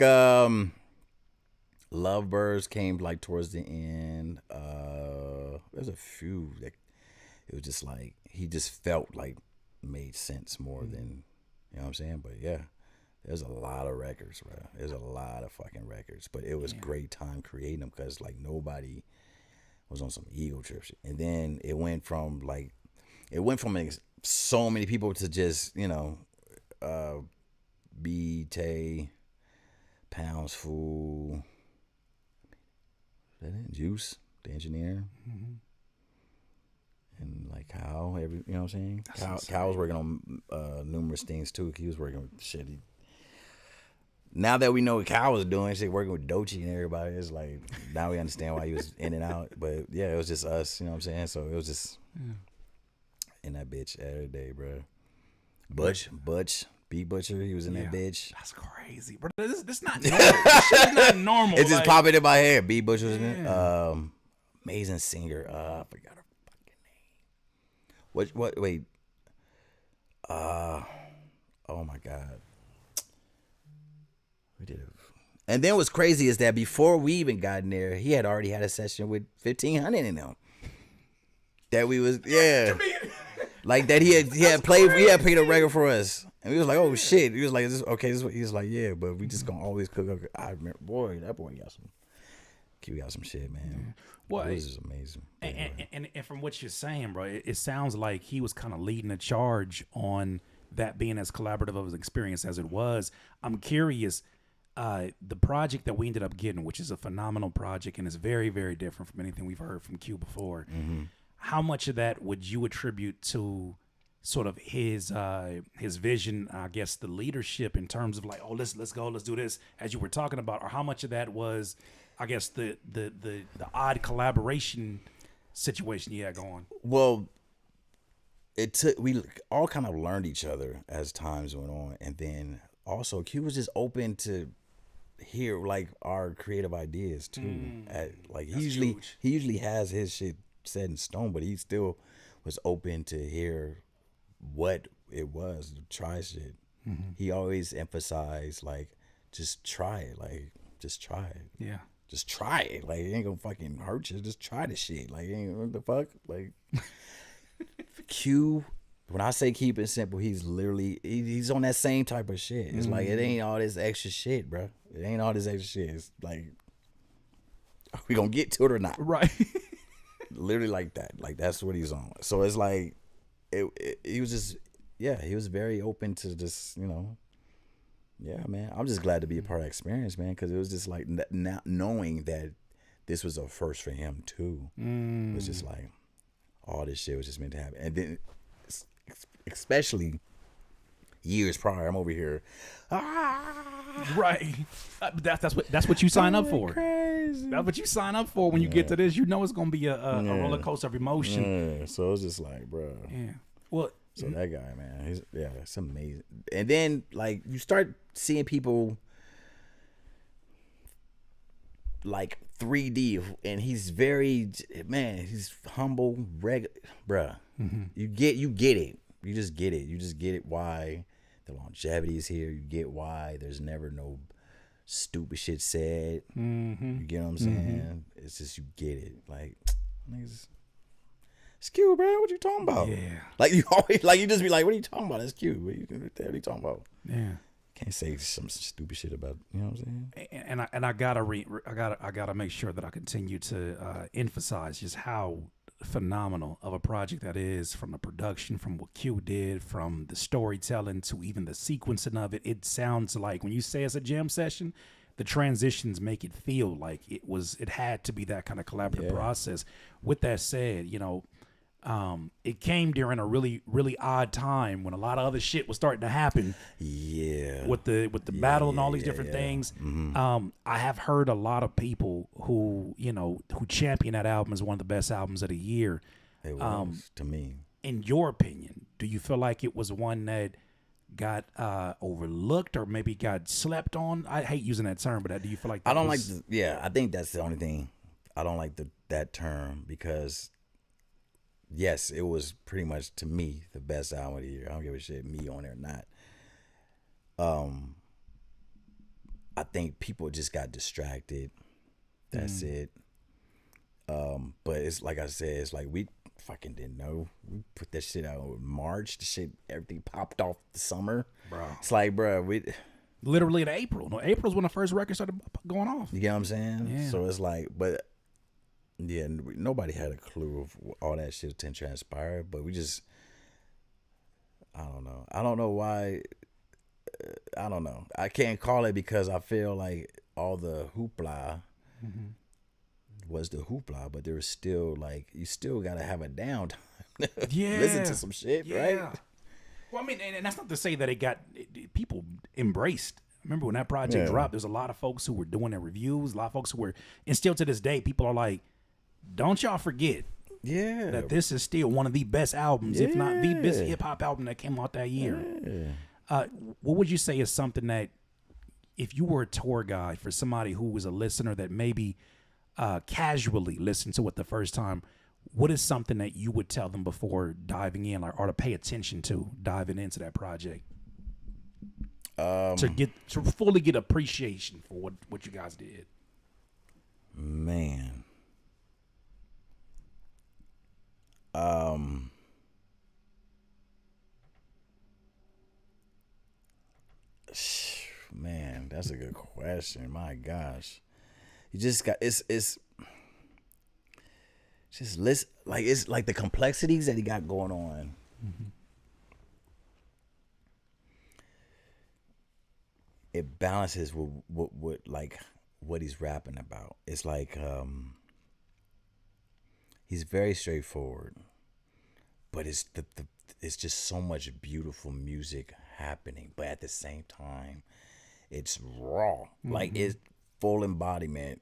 Lovebirds came like towards the end. There's a few that it was just like he just felt like made sense more than, you know what I'm saying? But yeah, there's a lot of records, bro. There's a lot of fucking records. But it was great time creating them because like nobody was on some ego trip shit. And then it went from like so many people to just, B, Tay, Pounds Fool, Juice, the engineer. Mm-hmm. And like Kyle, you know what I'm saying? Kyle was working on numerous things too. He was working with shit. Now that we know what Kyle was doing, shit, working with Doechii and everybody, it's like now we understand why he was in and out. But yeah, it was just us, you know what I'm saying? So it was just in that bitch every day, bro. Butch, B Butcher, he was in that bitch. That's crazy, bro. This not normal. This shit is not normal. It's just popping in my head. B Butcher was in it. Amazing singer. I forgot her fucking name. What? Wait. Oh my god. We did it. And then what's crazy is that before we even got in there, he had already had a session with 1500 in them. That we was like that he had played a record for us. And we was like, oh shit. He was like, this he was like, yeah, but we just gonna always cook up. I remember, that boy got some shit, man. Well, this is amazing. And from what you're saying, bro, it sounds like he was kind of leading the charge on that being as collaborative of an experience as it was. I'm curious, the project that we ended up getting, which is a phenomenal project and is very, very different from anything we've heard from Q before. How much of that would you attribute to sort of his vision, I guess the leadership in terms of like, oh, let's go, let's do this, as you were talking about, or how much of that was, I guess, the odd collaboration situation you had going? Well, we all kind of learned each other as times went on, and then also Q was just open to hear like our creative ideas too. He usually has his shit set in stone, but he still was open to hear what it was, to try shit. He always emphasized like, just try it, like just try it. Yeah. Just try it. Like, it ain't gonna fucking hurt you. Just try the shit. Like, what the fuck? Like, Q, when I say keep it simple, he's literally, he's on that same type of shit. It's like, it ain't all this extra shit, bro. It ain't all this extra shit. It's like, are we gonna get to it or not? Right. Literally like that. Like, that's what he's on. So it's like, he was just, yeah, he was very open to just, you know, yeah, man. I'm just glad to be a part of that experience, man, because it was just like not knowing that this was a first for him too. It was just like all this shit was just meant to happen, and then especially years prior, I'm over here, right. That's what you sign up for. Crazy. That's what you sign up for when you get to this. You know it's gonna be a roller coaster of emotion. Yeah. So it's just like, bro. Yeah. Well. So that guy, man, it's amazing. And then like you start seeing people like 3D, and he's very, man, he's humble, bruh. You get it. You just get it. You just get it why the longevity is here. You get why there's never no stupid shit said. You get what I'm saying? It's just, you get it. Like, niggas. It's cute, bro. What you talking about? Yeah. Like you always, like you just be like, what are you talking about? It's cute. What the hell are you talking about? Yeah. Can't say some stupid shit about, you know what I'm saying? And I gotta make sure that I continue to emphasize just how phenomenal of a project that is, from the production, from what Q did, from the storytelling to even the sequencing of it. It sounds like when you say it's a jam session, the transitions make it feel like it had to be that kind of collaborative process. With that said, you know, it came during a really, really odd time when a lot of other shit was starting to happen. Yeah. With the battle and all these different things. I have heard a lot of people who champion that album as one of the best albums of the year. It was, to me. In your opinion, do you feel like it was one that got overlooked or maybe got slept on? I hate using that term, but do you feel like that I don't like I think that's the only thing. I don't like that term because yes, it was pretty much, to me, the best album of the year. I don't give a shit me on it or not. I think people just got distracted. That's it. But it's like I said, it's like we fucking didn't know. We put that shit out in March. The shit, everything popped off the summer. Bro. It's like, bro, we literally in April. No, April's when the first record started going off. You get what I'm saying? Yeah. So it's like, but yeah, nobody had a clue of all that shit to transpire, but we just, I don't know why. I don't know. I can't call it because I feel like all the hoopla was the hoopla, but there was still like, you still got to have a downtime. Listen to some shit, right? Well, I mean, and that's not to say that people embraced. Remember when that project dropped, there's a lot of folks who were doing their reviews, a lot of folks who were, and still to this day, people are like, don't y'all forget that this is still one of the best albums, if not the best hip-hop album that came out that year. What would you say is something that, if you were a tour guide for somebody who was a listener that maybe casually listened to it the first time, what is something that you would tell them before diving in, or to pay attention to diving into that project? To fully get appreciation for what you guys did. Man. Man, that's a good question. My gosh. You just got it's just list, like, it's like the complexities that he got going on. it balances with what he's rapping about. It's like he's very straightforward, but it's just so much beautiful music happening. But at the same time, it's raw. Like it's full embodiment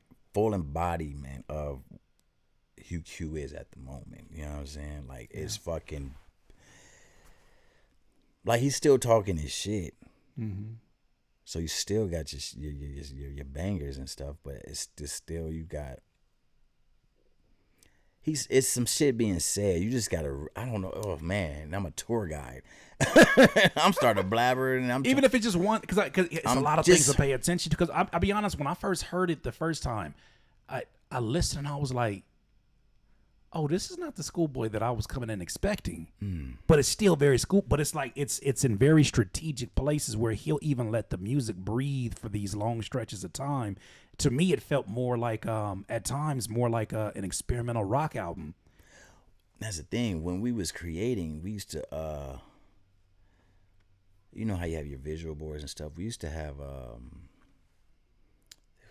of who Q is at the moment. You know what I'm saying? Like it's fucking like he's still talking his shit. So you still got your bangers and stuff, but it's just still you got. It's some shit being said. You just gotta. I don't know. Oh man, I'm a tour guide. I'm starting blabbering. And even if it's just one, because it's a lot of things to pay attention to. Because I'll be honest, when I first heard it the first time, I listened and I was like, oh, this is not the SchHoolboy that I was coming in expecting. But it's still very school. But it's like it's in very strategic places where he'll even let the music breathe for these long stretches of time. To me, it felt more like at times more like an experimental rock album. That's the thing. When we was creating, we used to you know how you have your visual boards and stuff. We used to have there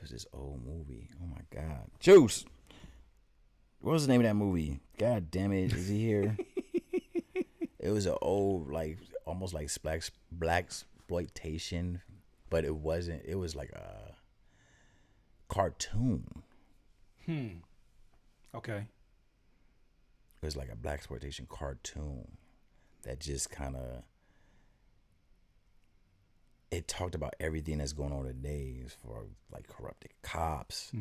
was this old movie. Oh my God, Juice. What was the name of that movie? God damn it, is he here? It was an old, like almost like blaxploitation, but it wasn't. It was like a cartoon. Okay. It was like a blaxploitation cartoon that just kind of it talked about everything that's going on today as far like corrupted cops,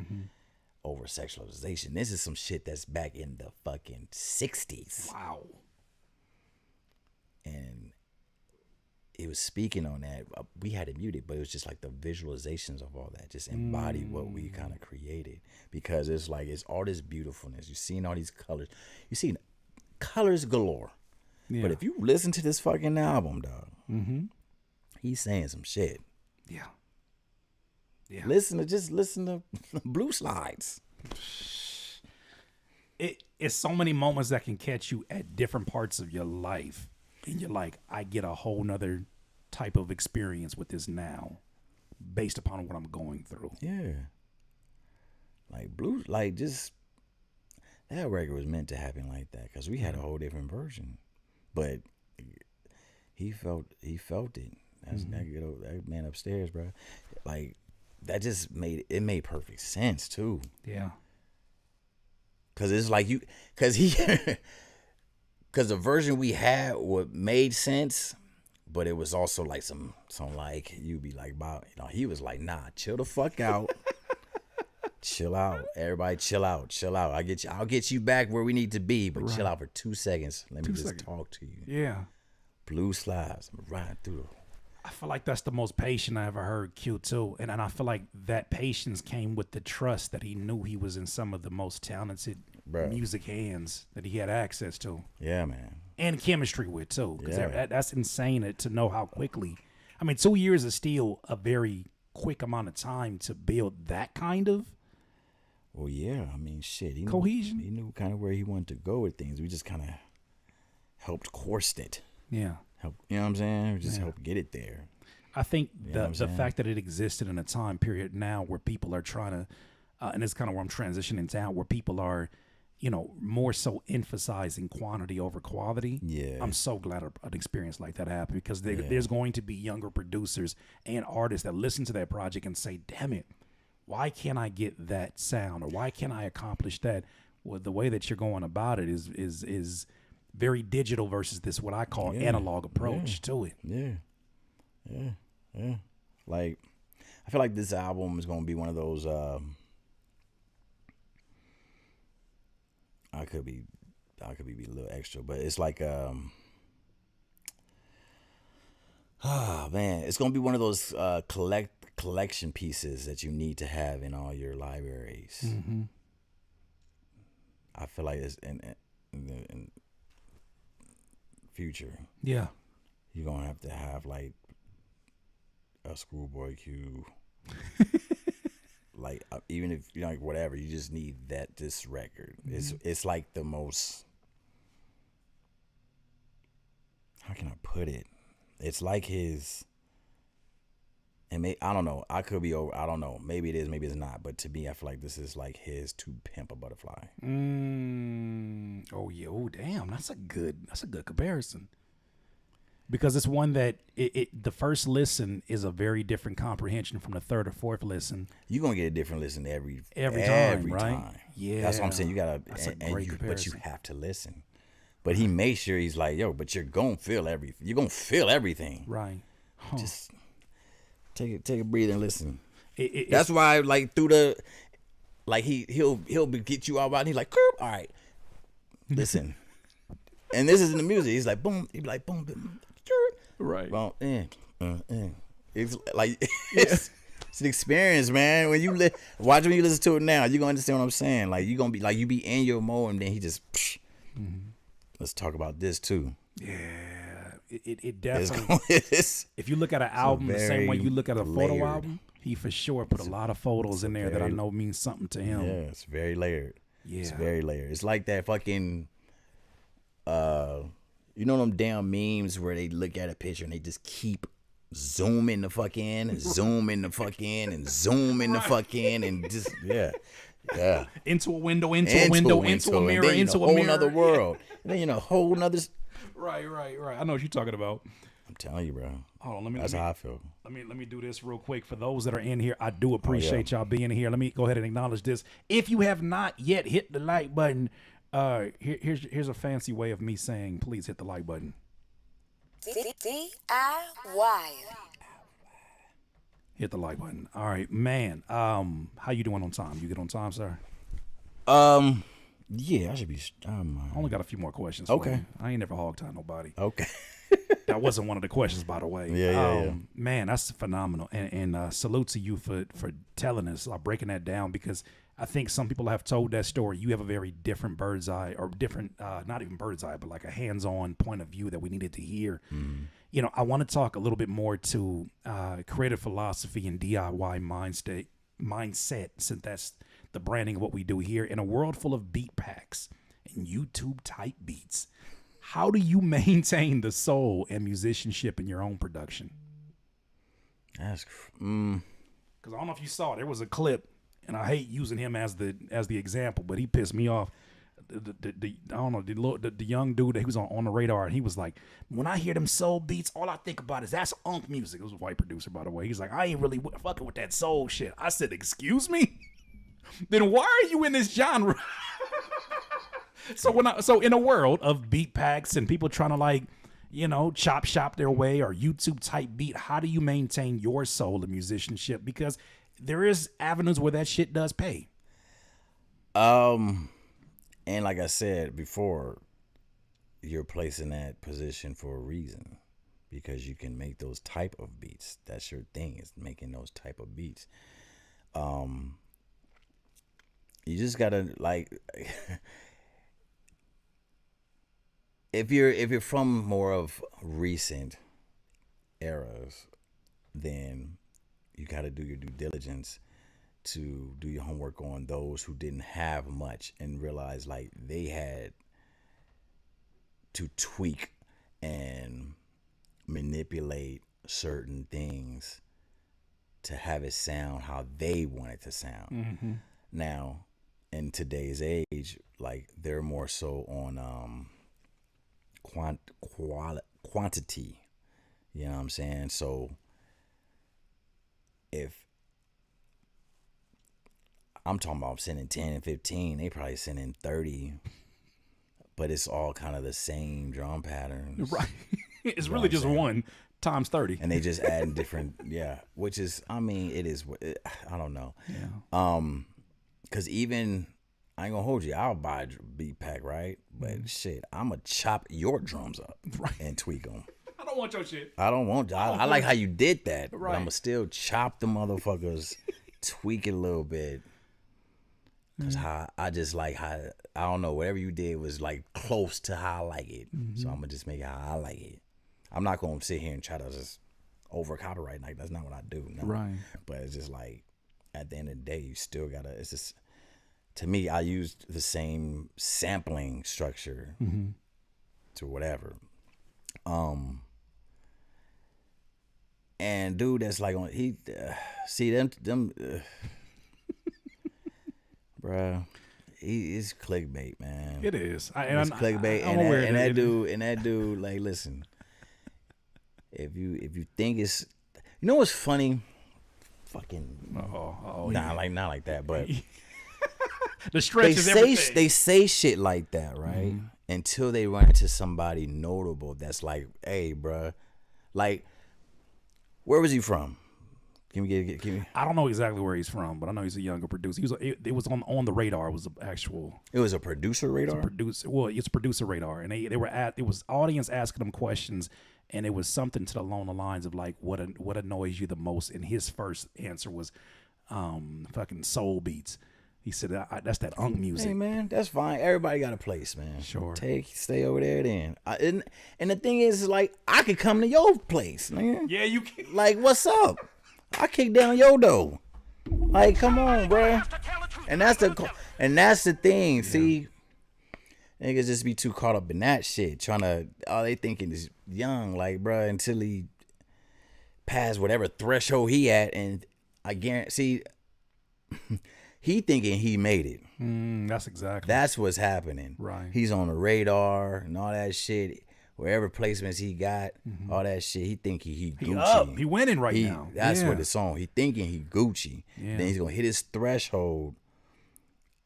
over sexualization. This is some shit that's back in the fucking 60s. Wow. And it was speaking on that. We had it muted, but it was just like the visualizations of all that just embodied what we kind of created. Because it's like, it's all this beautifulness. You're seeing all these colors. You're seeing colors galore. Yeah. But if you listen to this fucking album, dog, he's saying some shit. Yeah. Yeah. Listen to Blue Slides. It's so many moments that can catch you at different parts of your life. And you're like, I get a whole nother type of experience with this now based upon what I'm going through. Yeah. Like just that record was meant to happen like that because we had a whole different version. But he felt it. That's that man upstairs, bro. Like that just made perfect sense too. Yeah. Cause it's like cause the version we had made sense, but it was also like some like you'd be like, Bob, he was like, nah, chill the fuck out. Chill out. Everybody chill out. I'll get you back where we need to be, but chill out for 2 seconds. Let me just talk to you. Yeah. Blue Slides. I'm riding through. I feel like that's the most patient I ever heard Q too. And I feel like that patience came with the trust that he knew he was in some of the most talented music hands that he had access to. Yeah, man. And chemistry with too. Because that's insane to know how quickly. I mean, 2 years is still a very quick amount of time to build that kind of. Well, yeah. I mean, shit. Cohesion. He knew kind of where he wanted to go with things. We just kind of helped course it. Yeah. You know what I'm saying? We just helped get it there. I think the fact that it existed in a time period now where people are trying to, and it's kind of where I'm transitioning to, where people are, more so emphasizing quantity over quality. Yeah. I'm so glad an experience like that happened because there's going to be younger producers and artists that listen to that project and say, damn it, why can't I get that sound or why can't I accomplish that? Well, the way that you're going about it is very digital versus this what I call analog approach to it. Yeah. Like, I feel like this album is gonna be one of those. I could be a little extra, but it's like it's gonna be one of those collection pieces that you need to have in all your libraries. Mm-hmm. I feel like it's in future. Yeah. You're going to have like a SchHoolboy Q. Like, even if, like, whatever, you just need this record. Mm-hmm. It's like the most, how can I put it? It's like his And I don't know. I could be over. I don't know. Maybe it is. Maybe it's not. But to me, I feel like this is like his To Pimp a Butterfly. Oh yeah. Oh damn. That's a good comparison. Because it's one that the first listen is a very different comprehension from the third or fourth listen. You're gonna get a different listen every time, right? Yeah. That's what I'm saying. You gotta but you have to listen. But he makes sure he's like, yo, but you're gonna feel everything. You're gonna feel everything. Right. Huh. Just take a breather and listen. That's why, like, through the, like, he'll get you all right. And he's like, curb, all right, listen. And this is in the music. He's like, boom. He'd be like, boom, boom, right. Boom, It's like it's an experience, man. When you watch when you listen to it now, you're gonna understand what I'm saying. Like, you're gonna be like, you be in your mode, and then he just, let's talk about this too. Yeah. It definitely. If you look at an album the same way you look at a photo album, he for sure put a lot of photos in there that I know means something to him. Yeah, it's very layered. Yeah, it's very layered. It's like that fucking, you know them damn memes where they look at a picture and they just keep zooming the fuck in and zooming the fuck in and zooming the fuck in and just yeah. Into a window, into a window, into a mirror, into a whole mirror. Nother world. And then a whole nother. Right. I know what you're talking about. I'm telling you, bro. Hold on, That's how I feel. Let me do this real quick. For those that are in here, I do appreciate y'all being here. Let me go ahead and acknowledge this. If you have not yet hit the like button, here's a fancy way of me saying, please hit the like button. DIY. Hit the like button. All right, man. How you doing on time? You get on time, sir? Yeah, I should be. I only got a few more questions. For you. I ain't never hog-tied nobody. Okay. That wasn't one of the questions, by the way. Yeah. Man, that's phenomenal. And salute to you for telling us, breaking that down, because I think some people have told that story. You have a very different bird's eye, or different, not even bird's eye, but like a hands-on point of view that we needed to hear. Mm. You know, I want to talk a little bit more to creative philosophy and DIY mindset, since that's the branding of what we do here. In a world full of beat packs and YouTube type beats, how do you maintain the soul and musicianship in your own production? That's because I don't know if you saw, there was a clip, and I hate using him as the example, but he pissed me off. I don't know, the young dude that he was on the radar, and he was like, when I hear them soul beats, all I think about is that's unk music. It was a white producer, by the way. He's like, I ain't really fucking with that soul shit. I said, excuse me? Then why are you in this genre? So in a world of beat packs and people trying to chop shop their way or YouTube type beat, how do you maintain your soul and musicianship? Because there is avenues where that shit does pay. And like I said before, you're placed in that position for a reason, because you can make those type of beats. That's your thing, is making those type of beats. You just gotta if you're from more of recent eras, then you gotta do your due diligence to do your homework on those who didn't have much and realize like they had to tweak and manipulate certain things to have it sound how they want it to sound. Mm-hmm. Now, in today's age, like they're more so on quantity. You know what I'm saying? So if I'm talking about sending 10 and 15, they probably sending 30, but it's all kind of the same drum patterns. Right. It's really just one times 30. And they just adding different, which is, I mean, it is, I don't know. Yeah. Because even, I ain't gonna hold you, I'll buy a beat pack, right? But shit, I'm gonna chop your drums up and tweak them. I don't want your shit. I don't want you. I like how you did that. Right. But I'm gonna still chop the motherfuckers, tweak it a little bit. Because I just like how, I don't know, whatever you did was like close to how I like it. Mm-hmm. So I'm gonna just make it how I like it. I'm not gonna sit here and try to just over copyright. Like, that's not what I do. No. Right. But it's just like, at the end of the day, you still gotta, it's just, to me, I used the same sampling structure to whatever. And dude, that's like on see them, bruh. He is clickbait, man. It is. It's clickbait, and that dude, like, listen. If you think it's, you know what's funny? Fucking not like that, but the stretch is everything. They say shit like that, right? Until they run into somebody notable that's like, hey, bruh, like, where was he from? Give me. I don't know exactly where he's from, but I know he's a younger producer. It was on the radar. It was It was a producer radar. It's producer radar, and it was audience asking them questions, and it was something along the lines of like, what annoys you the most? And his first answer was, fucking soul beats. He said that's that unk music. Hey man, that's fine. Everybody got a place, man. Sure. Stay over there then. And the thing is like, I could come to your place, man. Yeah, you can. Like, what's up? I kick down your door. Like, come on, bro. And that's the thing. Yeah. See, niggas just be too caught up in that shit, all they thinking is young, like, bro, until he passed whatever threshold he at, and I guarantee he thinking he made it. That's what's happening. Right. He's on the radar and all that shit. Wherever placements he got, all that shit, he think he Gucci. He up. He winning right now. That's what it's on. He thinking he Gucci. Yeah. Then he's gonna hit his threshold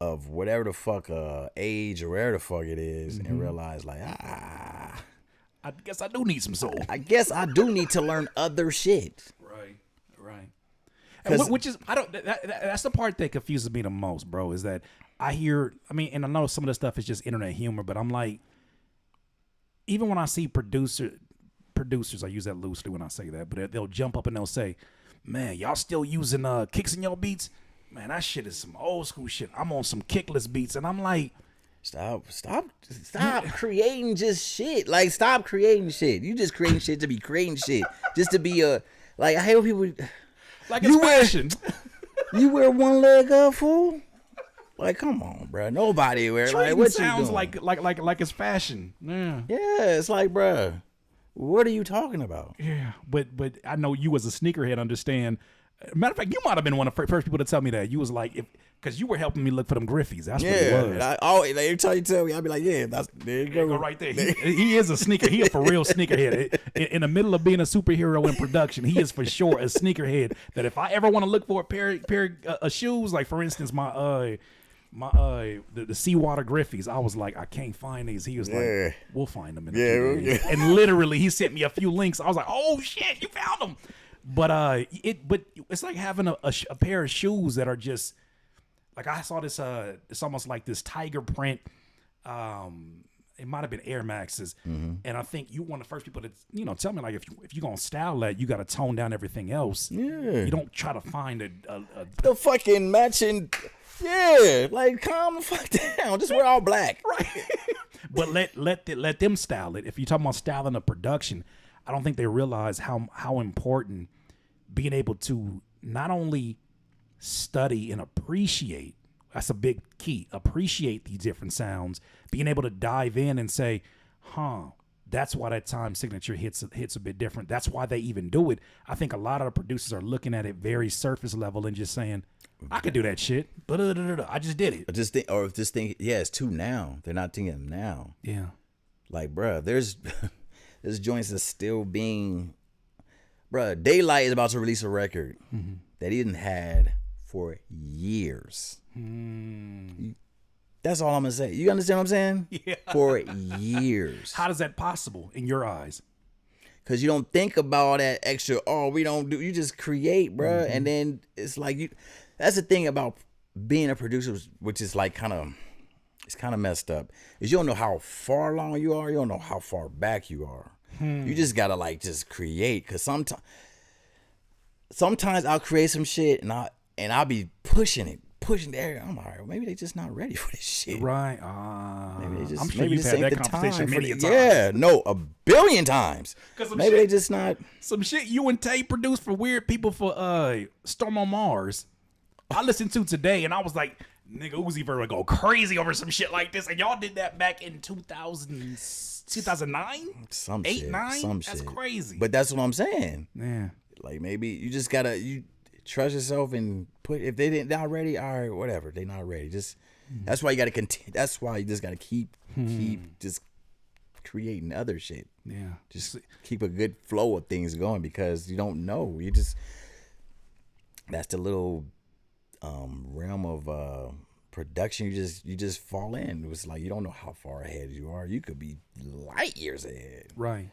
of whatever the fuck age or wherever the fuck it is, and realize like, I guess I do need some soul. I guess I do need to learn other shit. Right. And which is that's the part that confuses me the most, bro. Is that I mean, I know some of the stuff is just internet humor, but I'm like, even when I see producers, I use that loosely when I say that, but they'll jump up and they'll say, man, y'all still using kicks in your beats? Man, that shit is some old school shit. I'm on some kickless beats. And I'm like, stop creating just shit. Like, stop creating shit. You just creating shit to be creating shit. Just to be like, I hate when people, like, it's fashion. You wear one leg up, fool? Like, come on, bro. Nobody wear like what sounds you doing? like it's fashion. Yeah. Yeah, it's like, bro, what are you talking about? Yeah, but I know you as a sneakerhead understand. Matter of fact, you might have been one of the first people to tell me that. You was like, because you were helping me look for them Griffies. That's what it was. I always, like, every time you tell me, I'd be like, yeah, there you go. Right there. He is a sneaker. He is for real sneakerhead. In the middle of being a superhero in production, he is for sure a sneakerhead. That if I ever want to look for a pair of shoes, like for instance, the Seawater Griffies, I was like, I can't find these. He was like, we'll find them in a few days. And literally, he sent me a few links. I was like, oh shit, you found them. But it's like having a pair of shoes that are just like, I saw this. It's almost like this tiger print. It might have been Air Maxes, and I think you one of the first people to tell me like, if you're gonna style that, you got to tone down everything else. Yeah, you don't try to find the fucking matching. Yeah, like, calm the fuck down. Just wear all black. Right. But let them style it. If you're talking about styling a production, I don't think they realize how important being able to not only study and appreciate, that's a big key, appreciate these different sounds, being able to dive in and say, that's why that time signature hits a bit different. That's why they even do it. I think a lot of the producers are looking at it very surface level and just saying, I could do that shit. I just did it. It's too now. They're not thinking now. Yeah. Like, bruh, there's joints that's still being, bruh, Daylight is about to release a record that he didn't had for years. That's all I'm gonna say. You understand what I'm saying? Yeah. For years. How is that possible in your eyes? Because you don't think about all that extra. We don't do. You just create, bruh. And then it's like that's the thing about being a producer, which is like it's kind of messed up. Is you don't know how far along you are. You don't know how far back you are. You just gotta like just create. Because sometimes I'll create some shit and I'll be pushing there. I'm like, well, maybe they just not ready for this shit. Right. I'm sure you've had that conversation many times. Yeah, no, a billion times. Maybe they just not. Some shit you and Tay produced for Weird People for Storm on Mars, I listened to today and I was like, nigga, Uzi Vert would go crazy over some shit like this. And y'all did that back in 2009? Some 8, shit, 9? Some That's shit. crazy. But that's what I'm saying. Yeah. Like maybe you just gotta you trust yourself and put if they didn't not ready, all right, whatever. They not ready. Just that's why you gotta continue. That's why you just gotta keep just creating other shit. Yeah. Just keep a good flow of things going because you don't know. That's the little realm of production you just fall in. It was like you don't know how far ahead you are. You could be light years ahead. Right.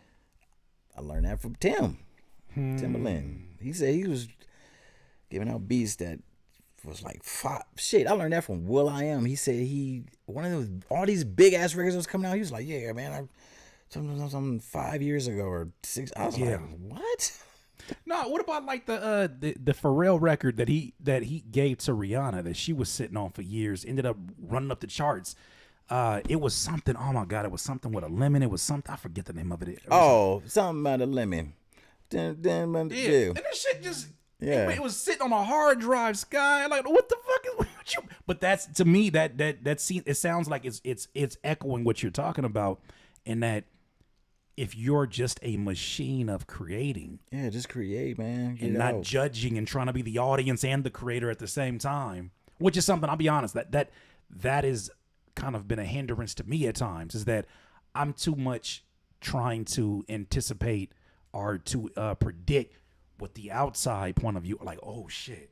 I learned that from Timbaland. He said he was giving out beats that was like shit. I learned that from will.i.am. He said one of those all these big ass records was coming out. He was like, yeah, man, something 5 years ago or 6. I was like, what? No, what about like the Pharrell record that he gave to Rihanna that she was sitting on for years, ended up running up the charts. It was something. Oh my God, it was something with a lemon. It was something. I forget the name of it. Something about a lemon. Yeah, and this shit just it was sitting on a hard drive. Sky, like what the fuck is what you? But that's to me that scene. It sounds like it's echoing what you're talking about, in that if you're just a machine of creating, just create, man, and not judging and trying to be the audience and the creator at the same time, which is something I'll be honest that is kind of been a hindrance to me at times. Is that I'm too much trying to anticipate or to predict what the outside point of view, like, oh shit,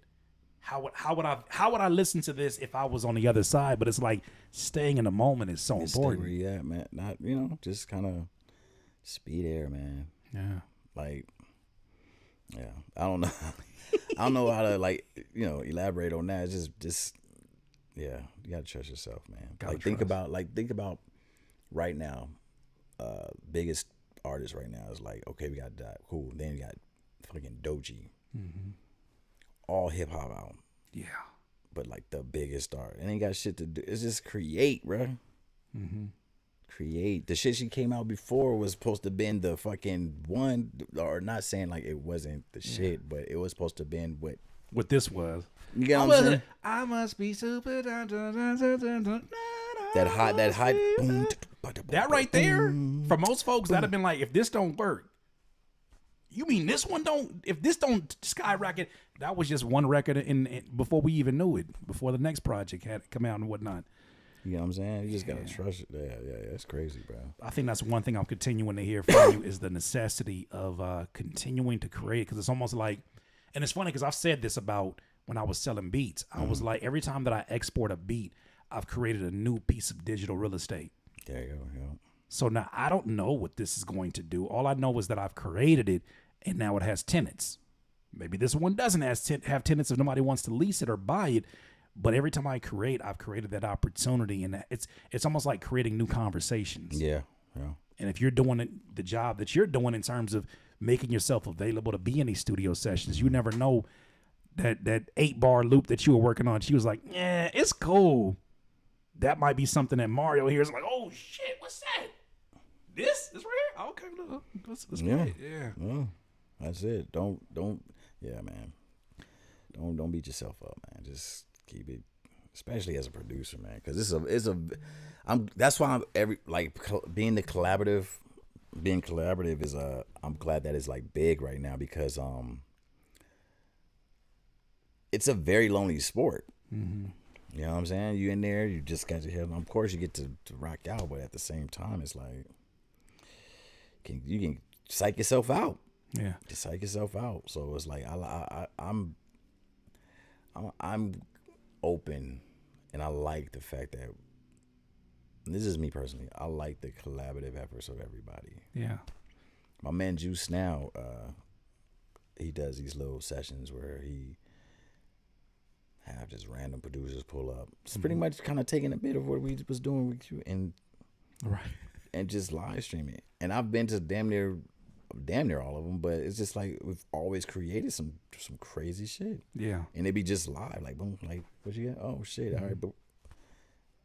how would I listen to this if I was on the other side? But it's like staying in the moment is so important. Stay where you at, man. Not just kind of speed air, man. Yeah. Like, yeah, I don't know. I don't know how to elaborate on that. It's just yeah, you gotta trust yourself, man. Think about right now, biggest artist right now is like, okay, we got that, cool. Then you got fucking Doji, all hip hop album, but like the biggest star, and ain't got shit to do. It's just create, bro. Create. The shit she came out before was supposed to been the fucking one, or not saying like it wasn't the shit, but it was supposed to been what this was. You get what I'm saying? I must be super. That hot. That right there, for most folks, that'd have been like, if this don't work, you mean this one don't? If this don't skyrocket, that was just one record in before we even knew it, before the next project had come out and whatnot. You know what I'm saying? You just gotta trust it. Yeah, it's crazy, bro. I think that's one thing I'm continuing to hear from you is the necessity of continuing to create, because it's almost like, and it's funny because I've said this about when I was selling beats. I was like, every time that I export a beat, I've created a new piece of digital real estate. There you go. Yeah. So now I don't know what this is going to do. All I know is that I've created it, and now it has tenants. Maybe this one doesn't have tenants if nobody wants to lease it or buy it. But every time I create, I've created that opportunity, and it's almost like creating new conversations. Yeah. And if you're doing the job that you're doing in terms of making yourself available to be in these studio sessions, you never know that 8-bar loop that you were working on. She was like, yeah, it's cool. That might be something that Mario hears. Like, oh shit, what's that? This is rare. Okay, look, let's get it. Yeah. Well, that's it. Don't. Yeah, man. Don't beat yourself up, man. Just keep it, especially as a producer, man. Because that's why being collaborative is I'm glad that it's like big right now, because it's a very lonely sport. You know what I'm saying? You in there, you just got your head. Of course, you get to rock out, but at the same time, it's like you can psych yourself out. Yeah, just psych yourself out. So it's like I'm open, and I like the fact that this is me personally. I like the collaborative efforts of everybody. Yeah, my man Juice now, he does these little sessions where he have just random producers pull up. It's pretty much kind of taking a bit of what we was doing with you and just live stream it. And I've been to damn near all of them, but it's just like we've always created some crazy shit. Yeah, and it be just live, like boom, like what you got? Oh shit, all right, but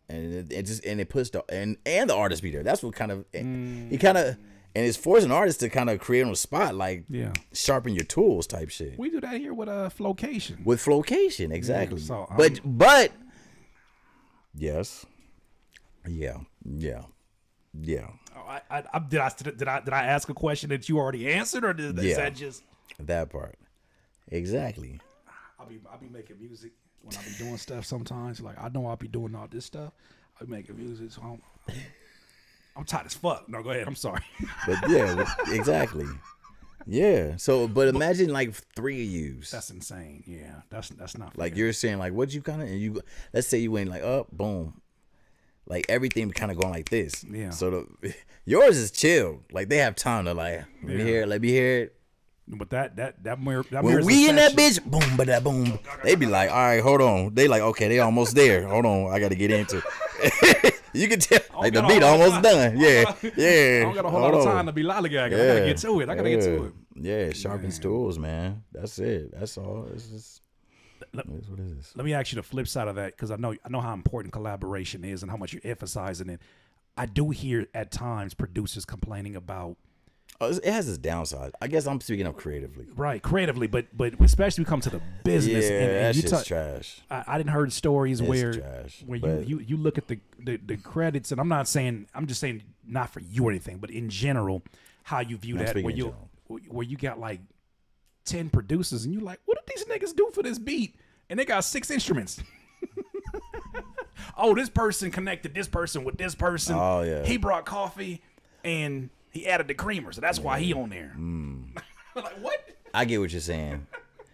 and it puts and the artist be there. That's what kind of he kind of. And it's forcing artists to kind of create on the spot, like sharpen your tools type shit. We do that here with Flowcation. With Flowcation, exactly. Yeah, so, but yes, yeah. Oh, did I ask a question that you already answered, or is that just? That part. Exactly. I'll be making music when I be doing stuff sometimes. Like I know I'll be doing all this stuff. I'll be making music. So I'm tired as fuck. No, go ahead. I'm sorry. But yeah, exactly. Yeah. So, but imagine like 3 of you. That's insane. Yeah, that's not Like fair. you're saying, like what you kind of, and you, let's say you went like up, boom, like everything kind of going like this. Yeah. So yours is chill. Like they have time to like let me hear it. But that mirror. When we in that bitch, boom, ba da boom. They be like, all right, hold on. They like, okay, they almost there. Hold on, I got to get into it. You can tell, like the beat almost done. Yeah, yeah. I don't got a whole lot of time to be lollygagging. I gotta get to it. I gotta get to it. Yeah, sharpens tools, man. That's it. That's all. It's just. What is this? Let me ask you the flip side of that, because I know how important collaboration is and how much you're emphasizing it. I do hear at times producers complaining about. Oh, it has its downside. I guess I'm speaking of creatively. Right, creatively, but especially when we come to the business. Yeah, and that you shit's trash. I didn't heard stories It's where trash, where but- you look at the credits, and I'm just saying not for you or anything, but in general, how you view I'm that, speaking where in you general. where you got like 10 producers, and you like, what did these niggas do for this beat? And they got 6 instruments. Oh, this person connected this person with this person. Oh, yeah. He brought coffee and he added the creamer, so that's why he on there. Like what? I get what you're saying.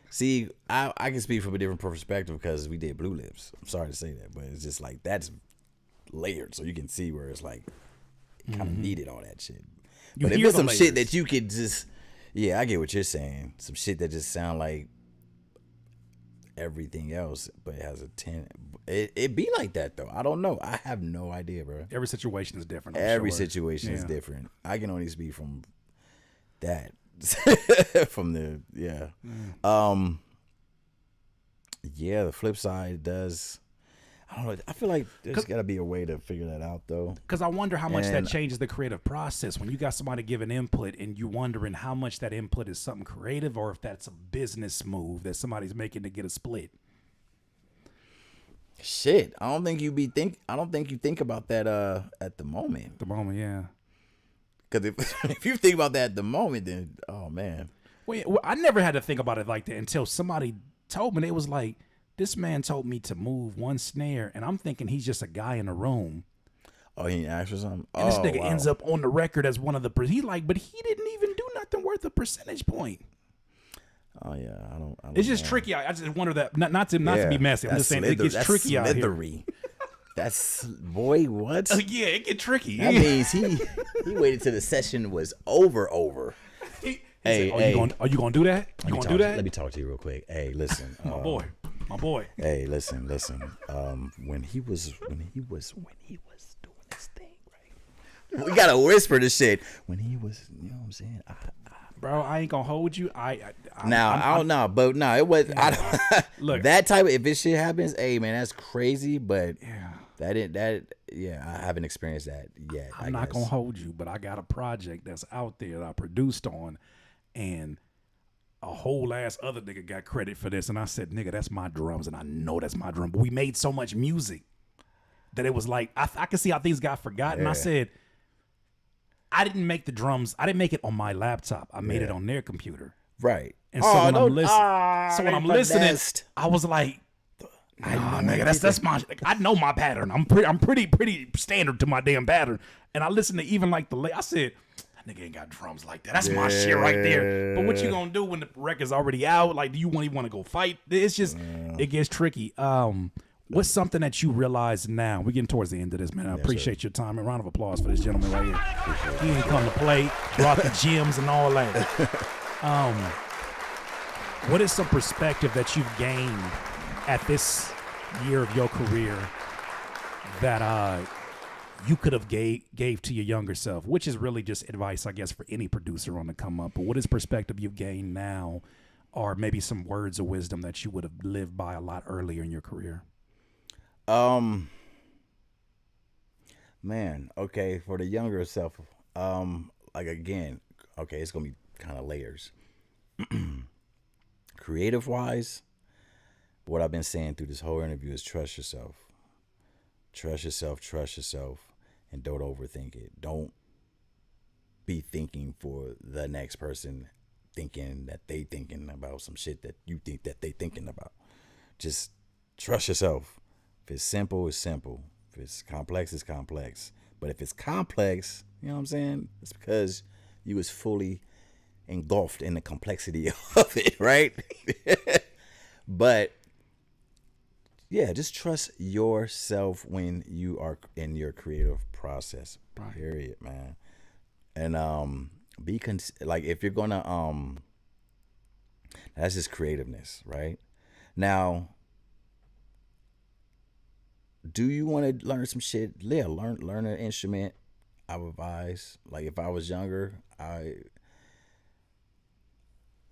See, I can speak from a different perspective because we did Blue Lips. I'm sorry to say that, but it's just like that's layered, so you can see where it's like it kind of needed all that shit. But if hear it's the some layers. shit that you could just, yeah, I get what you're saying. Some shit that just sound like everything else, but it has a 10. It be like that though. I don't know. I have no idea, bro. Every situation is different. I'm Every sure. situation is Yeah. different. I can only speak from that. From the yeah, the flip side does. I don't know. I feel like there's got to be a way to figure that out though. Because I wonder how much that And- changes the creative process when you got somebody giving input and you wondering how much that input is something creative or if that's a business move that somebody's making to get a split. Shit, I don't think you think about that at the moment. At the moment, yeah. Because if you think about that at the moment, then oh man. Well, I never had to think about it like that until somebody told me. It was like, this man told me to move one snare, and I'm thinking he's just a guy in a room. Oh, he asked for something. And this nigga wow. ends up on the record as one of the. He like, but he didn't even do nothing worth a percentage point. Oh yeah, I don't It's just know. tricky. I just wonder that not to be messy. I'm That's just saying it gets that's tricky out here. slithery. That's boy, what? Yeah, it get tricky. That means he waited till the session was over. He Hey, said, hey. Are you gonna do that? You gonna do that? Let me talk to you real quick. Hey, listen, My boy. Hey, listen. When he was doing this thing, right? We gotta whisper this shit. When he was, you know what I'm saying? Bro, I ain't gonna hold you. I don't know, but no, it was. I don't, Look. that type of if this shit happens, hey man, that's crazy. But Yeah. I haven't experienced that yet. I'm not gonna hold you, but I got a project that's out there that I produced on, and a whole ass other nigga got credit for this, and I said, nigga, that's my drums, and I know that's my drum. But we made so much music that it was like I could see how things got forgotten. I Yeah. said, I didn't make the drums. I didn't make it on my laptop. I made it Yeah. on their computer. Right. And so when I'm listening, they listening, finessed. I was like, nah, nigga, that's my. Like, I know my pattern. I'm pretty standard to my damn pattern. And I listened to even like I said, that nigga ain't got drums like that. That's my shit right there. But what you gonna do when the record's already out? Like, do you even want to go fight? It's just it gets tricky. What's something that you realize now? We're getting towards the end of this, man. I appreciate your time. A round of applause for this gentleman right here. He ain't come to play, brought the gems and all that. What is some perspective that you've gained at this year of your career that you could have gave to your younger self? Which is really just advice, I guess, for any producer on the come up. But what is perspective you've gained now, or maybe some words of wisdom that you would have lived by a lot earlier in your career? Man, okay, for the younger self, like again, okay, it's gonna be kind of layers. Creative wise, what I've been saying through this whole interview is trust yourself. Trust yourself, and don't overthink it. Don't be thinking for the next person thinking that they thinking about some shit that you think that they thinking about. Just trust yourself. If it's simple, it's simple. If it's complex, it's complex. But if it's complex, you know what I'm saying? It's because you was fully engulfed in the complexity of it, right? But yeah, just trust yourself when you are in your creative process. Period, man. And like if you're gonna that's just creativeness, right? Now, do you want to learn some shit? Yeah, learn an instrument. I would advise. Like if I was younger, I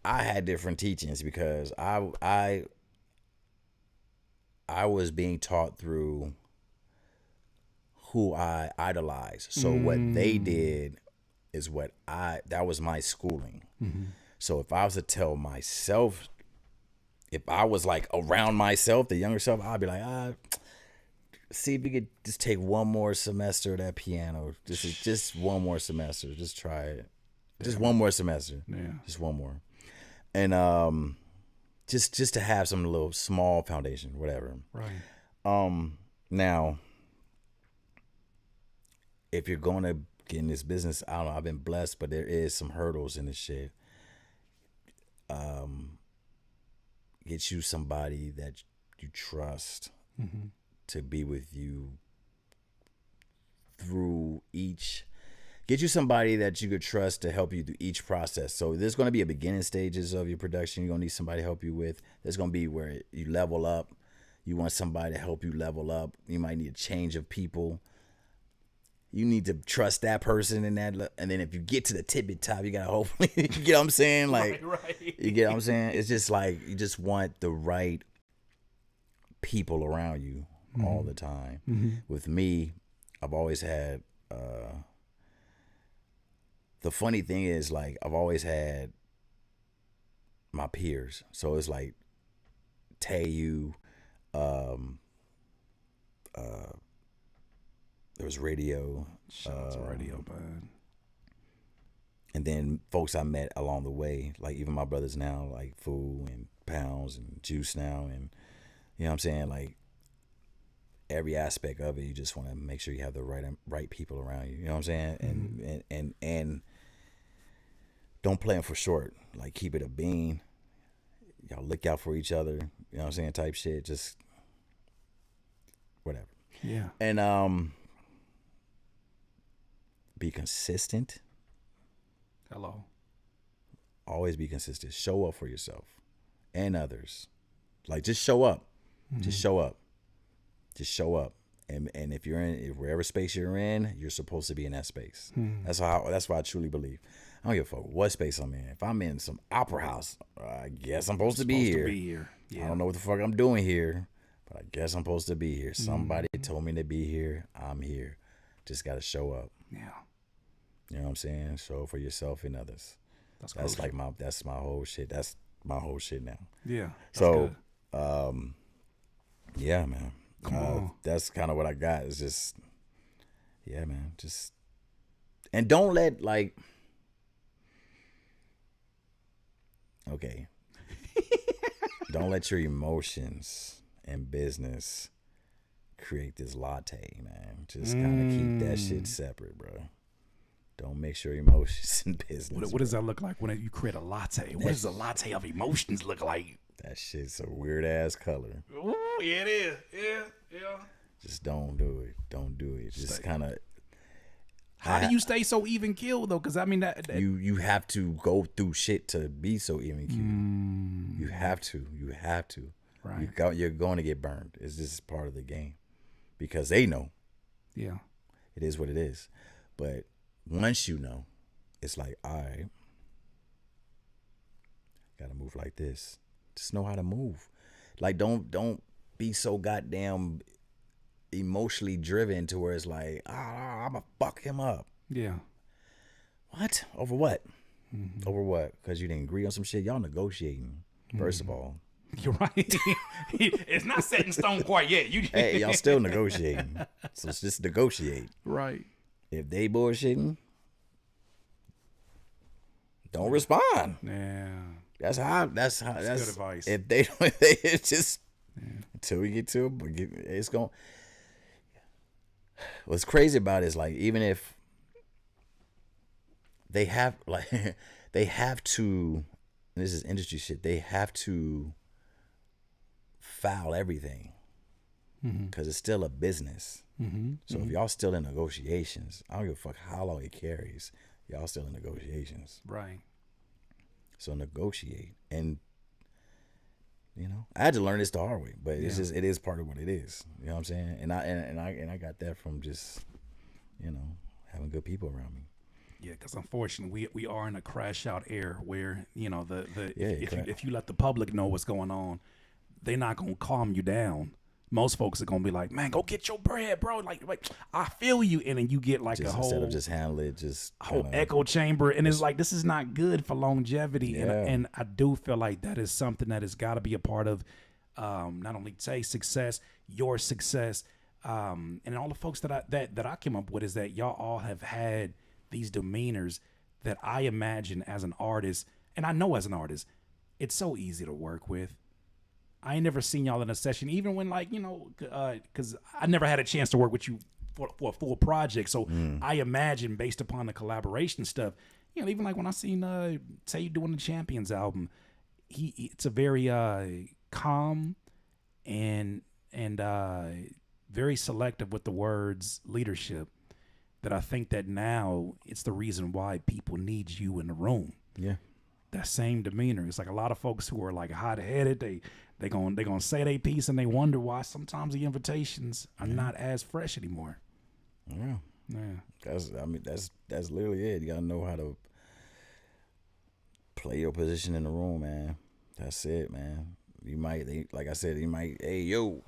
had different teachings because I was being taught through who I idolized. So what they did is that was my schooling. So if I was to tell myself, if I was like around myself, the younger self, I'd be like, see if you could just take one more semester of that piano. Just one more semester. Just try it. Just one more semester. Yeah. Just one more. And just to have some little small foundation, whatever. Right. Now, if you're going to get in this business, I don't know, I've been blessed, but there is some hurdles in this shit. Get you somebody that you trust to be with you through each. Get you somebody that you could trust to help you through each process. So there's going to be a beginning stages of your production you're going to need somebody to help you with. There's going to be where you level up. You want somebody to help you level up. You might need a change of people. You need to trust that person in that. And then if you get to the tippy top, you got to hopefully, you get what I'm saying? Like, right. You get what I'm saying? It's just like, you just want the right people around you all the time. With me, I've always had, the funny thing is, like, I've always had my peers. So it's like Tae, there was Radio. Shout out to Radio, man. And then folks I met along the way, like even my brothers now, like Foo and Pounds and Juice now. And you know what I'm saying? Like every aspect of it, you just want to make sure you have the right people around you. You know what I'm saying? And don't play them for short. Like keep it a bean. Y'all look out for each other. You know what I'm saying? Type shit. Just whatever. Yeah. And be consistent. Hello. Always be consistent. Show up for yourself and others. Like just show up. Just show up. Just show up. And if you're in wherever space you're in, you're supposed to be in that space. That's why I truly believe. I don't give a fuck what space I'm in. If I'm in some opera house, I guess I'm supposed to be here. Yeah. I don't know what the fuck I'm doing here, but I guess I'm supposed to be here. Somebody told me to be here. I'm here. Just got to show up. Yeah. You know what I'm saying? Show up for yourself and others. That's like that's my whole shit. That's my whole shit now. Yeah. So, yeah, man. That's kind of what I got. It's just, yeah, man. Just, and don't let okay. Don't let your emotions and business create this latte, man. Just kind of keep that shit separate, bro. Don't mix your emotions and business. What does that look like when you create a latte? What does a latte of emotions look like? That shit's a weird ass color. Ooh, yeah, it is. Yeah. Just don't do it. Don't do it. Just kind of. How do you stay so even keeled though? Because I mean that you have to go through shit to be so even keeled. You have to. You have to. Right. You're going to get burned. It's just part of the game because they know. Yeah. It is what it is. But once you know, it's like, all right, gotta move like this. Just know how to move. Like don't be so goddamn emotionally driven to where it's like, I'm gonna fuck him up. Yeah. What? Over what? Over what? Because you didn't agree on some shit? Y'all negotiating, first of all. You're right. It's not set in stone quite yet. Hey, y'all still negotiating. So it's just negotiate. Right. If they bullshitting, don't respond. Yeah. That's good advice. If they don't, it's just until we get to it, but it's going. What's crazy about it is like even if they have like they have to, and this is industry shit. They have to foul everything because it's still a business. So if y'all still in negotiations, I don't give a fuck how long it carries. Y'all still in negotiations, Right. so negotiate. And you know, I had to learn this the hard way, but it's just it is part of what it is. You know what I'm saying? And I got that from just, you know, having good people around me. Yeah, because unfortunately, we are in a crash out era where, you know, if you let the public know what's going on, they're not gonna calm you down. Most folks are gonna be like, "Man, go get your bread, bro." Like I feel you, and then you get like Just a whole instead of just handle it, just whole echo chamber, and it's like this is not good for longevity. And I do feel like that is something that has got to be a part of not only Tae's success, your success, and all the folks that I came up with is that y'all all have had these demeanors that I imagine as an artist, and I know as an artist, it's so easy to work with. I ain't never seen y'all in a session, even when like, you know, because I never had a chance to work with you for a full project. So I imagine based upon the collaboration stuff, you know, even like when I seen say you doing the Champions album, it's a very calm and very selective with the words leadership. That I think that now it's the reason why people need you in the room. Yeah. That same demeanor. It's like a lot of folks who are like hot headed. They gonna say their piece and they wonder why sometimes the invitations are not as fresh anymore. Yeah. That's literally it. You gotta know how to play your position in the room, man. That's it, man. Like I said, hey yo.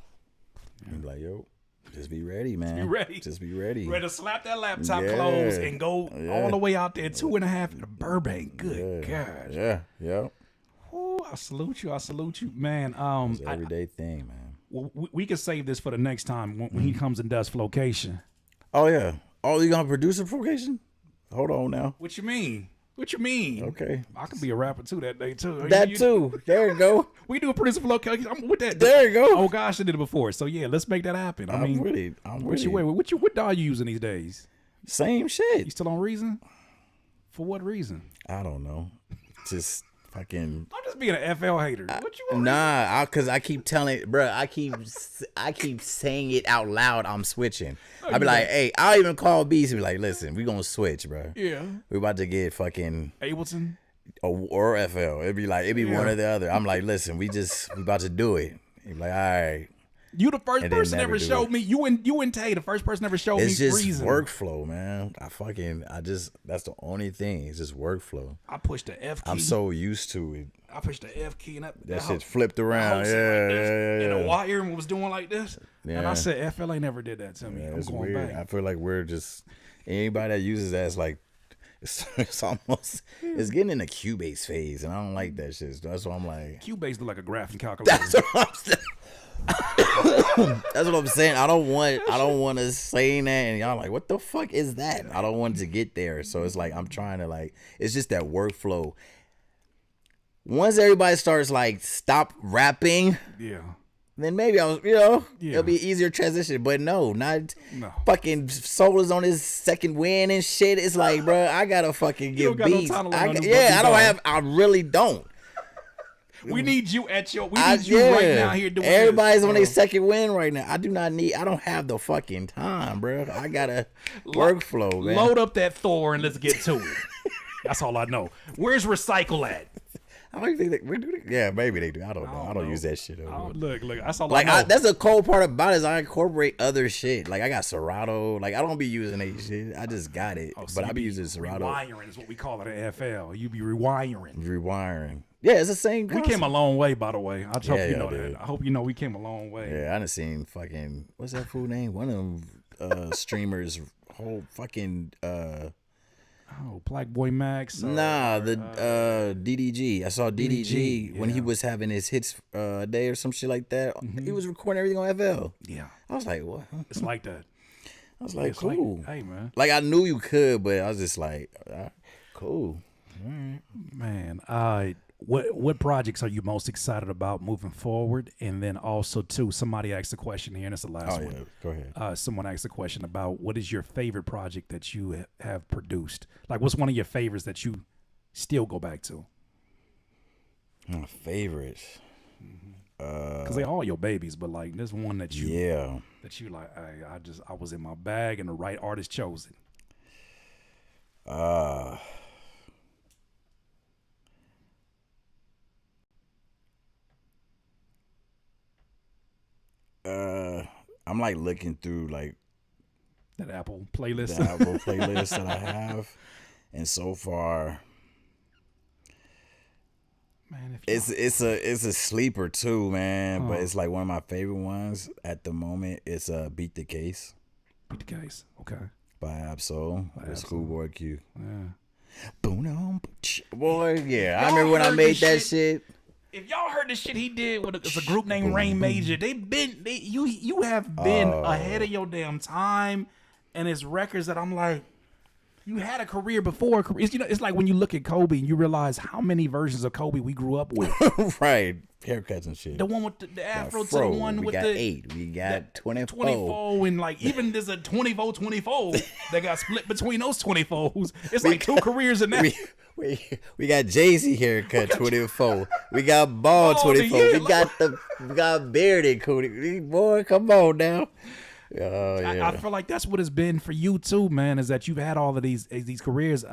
You be like, yo. Just be ready, man. Just be ready. Ready to slap that laptop close and go all the way out there 2.5 in Burbank. Good God. Yeah. Ooh, I salute you, man. It's an everyday thing, man. Well, we can save this for the next time when he comes and does Flocation. Oh yeah. Oh, you gonna produce a Flocation? Hold on now. What you mean? Okay. I could be a rapper too that day too. Too. There you go. We do a producer Flocation. I'm with that. There you go. Oh gosh, I did it before. So yeah, let's make that happen. I'm with it. What DAW you using these days? Same shit. You still on Reason? For what reason? I don't know. Just fucking. I'm just being an FL hater. What you want? Nah, cause I keep telling, bro. I keep saying it out loud. I'm switching. I be like, hey, I'll even call Beast and be like, listen, we gonna switch, bro. Yeah. We about to get fucking Ableton or FL. It'd be one or the other. I'm like, listen, we about to do it. He be like, all right. You the first person ever showed me. You and Tay, the first person ever showed me. It's just Reason. workflow, man. That's the only thing. It's just workflow. I pushed the F key. I'm so used to it. I pushed the F key and that shit flipped around. Yeah. And the wire was doing like this. Yeah. And I said, FLA never did that to me. I'm going weird. back. I feel like we're just anybody that uses that is like it's almost it's getting in the Cubase phase, and I don't like that shit. That's why I'm like Cubase look like a graphing calculator. That's what I'm saying. That's what I'm saying. I don't want to say that, and y'all like, what the fuck is that? I don't want to get there. So it's like I'm trying to like. It's just that workflow. Once everybody starts like stop rapping, then maybe it'll be an easier transition. But no, fucking Solar's on his second win and shit. It's like, bro, I gotta fucking give beats. I really don't. We need you at your. We need you right now here doing. Everybody's on their second win right now. I don't have the fucking time, bro. I gotta workflow, man. Load up that Thor and let's get to it. That's all I know. Where's Recycle at? I don't think we do. Yeah, maybe they do. I don't know. I don't use that shit. Look. That's all like I know. that's a cool part about it is I incorporate other shit. Like I got Serato. Like I don't be using that shit. I just got it. But I be using Serato. Rewiring is what we call it at FL. You be rewiring. Yeah, it's the same concept. We came a long way, by the way. I hope you know that. I hope you know we came a long way. Yeah, I done seen fucking what's that fool name? One of them streamers whole fucking Black Boy Max. The DDG. I saw DDG when he was having his hits day or some shit like that. He was recording everything on FL. Yeah. I was like, what? It's like that. I was like, cool. Hey, man. Like I knew you could, but I was just like, cool. Man, what projects are you most excited about moving forward? And then also, too, somebody asked a question here, and it's the last one. Go ahead. Someone asked a question about what is your favorite project that you have produced? Like, what's one of your favorites that you still go back to? My favorites. Because they all your babies, but like there's one that you like. I was in my bag and the right artist chose it. I'm like looking through like That Apple playlist. the Apple playlist that I have, and so far, Man, it's a sleeper too, man. But it's like one of my favorite ones at the moment. It's Beat the Case. Beat the Case. Okay. By Absol with SchHoolboy Q. Yeah. Boom, boy, yeah. I remember when I made that shit. If y'all heard the shit he did with a group named Rain Major, you have been ahead of your damn time, and it's records that I'm like, you had a career before. It's like when you look at Kobe and you realize how many versions of Kobe we grew up with. Right, haircuts and shit. The one with the afro to the one with the 8. We got 24. 24, and like even there's a 24 that got split between those 24s. It's like two careers in that. We got Jay-Z haircut 24. We got ball 24. We got bearded Cody. Boy, come on now. Oh yeah. I feel like that's what it's been for you too, man. Is that you've had all of these careers.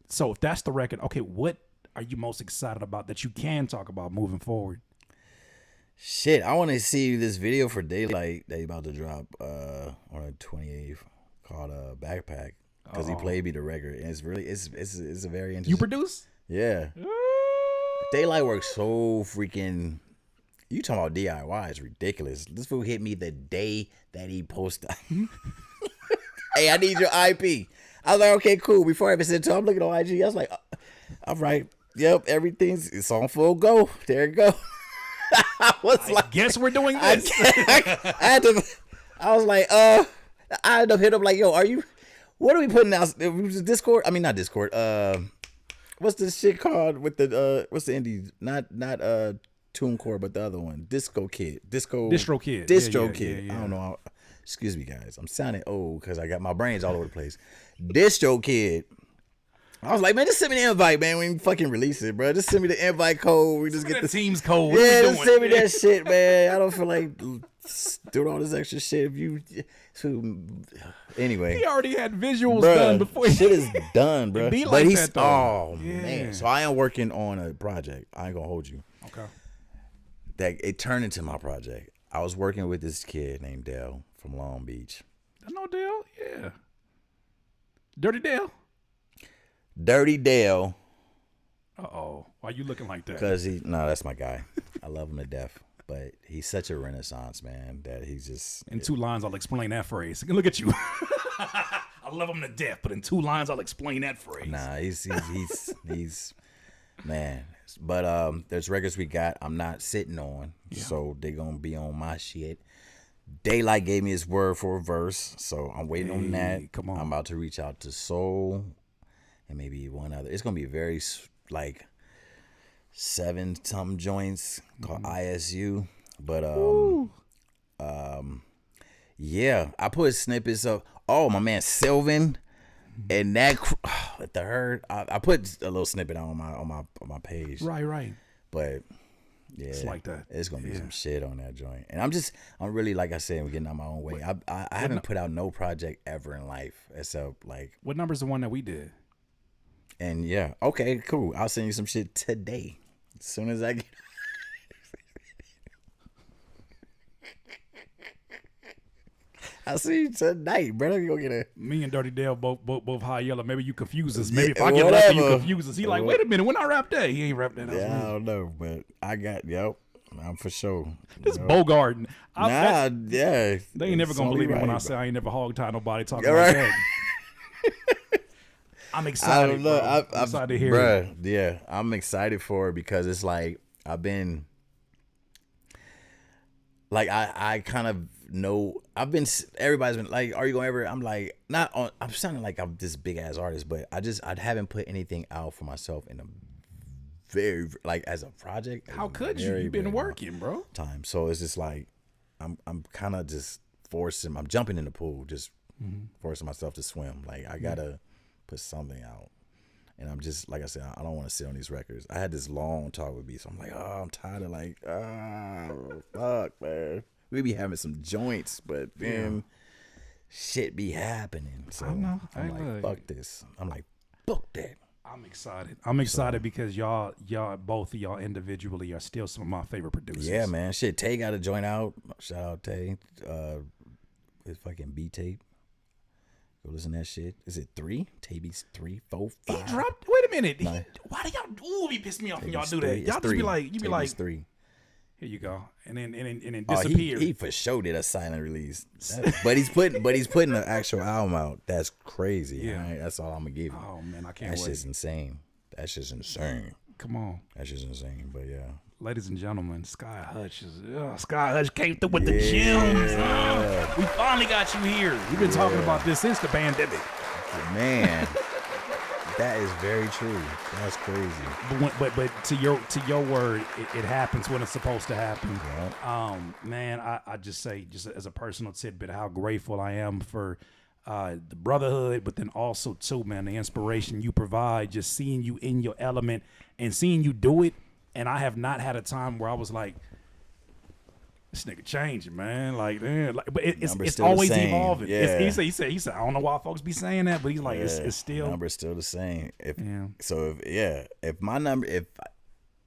So if that's the record, okay, what are you most excited about that you can talk about moving forward? Shit, I want to see this video for Daylight they about to drop on the 28th called Backpack. Because he played me the record, and it's a very interesting. You produce? Yeah. Daylight works so freaking. You talking about DIY is ridiculous. This fool hit me the day that he posted. Hey, I need your IP. I was like, okay, cool. Before I even said to him, I'm looking on IG. I was like, all right, yep, it's on full go. There you go. I guess we're doing this. I was like, I ended up hitting him like, yo, what are we putting out? Discord? I mean, not Discord. What's this shit called with the what's the indie? Not TuneCore, but the other one, Distro Kid. Yeah. I don't know. Excuse me, guys. I'm sounding old because I got my brains all over the place. Distro Kid. I was like, man, just send me the invite, man. We ain't fucking release it, bro. Just send me the invite code. We just get the team's code. Yeah, just send me that shit, man. I don't feel like doing all this extra shit. Anyway, he already had visuals done before. Shit is done, bro. Be like that, though. Oh man. So I am working on a project. I ain't gonna hold you. Okay. That it turned into my project. I was working with this kid named Dale from Long Beach. I know Dale. Yeah. Dirty Dale. Dirty Dale. Uh-oh. Why you looking like that? Because that's my guy. I love him to death. But he's such a renaissance man that he's just... In 2 lines, I'll explain that phrase. Look at you. I love him to death, but in 2 lines, I'll explain that phrase. Nah, he's man. But there's records we got I'm not sitting on, so they're going to be on my shit. Daylight gave me his word for a verse, so I'm waiting on that. Come on. I'm about to reach out to Soul and maybe one other. It's going to be very, like... 7-something joints called ISU, but yeah, I put snippets of my man Sylvan and that at the herd. I put a little snippet on my page. Right. But yeah, it's like that. It's gonna be some shit on that joint, and I'm really like I said, I'm getting out my own way. I haven't put out no project ever in life except like. What number's the one that we did? And yeah, okay, cool. I'll send you some shit today. As soon as I get I'll see you tonight, brother. You gonna get Me and Dirty Dale both high yellow. Maybe you confuse us. Maybe if I get left, you confuse us. He like, wait a minute, when I rap that, he ain't rap that. Yeah, I don't know, but I'm for sure. This Bogart. Yeah. They ain't never gonna believe me when I say I ain't never hog tied nobody talking right. like that. I'm excited. I don't know. I'm excited to hear it. Yeah, I'm excited for it because it's like I've been like I kind of everybody's been like, are you gonna ever? I'm like, not on. I'm sounding like I'm this big ass artist, but I haven't put anything out for myself in a very like as a project. How could you? You've been working, bro. Time. So it's just like I'm kind of just forcing. I'm jumping in the pool, just forcing myself to swim. Like I gotta put something out. And I'm just, like I said, I don't want to sit on these records. I had this long talk with Beast. I'm like, oh, I'm tired of like, fuck, man. We be having some joints, but then shit be happening. So I know. I'm like, fuck this. I'm like, fuck that. I'm excited. I'm excited because y'all, both of y'all individually are still some of my favorite producers. Yeah, man. Shit, Tay got a joint out. Shout out Tay. His fucking B tape. Go listen to that shit. Is it 3? Tay Beast 3, 4, 5. He dropped. Wait a minute. No. Why do y'all? Ooh, he pissed me off when y'all do 3. that. It's Y'all just 3. be like, you be Tay like, Beast 3. here you go, and then Oh, disappear. he for sure did a silent release, but he's putting an actual album out. That's crazy. Yeah, right? That's all I'm gonna give you. Oh man, I can't That's wait. just insane. That's just insane. Come on, That's just insane. But yeah, ladies and gentlemen, Skhye Hutch is Skhye Hutch came through with the gems. We finally got you here. We've been talking about this since the pandemic. man, that is very true. That's crazy. But to your word, it happens when it's supposed to happen. Yeah. Man, I just say, just as a personal tidbit, how grateful I am for the brotherhood, but then also too, man, the inspiration you provide, just seeing you in your element and seeing you do it. And I have not had a time where I was like, this nigga changing, man. Like, man, like, but it's always evolving. Yeah. He said, I don't know why folks be saying that, but he's like, it's still. Number's still the same. If my number, if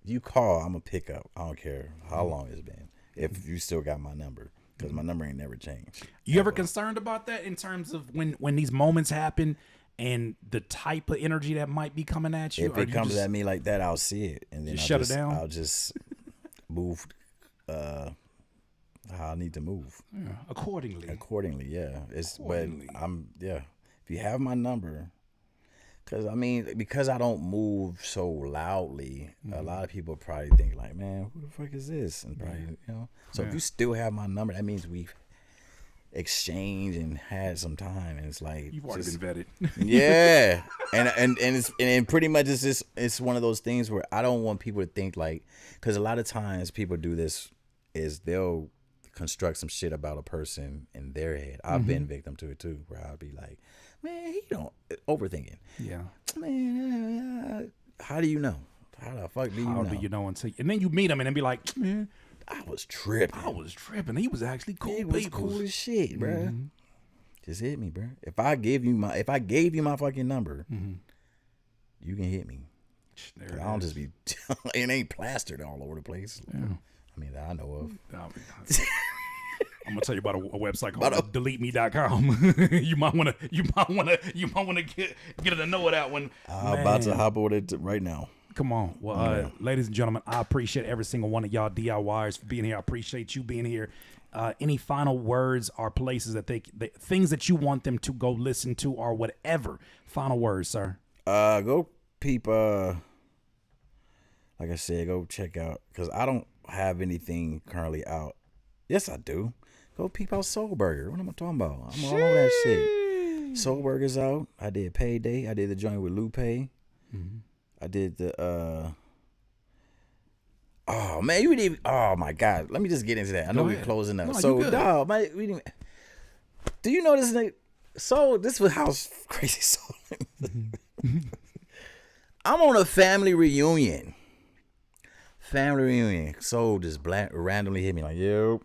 you call, I'm gonna pick up. I don't care how long it's been. If you still got my number, because my number ain't never changed. You ever concerned about that in terms of when these moments happen and the type of energy that might be coming at you? If it comes at me like that, I'll see it, and then shut it down. I'll just move. How I need to move accordingly. Yeah, but if you have my number, because I don't move so loudly, a lot of people probably think like, man, who the fuck is this? And probably so if you still have my number, that means we've exchanged and had some time, and it's like you've already been vetted. Yeah, and pretty much it's one of those things where I don't want people to think like, because a lot of times people do this is they'll construct some shit about a person in their head. I've been victim to it too, where I'll be like, man, he don't overthinking. Yeah, man, how do you know? How the fuck do you know? How do you know until and then you meet him and then be like, man, I was tripping. He was actually cool. He was cool as shit, bro. Just hit me, bro. If I gave you my fucking number, you can hit me. I don't just be. It ain't plastered all over the place. Yeah. I mean, that I know of. I'm gonna tell you about a website called deleteme.com. you might wanna get to know that one. I'm about to hop on it right now. Come on. Well, ladies and gentlemen, I appreciate every single one of y'all DIYers for being here. I appreciate you being here. Any final words or places that things that you want them to go listen to or whatever? Final words, sir. Go peep. Like I said, go check out, because I don't have anything currently out. Yes, I do. Go peep out Soul Burger. What am I talking about? I'm all on that shit. Soul Burger's out. I did Payday. I did the joint with Lupe. I did the oh man, you didn't even, oh my god. Let me just get into that. I know we're closing up. No, so dog, we didn't, do you know this nigga? So this was how crazy Soul. I'm on a family reunion. Soul just randomly hit me like, yo,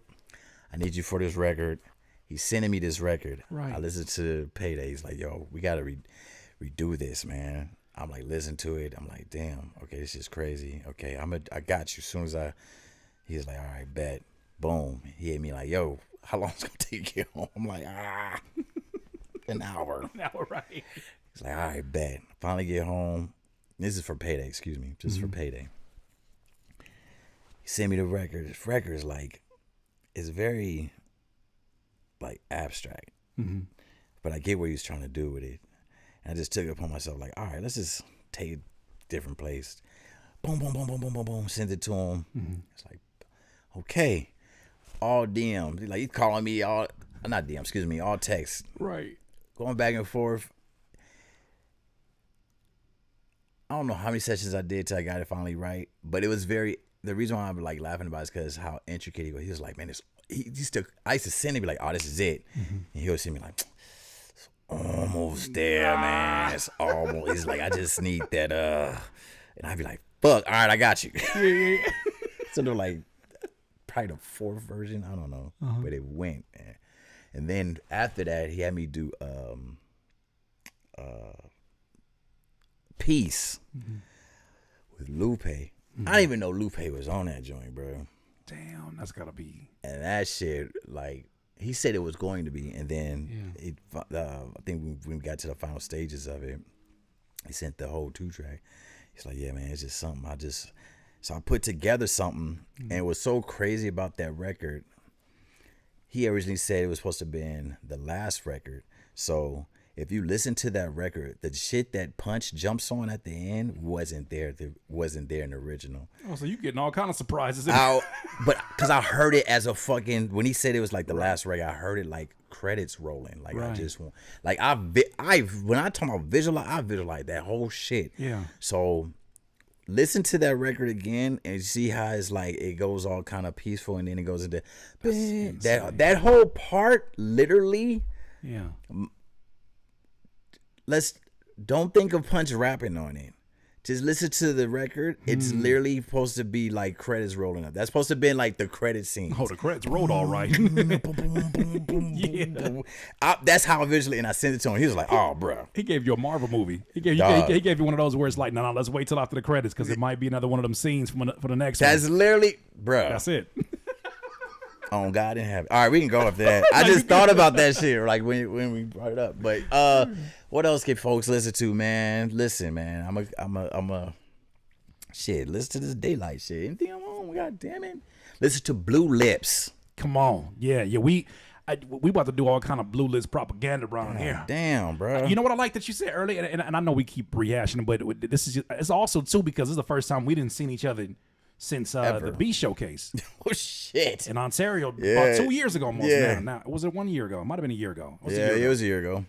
I need you for this record. He's sending me this record. Right. I listened to Payday. He's like, yo, we gotta redo this, man. I'm like, listen to it. I'm like, damn, okay, this is crazy. Okay, I got you. As soon as he's like, all right, bet. Boom. He hit me like, yo, how long it's gonna take to get home? I'm like, an hour. An hour, right. He's like, all right, bet. Finally get home. This is for Payday, excuse me. Just for Payday. He sent me the record. This record is like, it's very like abstract. But I get what he was trying to do with it. And I just took it upon myself, like, all right, let's just take a different place. Boom, boom, boom, boom, boom, boom, boom. Send it to him. It's like, okay. all DM. Like he's calling me all not DM, excuse me, all text. Right. Going back and forth. I don't know how many sessions I did till I got it finally right, but it was very. The reason why I'm like laughing about it is because how intricate he was. He was like, man, he used to. I used to send him be like, oh, this is it, and he would send me like, it's almost there, man. It's almost. He's like, I just need that. And I'd be like, fuck, all right, I got you. So they're like, probably the 4th version. I don't know, but it went, man. And then after that, he had me do Peace with Lupe. I didn't even know Lupe was on that joint, bro. Damn, that's gotta be. And that shit, like, he said it was going to be, and then I think when we got to the final stages of it, he sent the whole 2-track. He's like, yeah, man, it's just something. So I put together something, and it was so crazy about that record. He originally said it was supposed to have been the last record. So if you listen to that record, the shit that Punch jumps on at the end wasn't there. Wasn't there in the original. Oh, so you getting all kind of surprises. But because I heard it as a fucking, when he said it was like the last record, I heard it like credits rolling. Like I just want, like when I talk about visualize, I visualize that whole shit. Yeah. So listen to that record again and see how it's like it goes all kind of peaceful and then it goes into that whole part literally. Yeah. Don't think of Punch rapping on it. Just listen to the record. It's literally supposed to be like credits rolling up. That's supposed to be like the credit scene. Oh, the credits rolled all right. That's how visually, and I sent it to him. He was like, "Oh, bro." He gave you a Marvel movie. He gave you one of those where it's like, no, let's wait till after the credits because it might be another one of them scenes for the next one. That's literally, bro. That's it. Oh God, I didn't have it. All right, we can go after that. I just thought about that shit like when we brought it up. But what else can folks listen to, man? Listen, man. I'm a shit. Listen to this Daylight shit. Anything I'm on? God damn it. Listen to Blue Lips. Come on, yeah. We about to do all kind of Blue Lips propaganda around here. Damn, bro. You know what I like that you said earlier, and I know we keep rehashing it, but this is it's also too because this is the first time we didn't see each other since the B showcase. Oh shit! In Ontario, about 2 years ago almost. Now was it 1 year ago? It might have been a year ago. It was a year ago.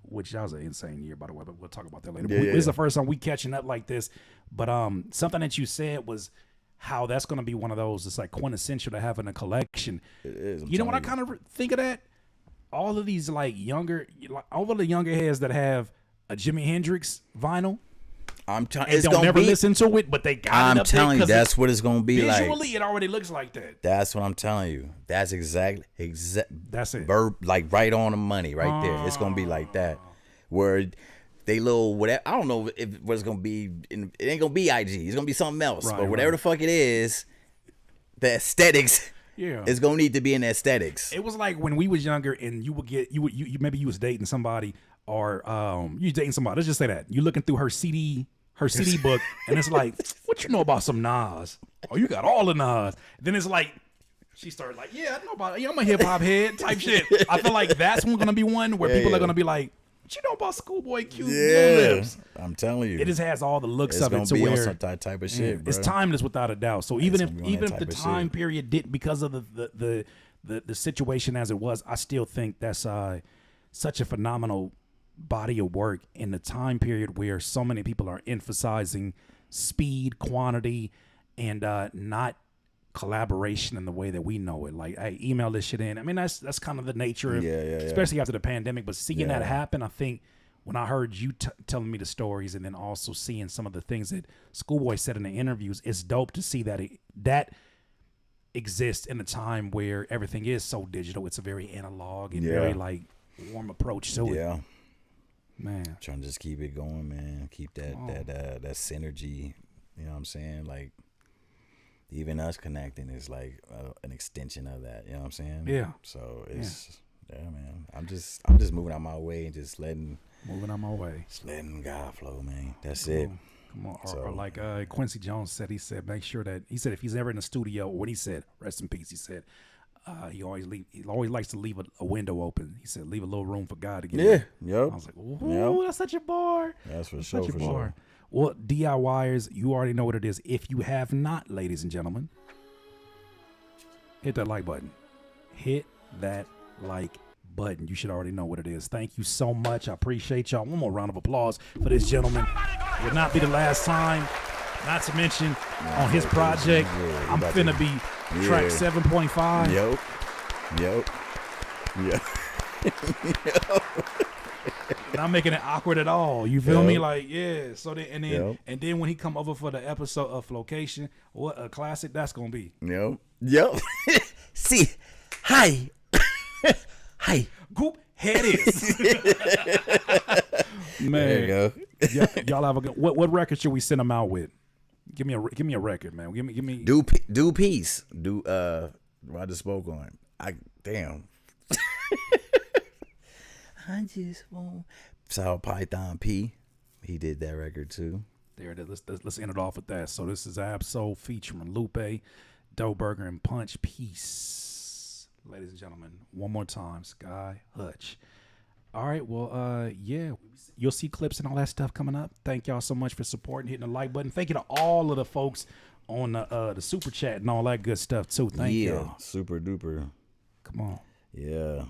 Which that was an insane year, by the way, but we'll talk about that later. This is the first time we catching up like this. But something that you said was how that's going to be one of those. It's like quintessential to have in a collection. It is. You know what I kind of think of that? All of these like all of the younger heads that have a Jimi Hendrix vinyl. I'm telling you, don't never listen to it, but they got it up there. I'm telling you, that's what it's gonna be like. Visually, it already looks like that. That's what I'm telling you. That's exact. That's it. Verb, like right on the money, right there. It's gonna be like that, where they little whatever. I don't know if what's gonna be. It ain't gonna be IG. It's gonna be something else. But whatever the fuck it is, the aesthetics. Yeah, it's gonna need to be in the aesthetics. It was like when we was younger, and you would get you maybe you was dating somebody. Or you dating somebody. Let's just say that you looking through her CD book, and it's like, what you know about some Nas? Oh, you got all the Nas. Then it's like, she started like, yeah, I know about. I'm a hip hop head type shit. I feel like that's gonna be one where people are gonna be like, what you know about SchHoolboy Q? Yeah, I'm telling you, it just has all the looks of it to where some type of shit. Bro. It's timeless without a doubt. So even if the time period didn't because of the situation as it was, I still think that's such a phenomenal body of work in the time period where so many people are emphasizing speed, quantity, and not collaboration in the way that we know it. Like, hey, email this shit in. I mean, that's kind of the nature of, especially after the pandemic. But seeing that happen, I think when I heard you telling me the stories, and then also seeing some of the things that SchHoolboy said in the interviews, it's dope to see that that exists in a time where everything is so digital. It's a very analog and very like warm approach to it. Yeah. Man, trying to just keep it going, man. Keep that synergy. You know what I'm saying? Like, even us connecting is like an extension of that. You know what I'm saying? Yeah. So it's man. I'm just moving out my way and just letting God flow, man. That's it. Come on. Or like Quincy Jones said, he said if he's ever in the studio, what he said, rest in peace, he said, he always likes to leave a window open. He said, leave a little room for God to get in. Yep. I was like, ooh, that's such a bar. That's for sure. Well, DIYers, you already know what it is. If you have not, ladies and gentlemen, hit that like button. Hit that like button. You should already know what it is. Thank you so much. I appreciate y'all. One more round of applause for this gentleman. Will not be the last time. Not to mention on his project, I'm finna be track 7.5. Yep. Not making it awkward at all. You feel me? Like, yeah. So then and then when he come over for the episode of Location, what a classic that's gonna be. Yep. See, hi. Goop head is. Man, there you go. y'all have a good. What record should we send them out with? Give me a record, man. Give me. Do peace. I just spoke on. Damn. I just want. Saw Python P. He did that record too. There it is. Let's end it off with that. So this is Ab-Soul featuring Lupe, Doe Burger, and Punch Peace. Ladies and gentlemen, one more time, Skhye Hutch. All right, well, yeah, you'll see clips and all that stuff coming up. Thank y'all so much for supporting, hitting the like button. Thank you to all of the folks on the super chat and all that good stuff too. Thank you. Super duper. Come on. Yeah.